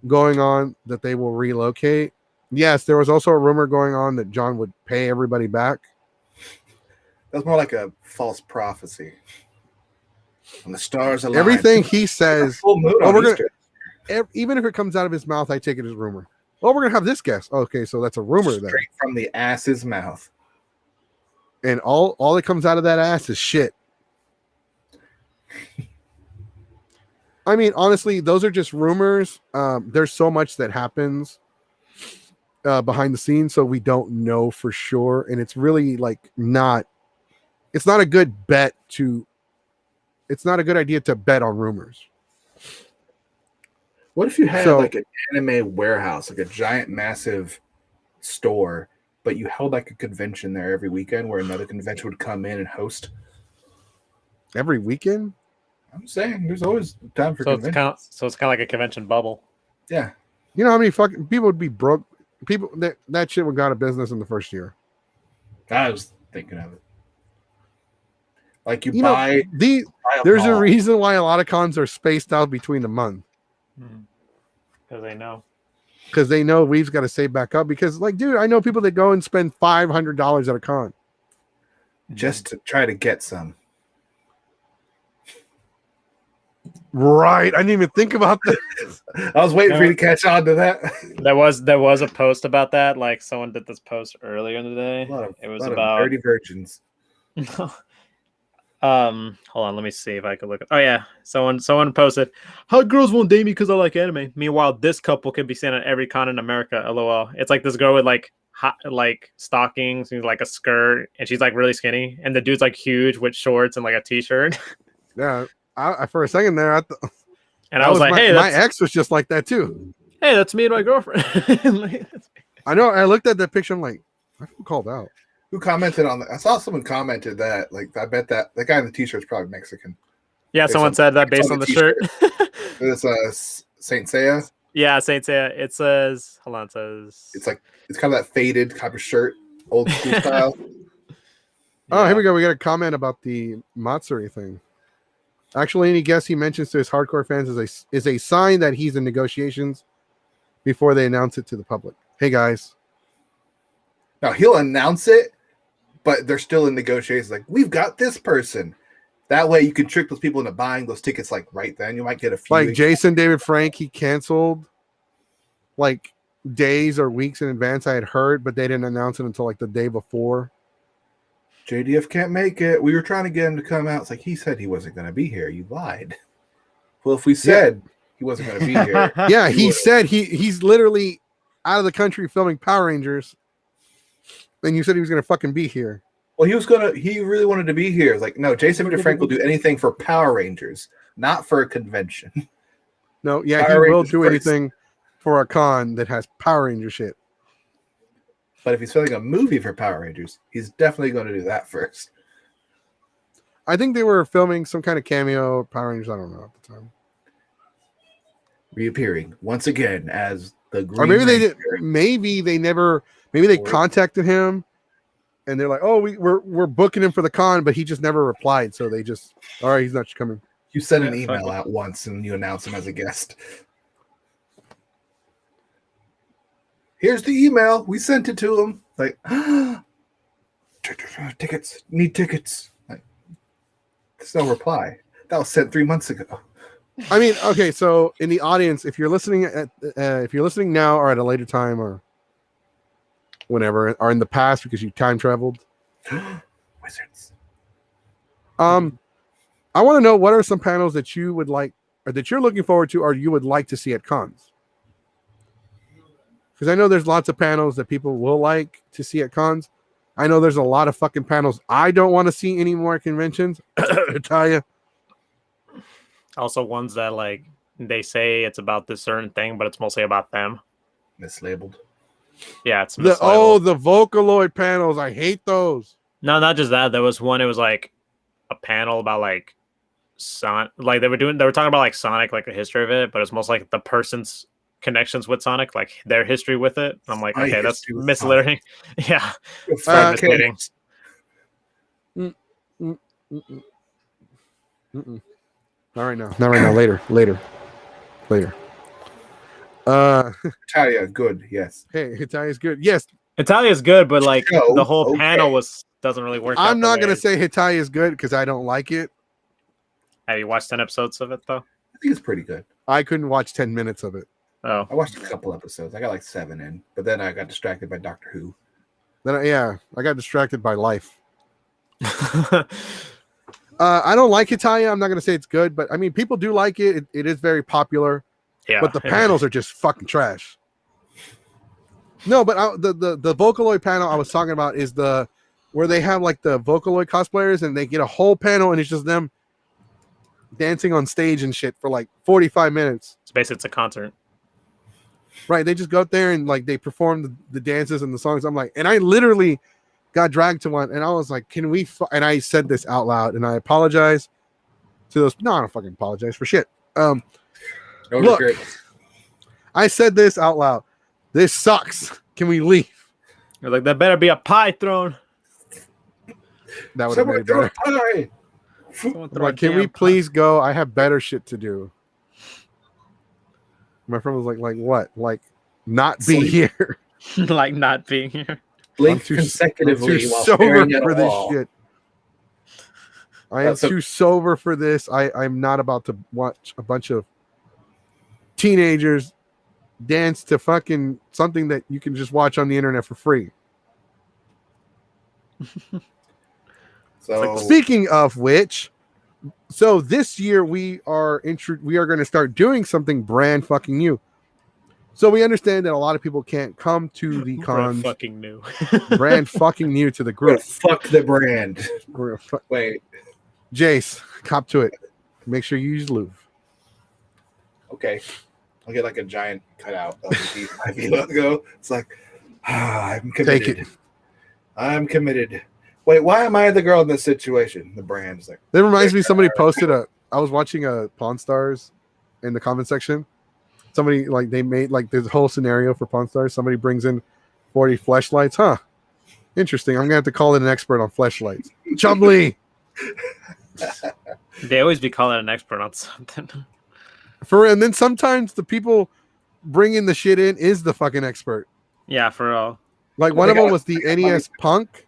going on that they will relocate. Yes, there was also a rumor going on that John would pay everybody back. That's more like a false prophecy. When the stars align. Everything he says, full moon on we're Easter. even if it comes out of his mouth, I take it as rumor. Oh, we're gonna have this guest. Okay, so that's a rumor then. Straight from the ass's mouth. And all that comes out of that ass is shit. I mean, honestly, those are just rumors. There's so much that happens behind the scenes, so we don't know for sure. And it's really it's not a good idea to bet on rumors. What if you had like an anime warehouse, like a giant, massive store, but you held like a convention there every weekend where another convention would come in and host? Every weekend? I'm saying there's always time for It's kind of like a convention bubble. Yeah. You know how many fucking people would be broke? People that shit would go out of business in the first year. I was thinking of it. Like there's a reason why a lot of cons are spaced out between the month. Because they know. Because they know we've got to save back up. Because, like, dude, I know people that go and spend $500 at a con just to try to get some. Right, I didn't even think about this. I was waiting for you to catch on to that. There was a post about that. Like someone did this post earlier in the day. It was about dirty virgins. Hold on, let me see if I can look. Oh yeah, someone posted, "How girls won't date me because I like anime." Meanwhile, this couple can be seen at every con in America. LOL. It's like this girl with like stockings and like a skirt, and she's like really skinny, and the dude's like huge with shorts and like a t-shirt. Yeah, I for a second there, I was like, "Hey, my ex was just like that too." Hey, that's me and my girlfriend. I know. I looked at that picture. I'm like, I feel called out. Who commented on that? I saw someone commented that. Like, I bet that guy in the t-shirt is probably Mexican. Yeah, someone said that based on the shirt. It's Saint Seiya. Yeah, Saint Seiya. It says, hold on, it says it's kind of that faded type of shirt, old school style. Oh, here we go. We got a comment about the Matsuri thing. Actually, any guess he mentions to his hardcore fans is a sign that he's in negotiations before they announce it to the public. Hey guys. Now he'll announce it, but they're still in negotiations. Like, we've got this person. That way you can trick those people into buying those tickets like right then. You might get a few. Like Jason David Frank, he canceled like days or weeks in advance. I had heard, but they didn't announce it until like the day before. JDF can't make it. We were trying to get him to come out. It's like, he said he wasn't going to be here. You lied. Well, if we said he wasn't going to be here. Yeah, he said he's literally out of the country filming Power Rangers. And you said he was going to fucking be here. Well, he really wanted to be here. It's like, no, Jason DeFrank will do anything for Power Rangers, not for a convention. No, yeah, Power he will Rangers do first. anything for a con that has Power Ranger shit. But if he's filming a movie for Power Rangers, he's definitely going to do that first. I think they were filming some kind of cameo Power Rangers. I don't know at the time. Reappearing once again as the Green Or maybe they Ranger. did. Maybe they never. Maybe they contacted him, and they're like, "Oh, we're booking him for the con," but he just never replied. So they just, all right, he's not coming. You send an email out once and you announce him as a guest. Here's the email. We sent it to him. Like, tickets. Need tickets. Like, there's no reply. That was sent 3 months ago. I mean, okay, so in the audience, if you're listening now or at a later time or whenever, or in the past because you time traveled, Wizards. I want to know what are some panels that you would like, or that you're looking forward to, or you would like to see at cons. Because I know there's lots of panels that people will like to see at cons. I know there's a lot of fucking panels I don't want to see anymore at conventions. Italia. Also, ones that like they say it's about this certain thing, but it's mostly about them. Mislabeled. Yeah, it's The mislabeled. Vocaloid panels. I hate those. No, not just that. There was one. It was like a panel about like like they were talking about like Sonic, like the history of it, but it's most like the person's connections with Sonic, like their history with it. I'm like, okay, that's misleading. Yeah, it's very misleading. Not right now. Not right now. Later. Italia, good. Yes. Hey, Hitalia's good. Yes. Italia's good, but like Show, the whole okay. panel doesn't really work. I'm not gonna say Hitalia's good because I don't like it. Have you watched 10 episodes of it though? I think it's pretty good. I couldn't watch 10 minutes of it. Oh, I watched a couple episodes. I got like 7 in, but then I got distracted by Doctor Who. Then I got distracted by life. I don't like Italia. I'm not gonna say it's good, but I mean people do like it. It is very popular. yeah. But the panels are just fucking trash. No, but the Vocaloid panel I was talking about is where they have like the Vocaloid cosplayers and they get a whole panel and it's just them dancing on stage and shit for like 45 minutes. So basically, it's a concert. Right, they just go out there and like they perform the dances and the songs. I'm like, and I literally got dragged to one, and I was like, "Can we?" And I said this out loud, and I apologize to those. No, I don't fucking apologize for shit. Look, I said this out loud. This sucks. Can we leave? You're like, there better be a pie thrown. That would have made it better. Like, can we please go? I have better shit to do. My friend was like what? Like, not be here. Like not being here. Blink consecutively. I'm too while sober staring at for a this wall. shit. I am too sober for this. I'm not about to watch a bunch of teenagers dance to fucking something that you can just watch on the internet for free. So speaking of which, so this year we are going to start doing something brand fucking new. So we understand that a lot of people can't come to the cons. Brand fucking new. Brand fucking new to the group. Fuck the brand. Wait. Jace, cop to it. Make sure you use lube. Okay. I'll get like a giant cutout of the D5 logo. It's like, I'm committed. Take it. I'm committed. Wait, why am I the girl in this situation? The brand's like. That reminds me, somebody posted I was watching a Pawn Stars in the comment section. Somebody, like, they made, like, this whole scenario for Pawn Stars. Somebody brings in 40 fleshlights. Huh. Interesting. I'm going to have to call in an expert on fleshlights. Chumbly! They always be calling an expert on something. And then sometimes the people bringing the shit in is the fucking expert. Yeah, for real. Like, one of them was the NES Punk.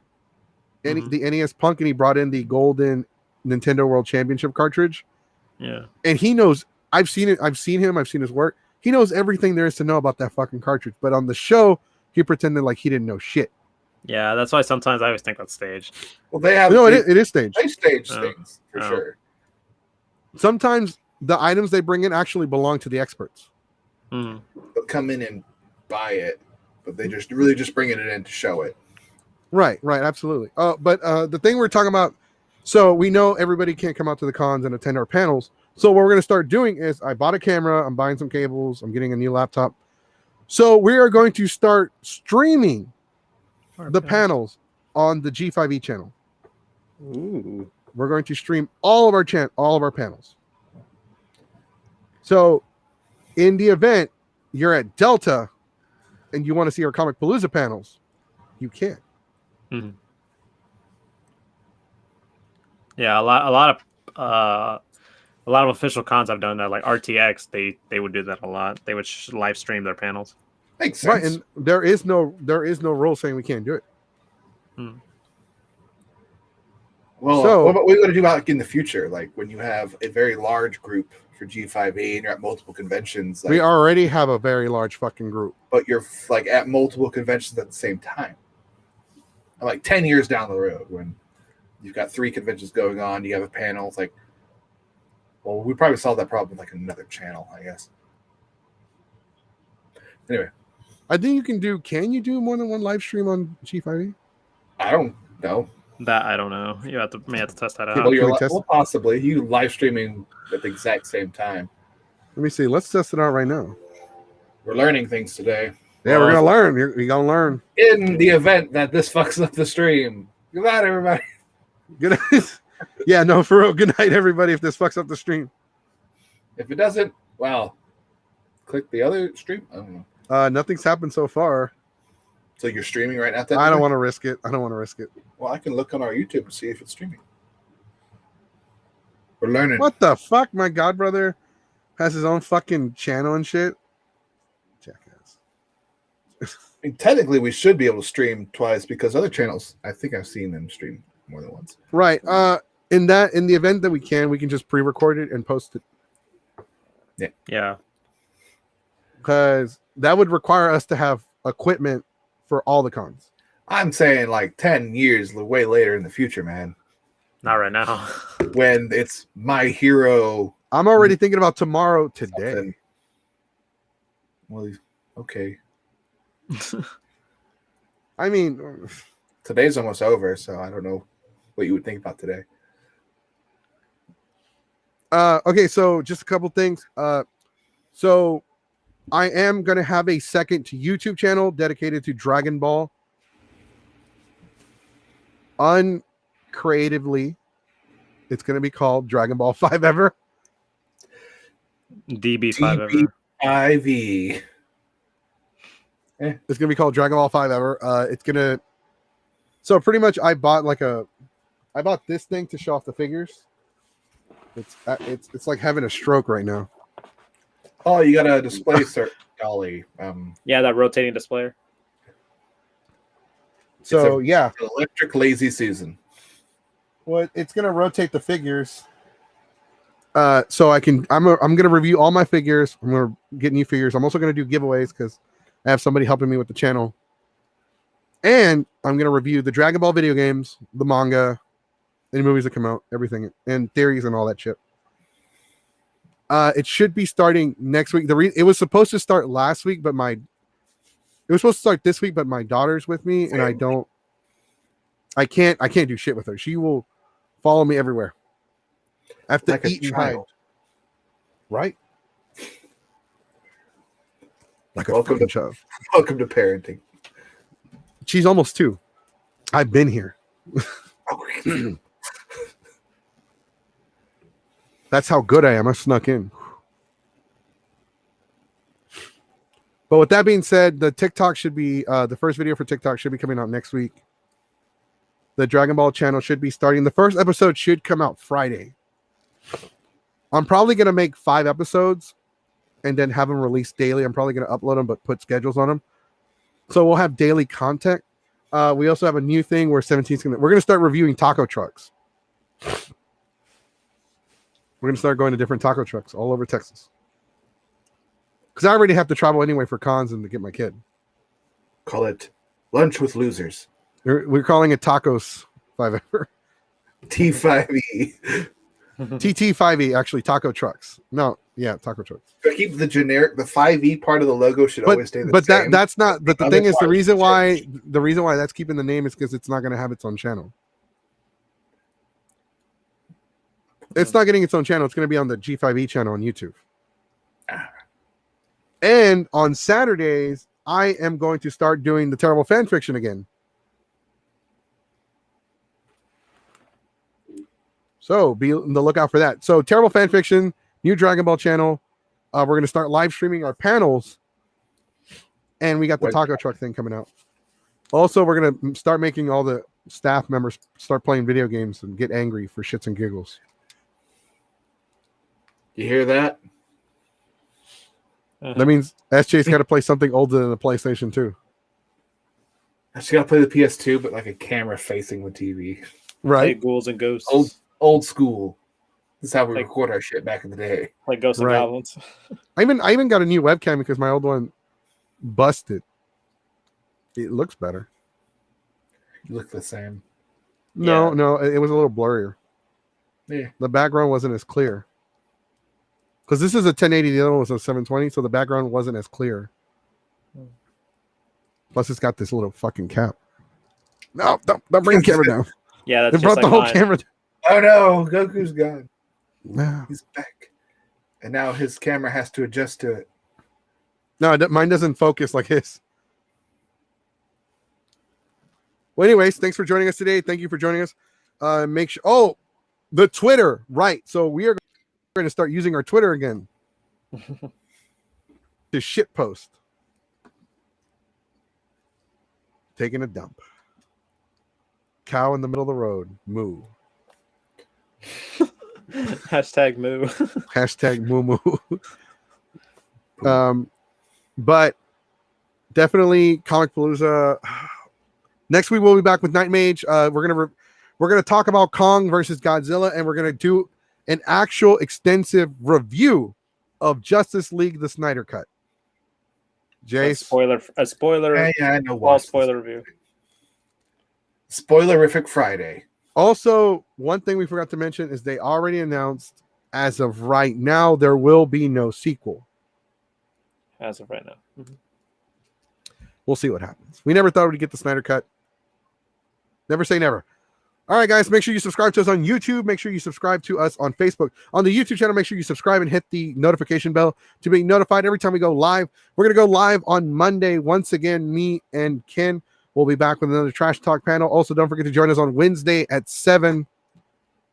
The NES Punk, and he brought in the golden Nintendo World Championship cartridge. Yeah. And he knows, I've seen it, I've seen him, I've seen his work. He knows everything there is to know about that fucking cartridge. But on the show, he pretended like he didn't know shit. Yeah, that's why sometimes I always think that's staged. Well, they have. No, it is staged. They stage things for sure. Sometimes the items they bring in actually belong to the experts. Mm. They'll come in and buy it, but they just really just bringing it in to show it. Right, absolutely. But the thing we're talking about, so we know everybody can't come out to the cons and attend our panels. So what we're going to start doing is I bought a camera, I'm buying some cables, I'm getting a new laptop. So we are going to start streaming the panels on the G5E channel. Ooh. We're going to stream all of our panels. So, in the event you're at Delta and you want to see our Comic Palooza panels, you can. Mm-hmm. Yeah, a lot of official cons have done that. Like RTX, they would do that a lot. They would live stream their panels. Makes sense. Right, and there is no rule saying we can't do it. Hmm. Well, So, what are we going to do about in the future? Like when you have a very large group for G5E and you're at multiple conventions. Like, we already have a very large fucking group. But you're like at multiple conventions at the same time. Like 10 years down the road when you've got 3 conventions going on, you have a panel. It's like, well, we probably solve that problem with like another channel, I guess. Anyway. I think you can do more than one live stream on G5E? I don't know. That I don't know. You may have to test that out. Well, possibly. You live streaming at the exact same time. Let me see. Let's test it out right now. We're learning things today. Yeah, we're gonna learn. We're gonna learn. In the event that this fucks up the stream. Good night, everybody. Good night. Yeah, no, for real. Good night, everybody. If this fucks up the stream. If it doesn't, well, click the other stream. I don't know. Nothing's happened so far. So you're streaming right now? I don't want to risk it. Well, I can look on our YouTube and see if it's streaming. We're learning. What the fuck? My godbrother has his own fucking channel and shit. Jackass. I mean, technically, we should be able to stream twice because other channels, I think I've seen them stream more than once. Right. In the event that we can just pre-record it and post it. Yeah. Because that would require us to have equipment for all the cons. I'm saying like 10 years way later in the future, man. Not right now. When it's My Hero. I'm already thinking about tomorrow today. Something. Well, okay. I mean, today's almost over, so I don't know what you would think about today. Okay, so just a couple things. So I am going to have a second YouTube channel dedicated to Dragon Ball. Uncreatively, it's going to be called Dragon Ball 5 Ever. DB5 Ever. DB5E. It's going to be called Dragon Ball 5 Ever. It's going to... So pretty much I bought this thing to show off the figures. It's like having a stroke right now. Oh, you got a display golly. Yeah, that rotating display. So yeah, electric lazy Susan. Well, it's gonna rotate the figures. So I'm gonna review all my figures. I'm gonna get new figures. I'm also gonna do giveaways because I have somebody helping me with the channel. And I'm gonna review the Dragon Ball video games, the manga, any movies that come out, everything, and theories and all that shit. It should be starting next week. It was supposed to start last week, but it was supposed to start this week, but my daughter's with me, and I can't do shit with her. She will follow me everywhere. I have to like eat and hide. Right? Like a fucking child. Welcome to parenting. She's almost 2. I've been here. That's how good I am. I snuck in. But with that being said, the TikTok should be the first video for TikTok should be coming out next week. The Dragon Ball channel should be starting. The first episode should come out Friday. I'm probably going to make 5 episodes and then have them released daily. I'm probably going to upload them, but put schedules on them. So we'll have daily content. We also have a new thing where 17's we're going to start reviewing taco trucks. We're going to start going to different taco trucks all over Texas. Because I already have to travel anyway for cons and to get my kid. Call it Lunch with Losers. We're calling it Tacos 5 Ever. T5E. TT5E, actually, taco trucks. No, yeah, taco trucks. Keep the generic, the 5E part of the logo should always stay the same. That's not, but the thing is, the reason why that's keeping the name is because it's not going to have its own channel. It's not getting its own channel. It's going to be on the G5E channel on YouTube. And on Saturdays, I am going to start doing the terrible fan fiction again. So be on the lookout for that. So Terrible Fan Fiction, new Dragon Ball channel. We're going to start live streaming our panels. And we got the taco truck thing coming out. Also, we're going to start making all the staff members start playing video games and get angry for shits and giggles. You hear that? That means SJ's got to play something older than the PlayStation 2. I just got to play the PS2, but like a camera facing the TV. Right. Like Ghouls and Ghosts. Old school. This is how we record our shit back in the day. Like Ghosts and Goblins. I even got a new webcam because my old one busted. It looks better. You look the same. No, it was a little blurrier. Yeah. The background wasn't as clear. Because this is a 1080, the other one was a 720, so the background wasn't as clear. Plus, it's got this little fucking cap. No, don't bring the camera down. Yeah, that's It brought the whole camera down. Oh no, Goku's gone. No. He's back. And now his camera has to adjust to it. No, mine doesn't focus like his. Well, anyways, thanks for joining us today. Thank you for joining us. Make sure. Oh, the Twitter, right? So we are going to start using our Twitter again to shit post. Taking a dump. Cow in the middle of the road. Moo. Hashtag moo. Hashtag moo moo. But definitely Comic Palooza. Next week we'll be back with Night Mage. We're gonna talk about Kong versus Godzilla, and we're gonna do an actual extensive review of Justice League: The Snyder Cut. Jace, A spoiler. Yeah, I know. All spoiler review. Spoilerific Friday. Also, one thing we forgot to mention is they already announced, as of right now, there will be no sequel. As of right now. Mm-hmm. We'll see what happens. We never thought we'd get the Snyder Cut. Never say never. All right, guys, make sure you subscribe to us on YouTube. Make sure you subscribe to us on Facebook. On the YouTube channel, make sure you subscribe and hit the notification bell to be notified every time we go live. We're going to go live on Monday. Once again, me and Ken will be back with another Trash Talk panel. Also, don't forget to join us on Wednesday at 7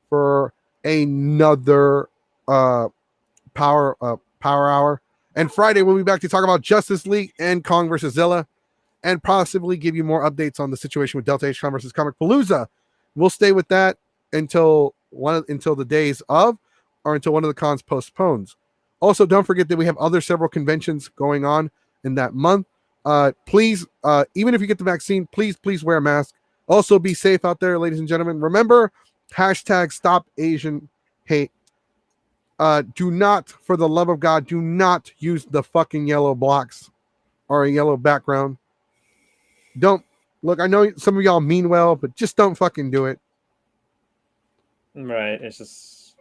for another Power Hour. And Friday, we'll be back to talk about Justice League and Kong versus Zilla, and possibly give you more updates on the situation with Delta H-Con versus Comic Palooza. We'll stay with that until the days of, or until one of the cons postpones. Also, don't forget that we have several conventions going on in that month. Please, even if you get the vaccine, please wear a mask. Also, be safe out there, ladies and gentlemen. Remember, hashtag Stop Asian Hate. Do not, for the love of God, do not use the fucking yellow blocks or a yellow background. Don't. Look, I know some of y'all mean well, but just don't fucking do it. Right. It's just,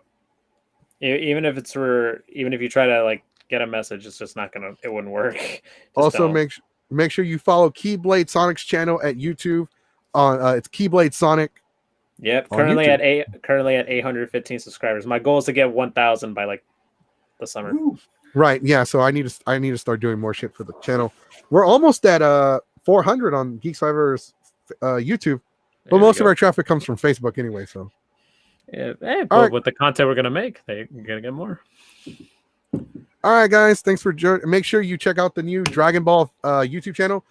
even if you try to like get a message, it's just not gonna. It wouldn't work. Just also, don't. make sure you follow Keyblade Sonic's channel at YouTube. It's Keyblade Sonic. Yep. Currently at 815 subscribers. My goal is to get 1,000 by like the summer. Ooh. Right. Yeah. So I need to start doing more shit for the channel. We're almost at 400 on Geeks Survivor's YouTube, but most of our traffic comes from Facebook anyway. So, yeah, but with the content we're gonna make, they're gonna get more. All right, guys, thanks for joining. Make sure you check out the new Dragon Ball YouTube channel.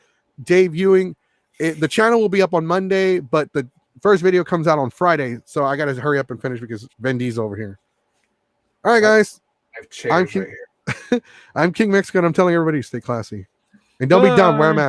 Dave Ewing. The channel will be up on Monday, but the first video comes out on Friday, so I gotta hurry up and finish because Vendy's over here. All right, guys. I'm King I'm King Mexico, and I'm telling everybody to stay classy and don't be dumb. Wear a mask.